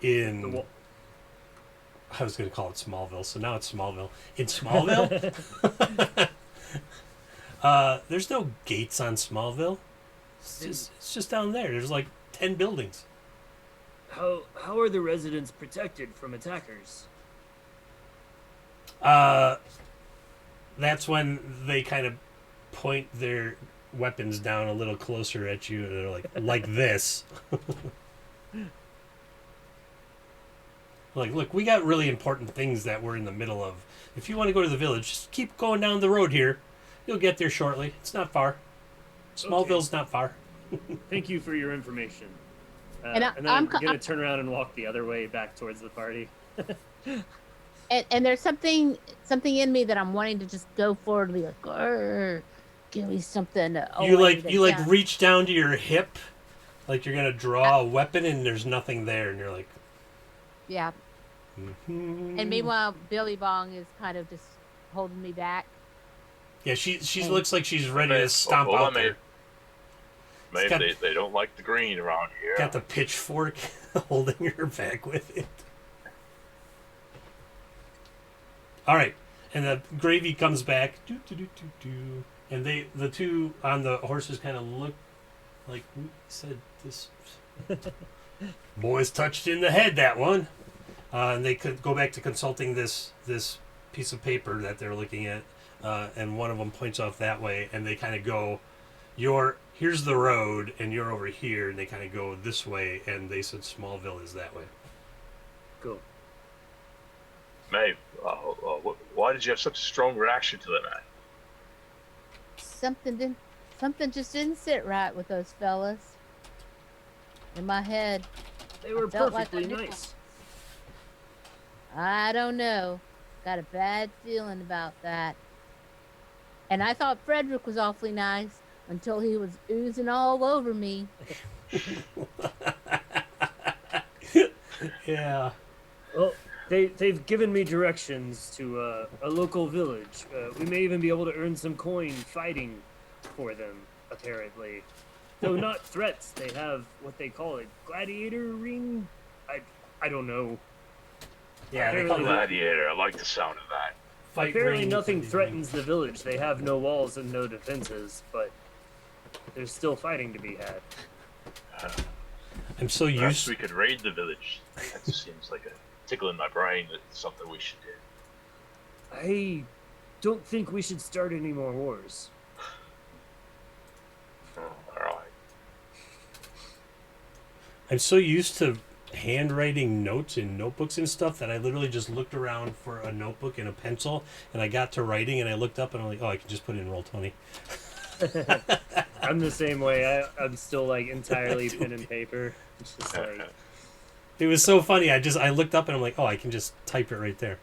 The in. wa- I was going to call it Smallville, so now it's Smallville. In Smallville, there's no gates on Smallville. It's just down there. There's like 10 buildings. How are the residents protected from attackers? That's when they kind of point their weapons down a little closer at you, and they're like this. Like, look, we got really important things that we're in the middle of. If you want to go to the village, just keep going down the road here. You'll get there shortly. It's not far. Smallville's not far. Thank you for your information. And And then I'm I'm co- gonna turn around and walk the other way back towards the party. And there's something in me that I'm wanting to just go forward and be like, "Grr, give me something. You reach down to your hip, like you're gonna draw a weapon, and there's nothing there, and you're like, Yeah. mhm. And meanwhile, Billy Bong is kind of just holding me back. Yeah, she looks like she's ready to stomp Hold out on, there. Maybe got- they don't like the green around here. Got the pitchfork holding her back with it. All right, and the gravy comes back. Doo, doo, doo, doo, doo. And the two on the horses kind of look like we said this. Boys touched in the head, that one. And they could go back to consulting this piece of paper that they're looking at, and one of them points off that way, and they kind of go, "You're here's the road, and you're over here, and they kind of go this way, and they said Smallville is that way. Cool. Maeve, why did you have such a strong reaction to that? Something just didn't sit right with those fellas. In my head, They were felt like perfectly I knew nice. I don't know. Got a bad feeling about that. And I thought Frederick was awfully nice until he was oozing all over me. Yeah. Well, they've given me directions to a local village. We may even be able to earn some coin fighting for them, apparently. Though not threats, they have what they call a gladiator ring. I don't know. Yeah, they Apparently call the- it Gladiator, I like the sound of that. fight Apparently ring, nothing fighting threatens the village. They have no walls and no defenses, but there's still fighting to be had. ring. I'm so Perhaps used. we could raid the village. That just seems like a tickle in my brain. That's something we should do. I don't think we should start any more wars. Oh, all right. I'm so used to handwriting notes in notebooks and stuff that I literally just looked around for a notebook and a pencil, and I got to writing, and I looked up, and I'm like, oh, I can just put it in Roll20. I'm the same way. I'm still like entirely pen and paper. It's just like It was so funny. I looked up, and I'm like, oh, I can just type it right there.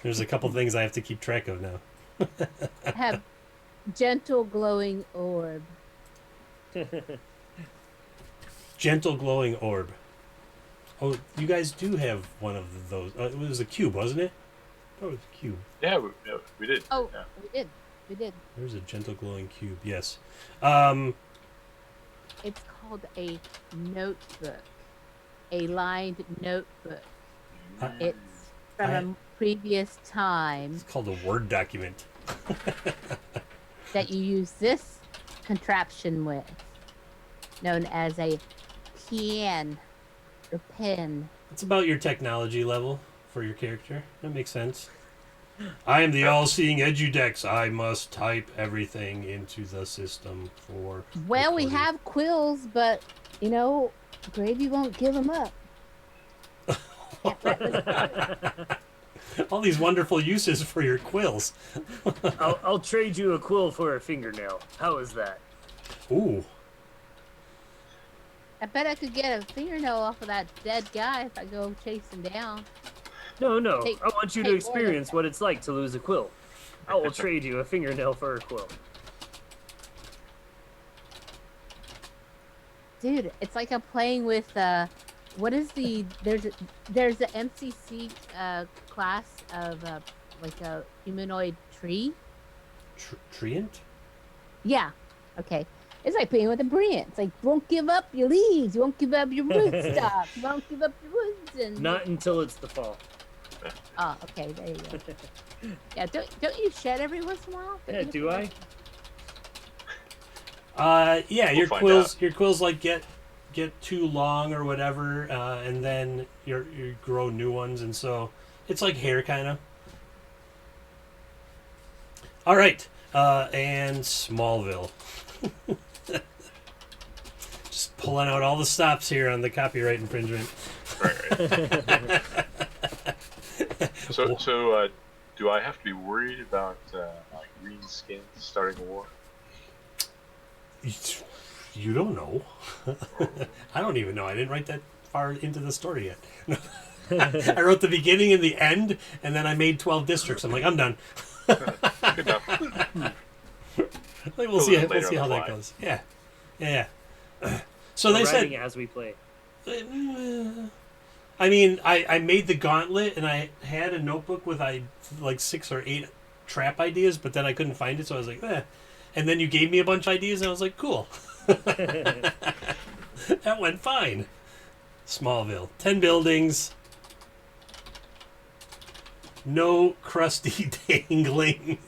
There's a couple things I have to keep track of now. I have gentle glowing orb. Gentle glowing orb. Oh, you guys do have one of those. It was a cube, wasn't it? Oh, it was a cube. Yeah, we did. Oh, Yeah. we did. There's a gentle glowing cube. Yes. It's called a notebook, a lined notebook. It's from I- a previous time It's called a Word document. that you use this contraption with, known as a pen or pen. It's about your technology level for your character. That makes sense. I am the all-seeing Edudex. I must type everything into the system for. Well, we recording. have quills, but you know, Gravy won't give them up. Can't let them go. all these wonderful uses for your quills. I'll trade you a quill for a fingernail. How is that? Ooh. I bet I could get a fingernail off of that dead guy if I go chase him down. No. Take- I want you to take experience what it's like to lose a quill. I will trade you a fingernail for a quill. Dude, it's like I'm playing with what is there's the MCC class of like a humanoid tree. Treant? Yeah. Okay. It's like playing with a branch. It's like, won't give up your leaves. You won't give up your rootstock. You won't give up your roots. And Not until it's the fall. oh, okay. There you go. Yeah. Don't you shed every once in a while? Yeah, do I? Yeah, We'll your find quills like get too long or whatever, and then you grow new ones, and so it's like hair kind of. All right, and Smallville. Just pulling out all the stops here on the copyright infringement. Right. So, do I have to be worried about my green skin starting a war? You don't know. I don't even know. I didn't write that far into the story yet. I wrote the beginning and the end, and then I made 12 districts. I'm like, I'm done. Good enough. Like, we'll Fill see. it We'll later see on how the that fly. goes. Yeah. So We're they writing said. as we play. I mean, I made the gauntlet, and I had a notebook with like 6 or 8 trap ideas, but then I couldn't find it, so I was like, eh. And then you gave me a bunch of ideas, and I was like, cool. That went fine. Smallville, 10 buildings. No crusty dangling.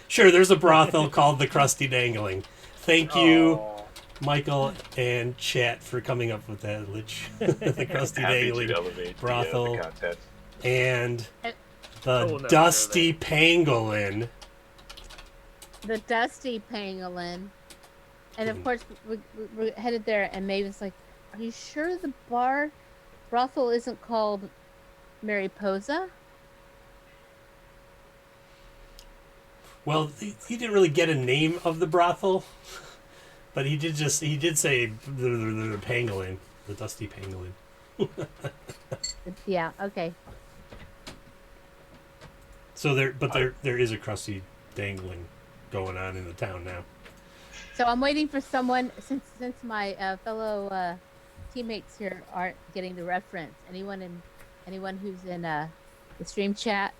Sure, there's a brothel called the Crusty Dangling. Thank you, Aw. Michael and chat, for coming up with that, Lich. The Crusty Happy Dangling to elevate brothel. the content. and I the will never Dusty Pangolin. The Dusty Pangolin. And of course, we're headed there, and Maeve was like, "Are you sure the brothel isn't called Mariposa?" Well, he didn't really get a name of the brothel, but he did say the pangolin, the dusty pangolin. Yeah. Okay. So there is a crusty dangling going on in the town now. So I'm waiting for someone, since my fellow teammates here aren't getting the reference. Anyone who's in the stream chat,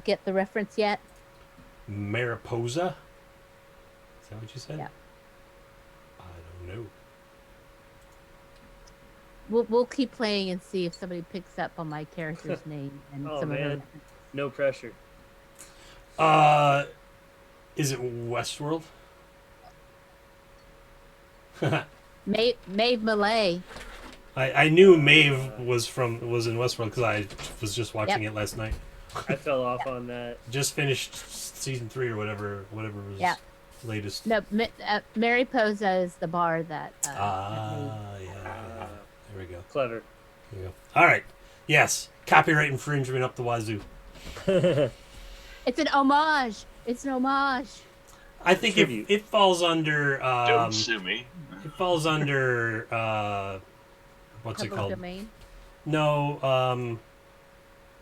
get the reference yet? Mariposa? Is that what you said? Yeah. I don't know. We'll keep playing and see if somebody picks up on my character's name and Oh, some of man. No pressure. Is it Westworld? Maeve Malay. I knew Maeve was in Westworld because I was just watching it last night. I fell off on that. Just finished season 3 or whatever was latest. No, Mariposa is the bar that. Yeah. There we go. Clever. There we go. All right. Yes. Copyright infringement up the wazoo. It's an homage. It's an homage. I think it falls under. Don't sue me. It falls under. What's Public it called? domain. No.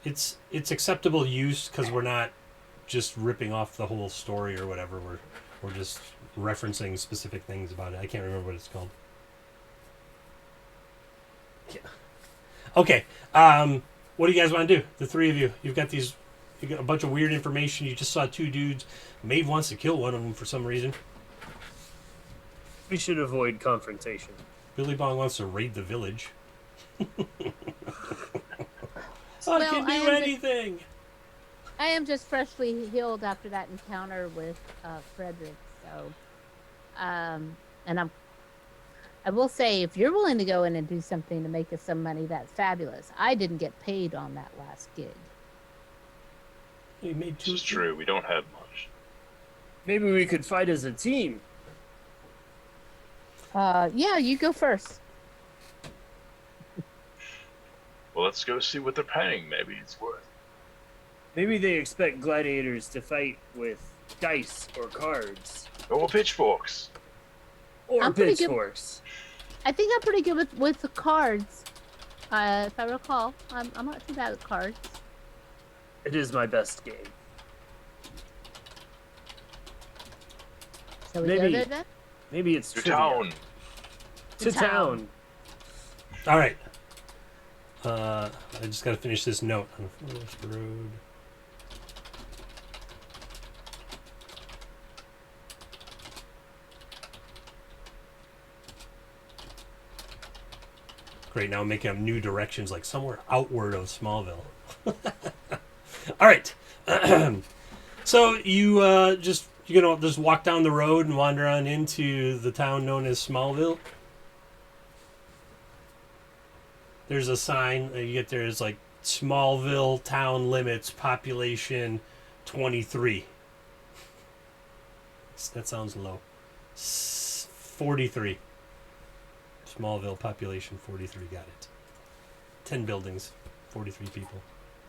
It's acceptable use because we're not just ripping off the whole story or whatever. We're just referencing specific things about it. I can't remember what it's called. Yeah. Okay. What do you guys want to do? The three of you. You got a bunch of weird information. You just saw 2 dudes. Maeve wants to kill one of them for some reason. We should avoid confrontation. Billy Bong wants to raid the village. Well, I can do anything. I am just freshly healed after that encounter with Frederick. So, and I will say, if you're willing to go in and do something to make us some money, that's fabulous. I didn't get paid on that last gig. You made This is true. We don't have much. Maybe we could fight as a team. Yeah, you go first. Well, let's go see what they're paying. Maybe it's worth. Maybe they expect gladiators to fight with dice or cards. Or pitchforks. Or I'm pretty good- pitchforks. I think I'm pretty good with the cards. If I recall, I'm not too bad with cards. It is my best game. So we go Maybe. there then? Maybe it's To trivia. town. To town. All right. I just got to finish this note on Forest Road. Great, now I'm making up new directions, like somewhere outward of Smallville. All right. So you're gonna just walk down the road and wander on into the town known as Smallville. There's a sign that you get there. It's like Smallville town limits population 23. That sounds low. 43. Smallville population 43. Got it. 10 buildings, 43 people.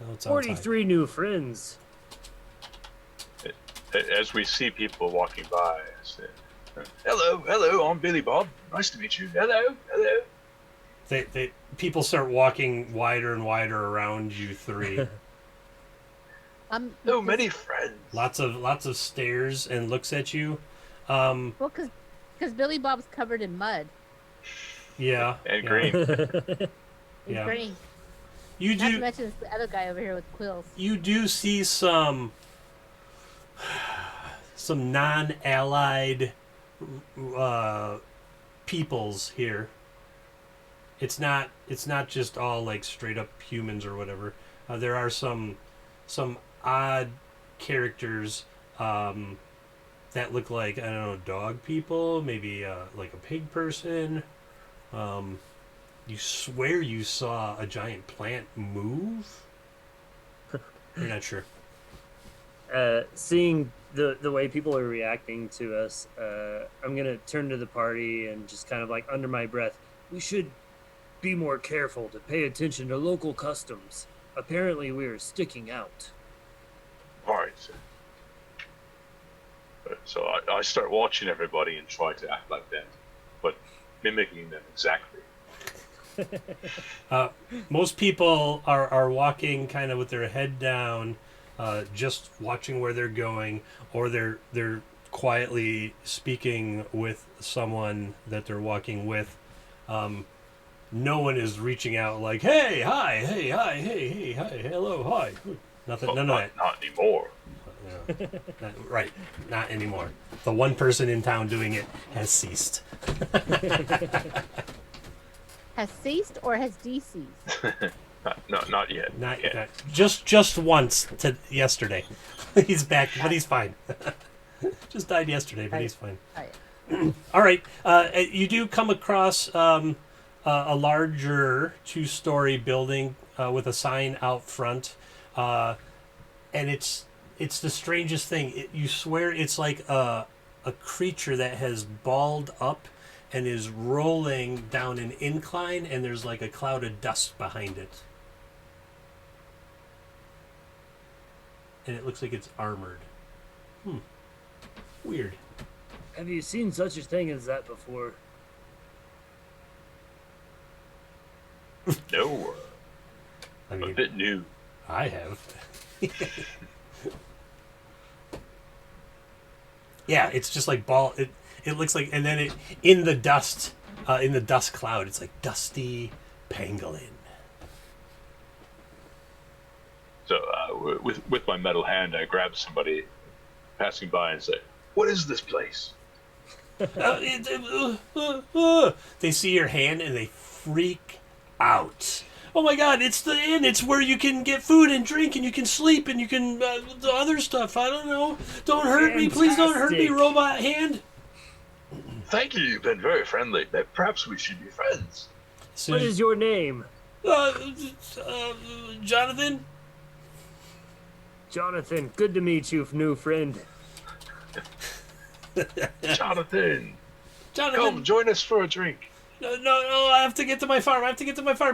Oh, it sounds 43 new friends. As we see people walking by, I say, hello, I'm Billy Bob. Nice to meet you. Hello. People start walking wider and wider around you three. So many friends. Lots of stares and looks at you. Well, because Billy Bob's covered in mud. Yeah. And yeah. green. He's Yeah. green. You Not to do. mention the other guy over here with quills. You do see some non-allied peoples here. It's not just all like straight up humans or whatever. There are some odd characters that look like, I don't know, dog people, maybe like a pig person. You swear you saw a giant plant move. You're not sure. Seeing the way people are reacting to us, I'm gonna turn to the party and just kind of like under my breath, we should be more careful to pay attention to local customs. Apparently, we are sticking out. Right. So I start watching everybody and try to act like them, but mimicking them exactly. Most people are walking kind of with their head down, just watching where they're going, or they're quietly speaking with someone that they're walking with. No one is reaching out like, "Hey, hi, hey, hi, hey, hi, hello, hi." Nothing, none of that. Not anymore. Right, not anymore. The one person in town doing it has ceased. Has ceased or has deceased? Not yet. Not yet. just once to yesterday. He's back, but he's fine. Just died yesterday, but he's fine. All right, you do come across a larger 2-story building with a sign out front, and it's the strangest thing. You swear it's like a creature that has balled up and is rolling down an incline, and there's like a cloud of dust behind it. And it looks like it's armored. Weird. Have you seen such a thing as that before? No. I A mean, bit new. I have. Yeah, it's just like ball. It looks like, and then it in the dust cloud, it's like dusty pangolin. So with my metal hand, I grab somebody passing by and say, "What is this place?" They see your hand and they freak out. Oh my God! It's the inn. It's where you can get food and drink, and you can sleep, and you can the other stuff. I don't know. Don't hurt me, please. Don't hurt me, Fantastic. robot hand. Thank you. You've been very friendly. Perhaps we should be friends. So, What is your name? Jonathan? Jonathan. Good to meet you, new friend. Jonathan, Jonathan? come join us for a drink. No, I have to get to my farm.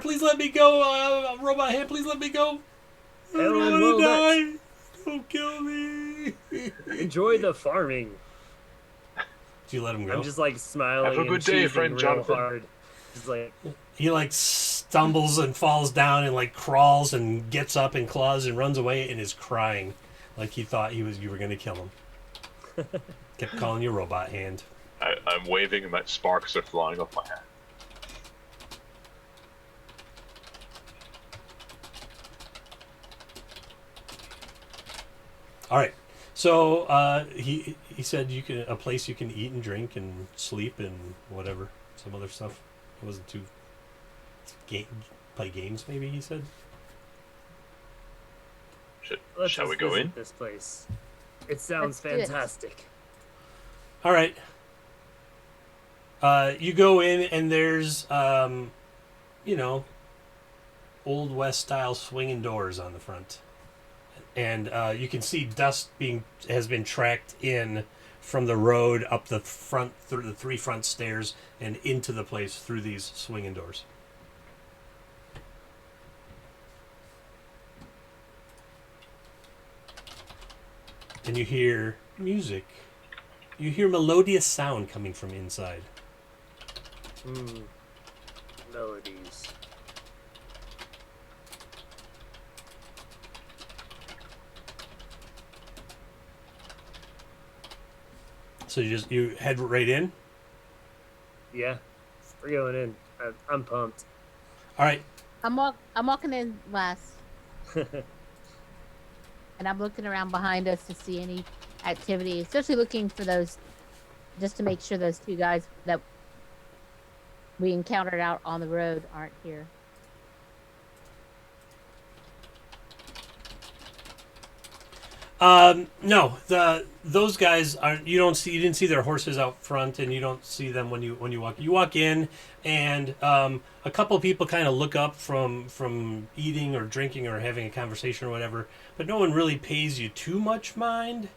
Please let me go. Robot hand, please let me go. I don't Ellen, want well to met. die. Don't kill me. Enjoy the farming. Do you let him go? I'm just like smiling Have a good and day, cheesing friend real Jonathan. hard. Just like, He like stumbles and falls down and like crawls and gets up and claws and runs away and is crying like he thought you were going to kill him. Kept calling you robot hand. I'm waving and my sparks are flying off my hand. All right. So he said you can a place you can eat and drink and sleep and whatever, some other stuff. It wasn't too play games maybe, he said. let's Shall just we go visit in? this place. It sounds Let's do it. fantastic. All right. You go in and there's Old West style swinging doors on the front. And you can see dust has been tracked in from the road up the front through the 3 front stairs and into the place through these swinging doors. And you hear music. You hear melodious sound coming from inside. Melodies. So you head right in. Yeah, we're going in. I'm pumped. All right. I'm walking in last, and I'm looking around behind us to see any activity, especially looking for those, just to make sure those 2 guys that we encountered out on the road aren't here. No, those guys are you didn't see their horses out front, and you don't see them when you walk. You walk in, and a couple people kind of look up from eating or drinking or having a conversation or whatever, but no one really pays you too much mind.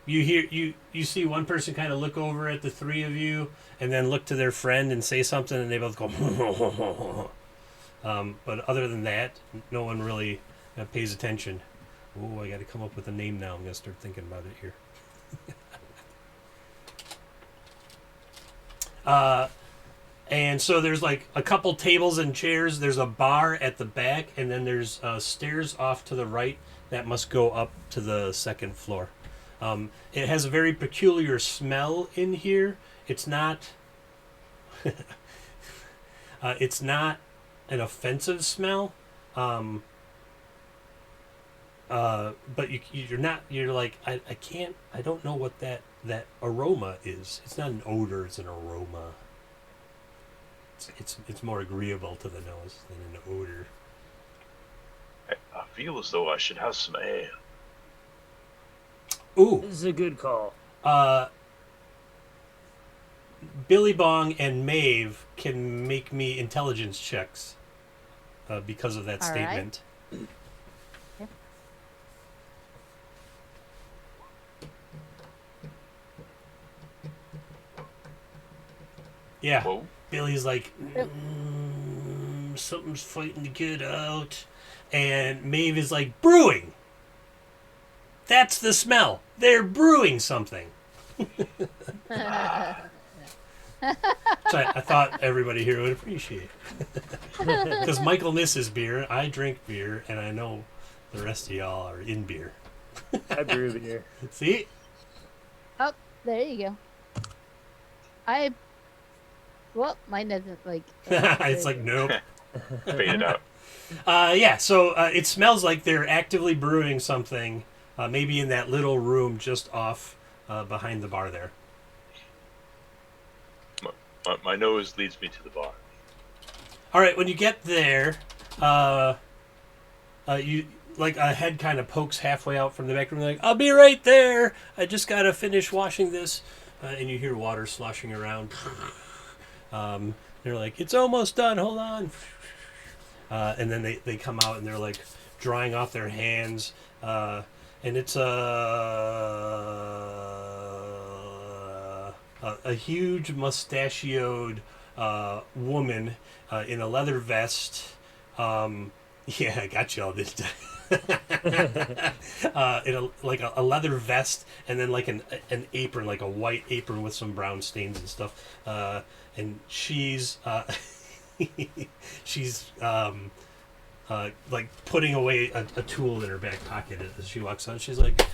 You see one person kind of look over at the three of you, and then look to their friend and say something, and they both go. But other than that, no one really pays attention. Oh, I got to come up with a name now. I'm going to start thinking about it here. And so there's like a couple tables and chairs. There's a bar at the back, and then there's stairs off to the right that must go up to the second floor. It has a very peculiar smell in here. It's not. It's not an offensive smell. But you're not. You're like I can't. I don't know what that aroma is. It's not an odor. It's an aroma. It's more agreeable to the nose than an odor. I feel as though I should have some ale. Ooh. This is a good call. Billy Bong and Maeve can make me intelligence checks because of that All right. statement. Yeah. Whoa. Billy's like, something's fighting to get out. And Maeve is like, brewing. That's the smell. They're brewing something. So I thought everybody here would appreciate it. Because Michael misses beer, I drink beer, and I know the rest of y'all are in beer. I brew beer. See? Oh, there you go. Well, mine doesn't like. It's like, nope. Fade it out. Yeah, so it smells like they're actively brewing something, maybe in that little room just off behind the bar there. My nose leads me to the bar. All right, when you get there, you like a head kind of pokes halfway out from the back room. Like, I'll be right there. I just gotta finish washing this, and you hear water sloshing around. They're like, it's almost done. Hold on. And then they come out and they're like drying off their hands, and it's a huge mustachioed woman in a leather vest. Yeah, I got you all this time. In a leather vest, and then like an apron, like a white apron with some brown stains and stuff. And she's like putting away a tool in her back pocket as she walks on. She's like,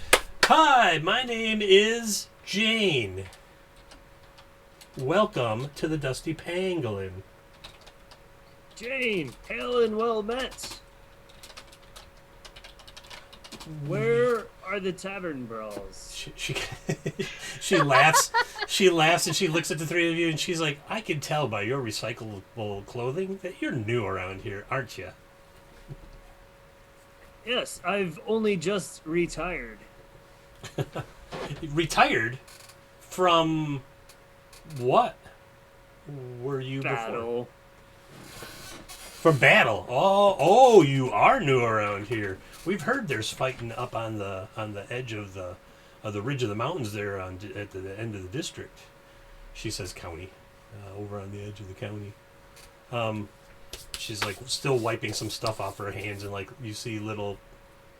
"Hi, my name is Jane. Welcome to the Dusty Pangolin." Jane, hail and well met. Where are the tavern brawls? She laughs. She laughs and she looks at the three of you and she's like, "I can tell by your recyclable clothing that you're new around here, aren't you?" Yes, I've only just retired. Retired from what? Were you before? Battle. From battle. Oh, you are new around here. We've heard there's fighting up on the edge of the ridge of the mountains there at the end of the district. She says county, over on the edge of the county. She's like still wiping some stuff off her hands, and like you see little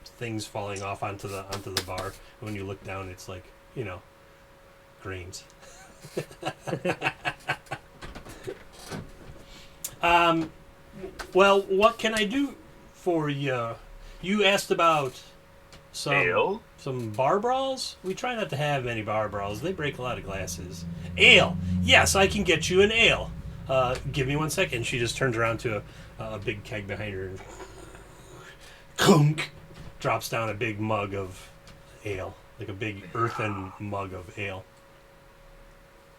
things falling off onto the bar. When you look down, it's like, grains. Well, what can I do for you? You asked about Ale? some bar brawls? We try not to have many bar brawls. They break a lot of glasses. Ale. Yes, I can get you an ale. Give me 1 second. She just turns around to a big keg behind her and kunk, drops down a big mug of ale. Like a big earthen mug of ale.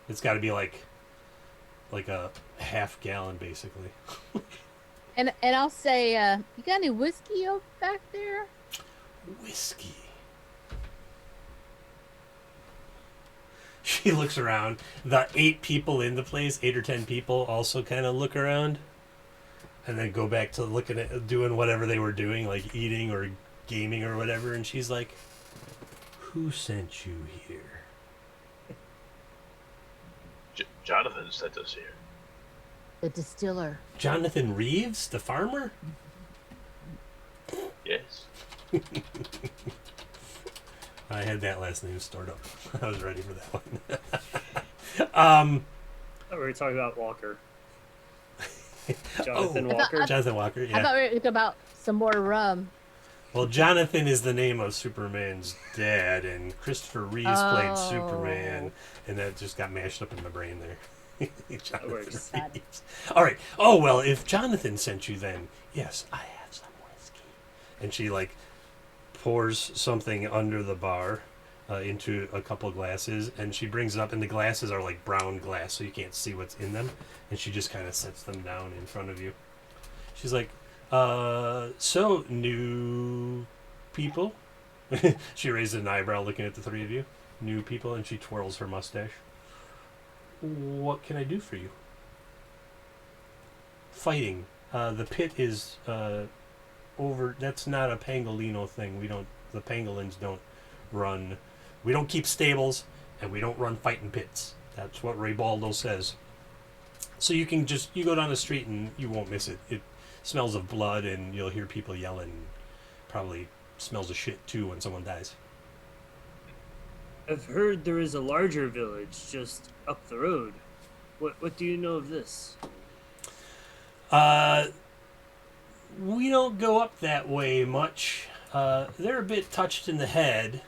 It's got to be like a half gallon, basically. And I'll say, you got any whiskey back there? whiskey. She looks around. The 8 people in the place, 8 or 10 people, also kind of look around, and then go back to looking at doing whatever they were doing, like eating or gaming or whatever. And she's like, "Who sent you here?" Jonathan sent us here. The distiller. Jonathan Reeves, the farmer? Yes. I had that last name stored up. I was ready for that one. Oh, we were talking about Walker. Jonathan Oh, Walker. Jonathan Walker, I thought yeah. we were talking about some more rum. Well, Jonathan is the name of Superman's dad, and Christopher Reeves played Superman, and that just got mashed up in my brain there. Jonathan works. Reeves. All right. Oh, well, if Jonathan sent you, then yes, I have some whiskey. And she, like, pours something under the bar into a couple glasses, and she brings it up, and the glasses are like brown glass, so you can't see what's in them, and she just kind of sets them down in front of you. She's like, so new people? She raises an eyebrow looking at the 3 of you. New people, and she twirls her mustache. What can I do for you? Fighting. The pit is over. That's not a Pangolino thing. The pangolins don't run. We don't keep stables, and we don't run fighting pits. That's what Raybaldo says. So you go down the street and you won't miss it. It smells of blood, and you'll hear people yelling. Probably smells of shit too when someone dies. I've heard there is a larger village just up the road. What do you know of this? We don't go up that way much. They're a bit touched in the head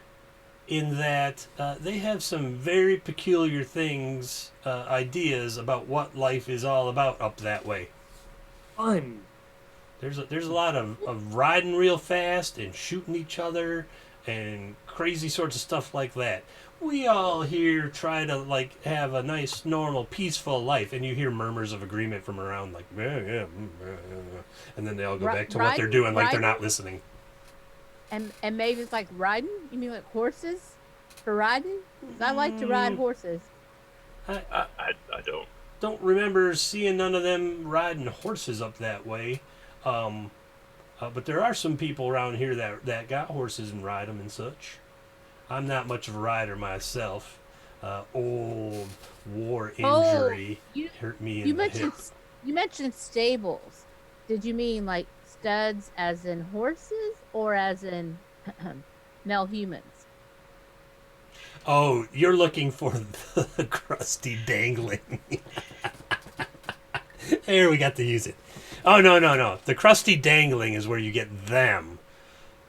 in that they have some very peculiar things, ideas about what life is all about up that way. Fun. There's a lot of riding real fast and shooting each other and crazy sorts of stuff like that. We all here try to like have a nice, normal, peaceful life, and you hear murmurs of agreement from around, like and then they all go back to what they're doing, like they're not listening. And maybe it's like riding? You mean like horses for riding? 'Cause I like to ride horses. I Don't remember seeing none of them riding horses up that way. But there are some people around here that got horses and ride them and such. I'm not much of a rider myself. Old war injury hurt me in the hip. You mentioned stables. Did you mean like studs as in horses or as in male humans? Oh, you're looking for the crusty dangling. Here, we got to use it. Oh, no. The crusty dangling is where you get them.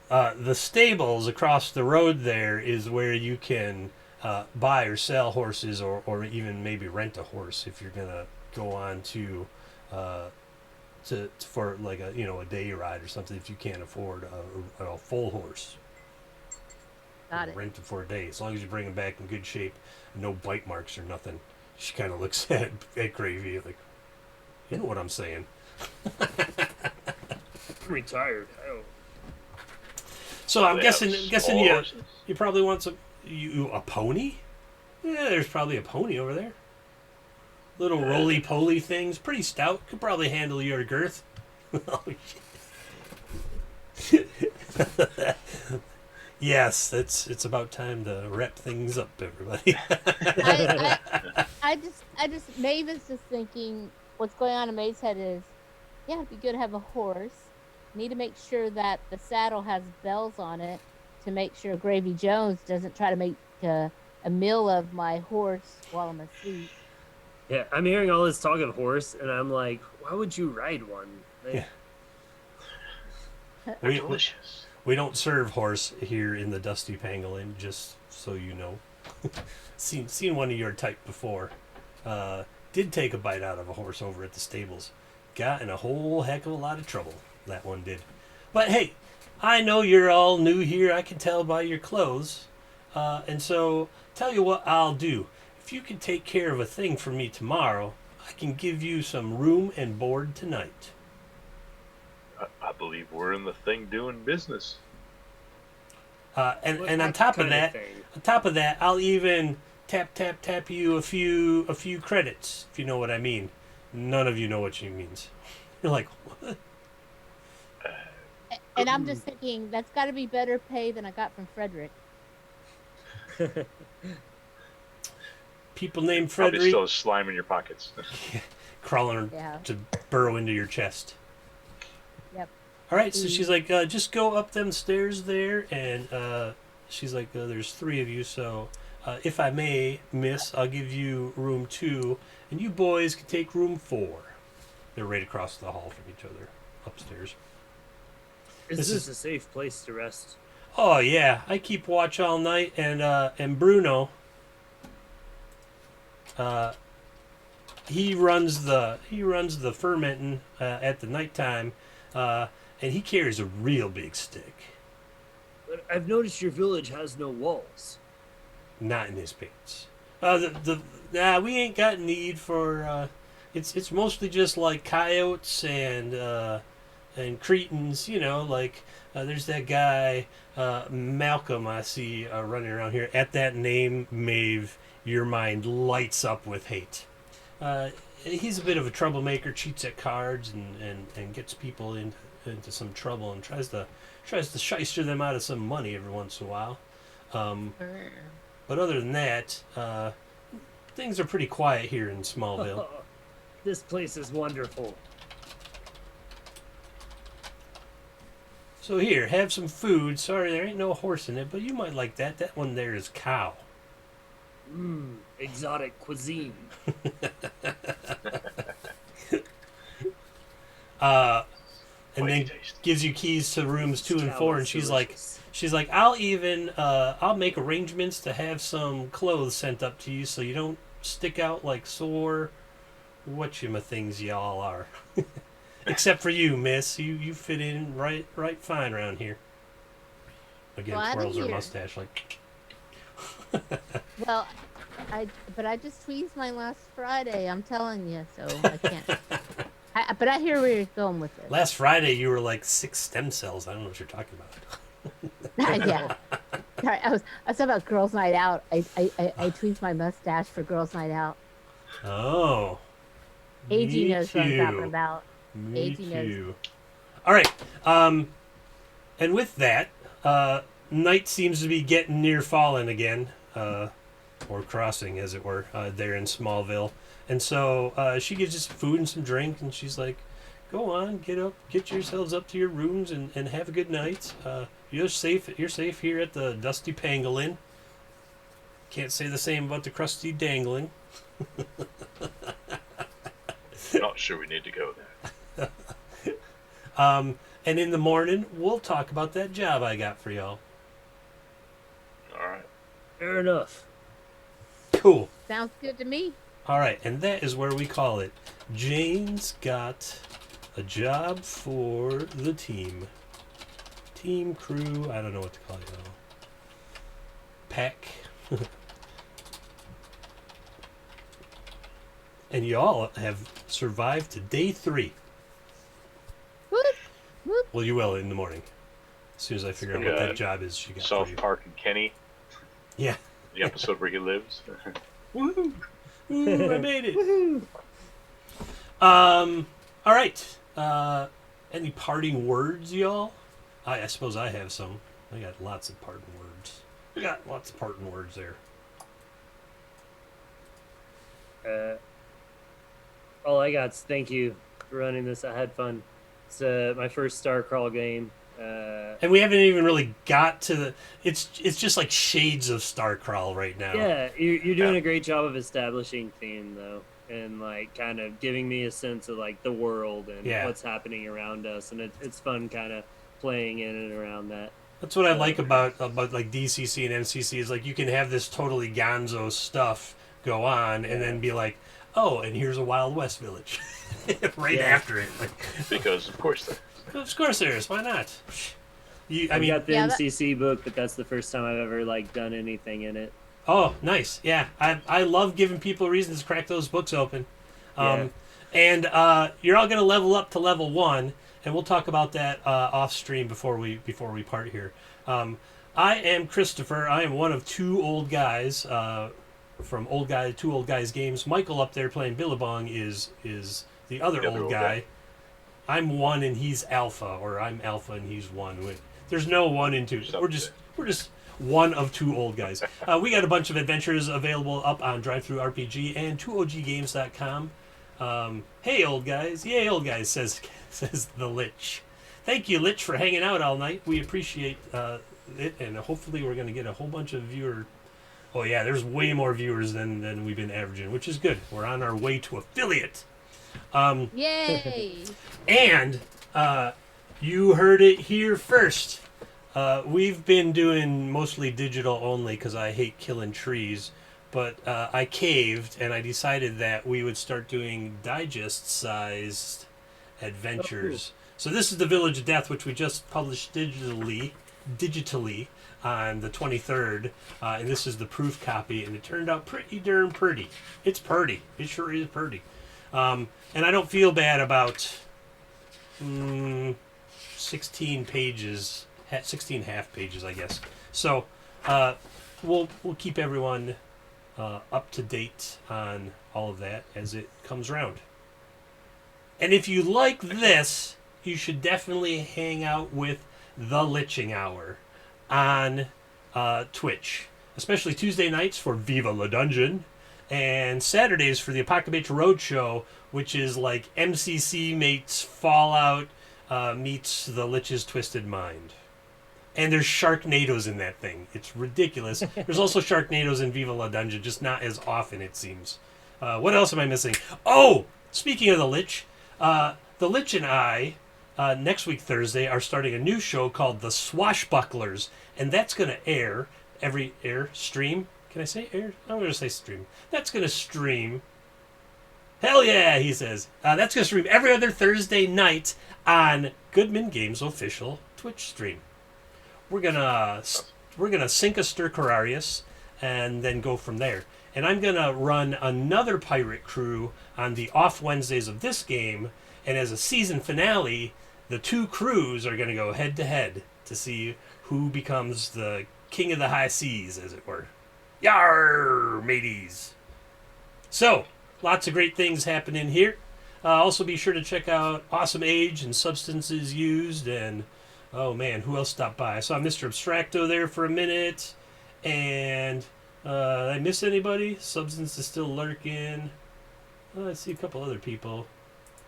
The stables across the road there is where you can buy or sell horses, or even maybe rent a horse if you're gonna go on to for like a day ride or something. If you can't afford a full horse, Got it. rent it for a day, as long as you bring them back in good shape, no bite marks or nothing. She kind of looks at Gravy like, you know what I'm saying. I'm retired. I don't. So I'm They guessing have small horses? you probably want a pony? Yeah, there's probably a pony over there. Little roly-poly things, pretty stout. Could probably handle your girth. Oh, shit. Yes, it's about time to wrap things up, everybody. I just Maven's just thinking what's going on in Maeve's head is, yeah, it'd be good to have a horse. Need to make sure that the saddle has bells on it to make sure Gravy Jones doesn't try to make a meal of my horse while I'm asleep. Yeah, I'm hearing all this talk of horse, and I'm like, why would you ride one? Like, Yeah. They're delicious. We don't serve horse here in the Dusty Pangolin, just so you know. Seen one of your type before. Did take a bite out of a horse over at the stables. Got in a whole heck of a lot of trouble. That one did. But hey, I know you're all new here. I can tell by your clothes. And so, tell you what I'll do. If you can take care of a thing for me tomorrow, I can give you some room and board tonight. I believe we're in the thing doing business. And on top of that, I'll even tap you a few credits, if you know what I mean. None of you know what she means. You're like, what? And I'm just thinking that's got to be better pay than I got from Frederick. People named Probably Frederick still has slime in your pockets. crawling Yeah. to burrow into your chest. Yep. All right, so she's like, just go up them stairs there, and she's like, there's 3 of you, so if I may, miss, I'll give you room 2, and you boys can take room 4. They're right across the hall from each other, upstairs. Is this a safe place to rest? Oh yeah, I keep watch all night, and Bruno, he runs the fermenting at the nighttime, and he carries a real big stick. But I've noticed your village has no walls. Not in his pants. We ain't got need for. It's mostly just like coyotes and cretins, like there's that guy Malcolm I see running around here. At that name, Maeve, your mind lights up with hate. He's a bit of a troublemaker, cheats at cards, and gets people into some trouble, and tries to shyster them out of some money every once in a while. But other than that, things are pretty quiet here in Smallville. This place is wonderful. So here, have some food. Sorry, there ain't no horse in it, but you might like that. That one there is cow. Exotic cuisine. And then gives you keys to rooms 2 and 4, and she's like, I'll make arrangements to have some clothes sent up to you so you don't stick out like sore whatchamethings y'all are. Except for you, miss. You fit in right fine around here. Again, Well, twirls her mustache like. Well, I just tweezed mine last Friday. I'm telling you, so I can't. But I hear where you're going with this. Last Friday, you were like 6 stem cells. I don't know what you're talking about. Yeah. Sorry, I was talking about girls' night out. I tweezed my mustache for girls' night out. Oh. AG knows what I'm talking too. about. Me AG knows. too. All right. And with that, night seems to be getting near falling again, or crossing, as it were, there in Smallville. And so she gives us some food and some drink, and she's like, "Go on, get yourselves up to your rooms, and have a good night. You're safe here at the Dusty Pangolin. Can't say the same about the Crusty Dangling." Not sure we need to go there. And in the morning, we'll talk about that job I got for y'all. All right. Fair enough. Cool. Sounds good to me. All right, and that is where we call it. Jane's got a job for the team. Team, crew, I don't know what to call it now. Pack. And y'all have survived to day 3. Whoop, whoop. Well, you will in the morning. As soon as I figure out what that job is she got for you. South Park and Kenny, Yeah. the episode where he lives. Woohoo! Woo, I made it. All right. Any parting words, y'all? I suppose I have some. I got lots of parting words. I got lots of parting words there. All I got is thank you for running this. I had fun. It's my first Starcrawl game. And we haven't even really got to the. It's just like shades of Starcrawl right now. Yeah, you're doing a great job of establishing theme though, and like kind of giving me a sense of like the world and what's happening around us, and it's fun kind of playing in and around that. That's what I like about like DCC and MCC is like you can have this totally gonzo stuff go on and then be like, oh, and here's a Wild West village right after it. Like, Because of course there. of course there is. Why not? I got the MCC book, but that's the first time I've ever like done anything in it. Oh, nice. Yeah, I love giving people reasons to crack those books open. And you're all gonna level up to level 1, and we'll talk about that off stream before we part here. I am Christopher. I am one of two old guys from Two Old Guys Games. Michael up there playing Billabong is the other old guy. I'm one and he's Alpha, or I'm Alpha and he's one. There's no one and two. We're just one of two old guys. We got a bunch of adventures available up on DriveThruRPG and 2OGGames.com. Hey, old guys! Yay, old guys! Says the Lich. Thank you, Lich, for hanging out all night. We appreciate it, and hopefully we're going to get a whole bunch of viewers. Oh yeah, there's way more viewers than we've been averaging, which is good. We're on our way to affiliate. Yay! And you heard it here first. We've been doing mostly digital only because I hate killing trees. But I caved and I decided that we would start doing digest-sized adventures. So this is the Village of Death, which we just published digitally on the 23rd. And this is the proof copy, and it turned out pretty darn pretty. It's pretty. It sure is pretty. And I don't feel bad about 16 pages, 16 half pages, I guess. So we'll keep everyone up to date on all of that as it comes around. And if you like this, you should definitely hang out with the Liching Hour on Twitch, especially Tuesday nights for Viva La Dungeon, and Saturdays for the Apocalypse Roadshow, which is like MCC meets Fallout meets the Lich's Twisted Mind. And there's Sharknadoes in that thing. It's ridiculous. There's also Sharknadoes in Viva La Dungeon, just not as often, it seems. What else am I missing? Oh, speaking of the Lich, the Lich and I, next week Thursday, are starting a new show called The Swashbucklers, and that's going to stream. Can I say air? I'm going to say stream. That's going to stream. Hell yeah, he says. That's going to stream every other Thursday night on Goodman Games' official Twitch stream. We're gonna sink a Stercorarius and then go from there. And I'm gonna run another pirate crew on the off Wednesdays of this game. And as a season finale, the two crews are gonna go head to head to see who becomes the king of the high seas, as it were. Yar, mateys. So, lots of great things happening here. Also, be sure to check out Awesome Age and Substances Used, and oh man, who else stopped by? I saw Mr. Abstracto there for a minute, and did I miss anybody? Substance is still lurking. I see a couple other people.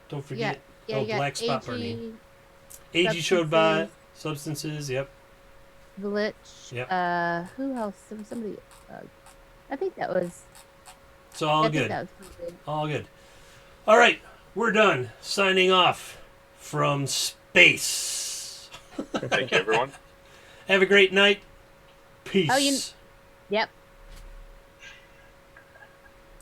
Don't forget. Yeah, you got Black Spot AG, Burning. AG showed by. Substances, yep. The Lich. Yep. Who else? Somebody. I think that was. It's all I good. think that was somebody. All good. All right, we're done. Signing off from space. Thank you, everyone. Have a great night. Peace. Yep.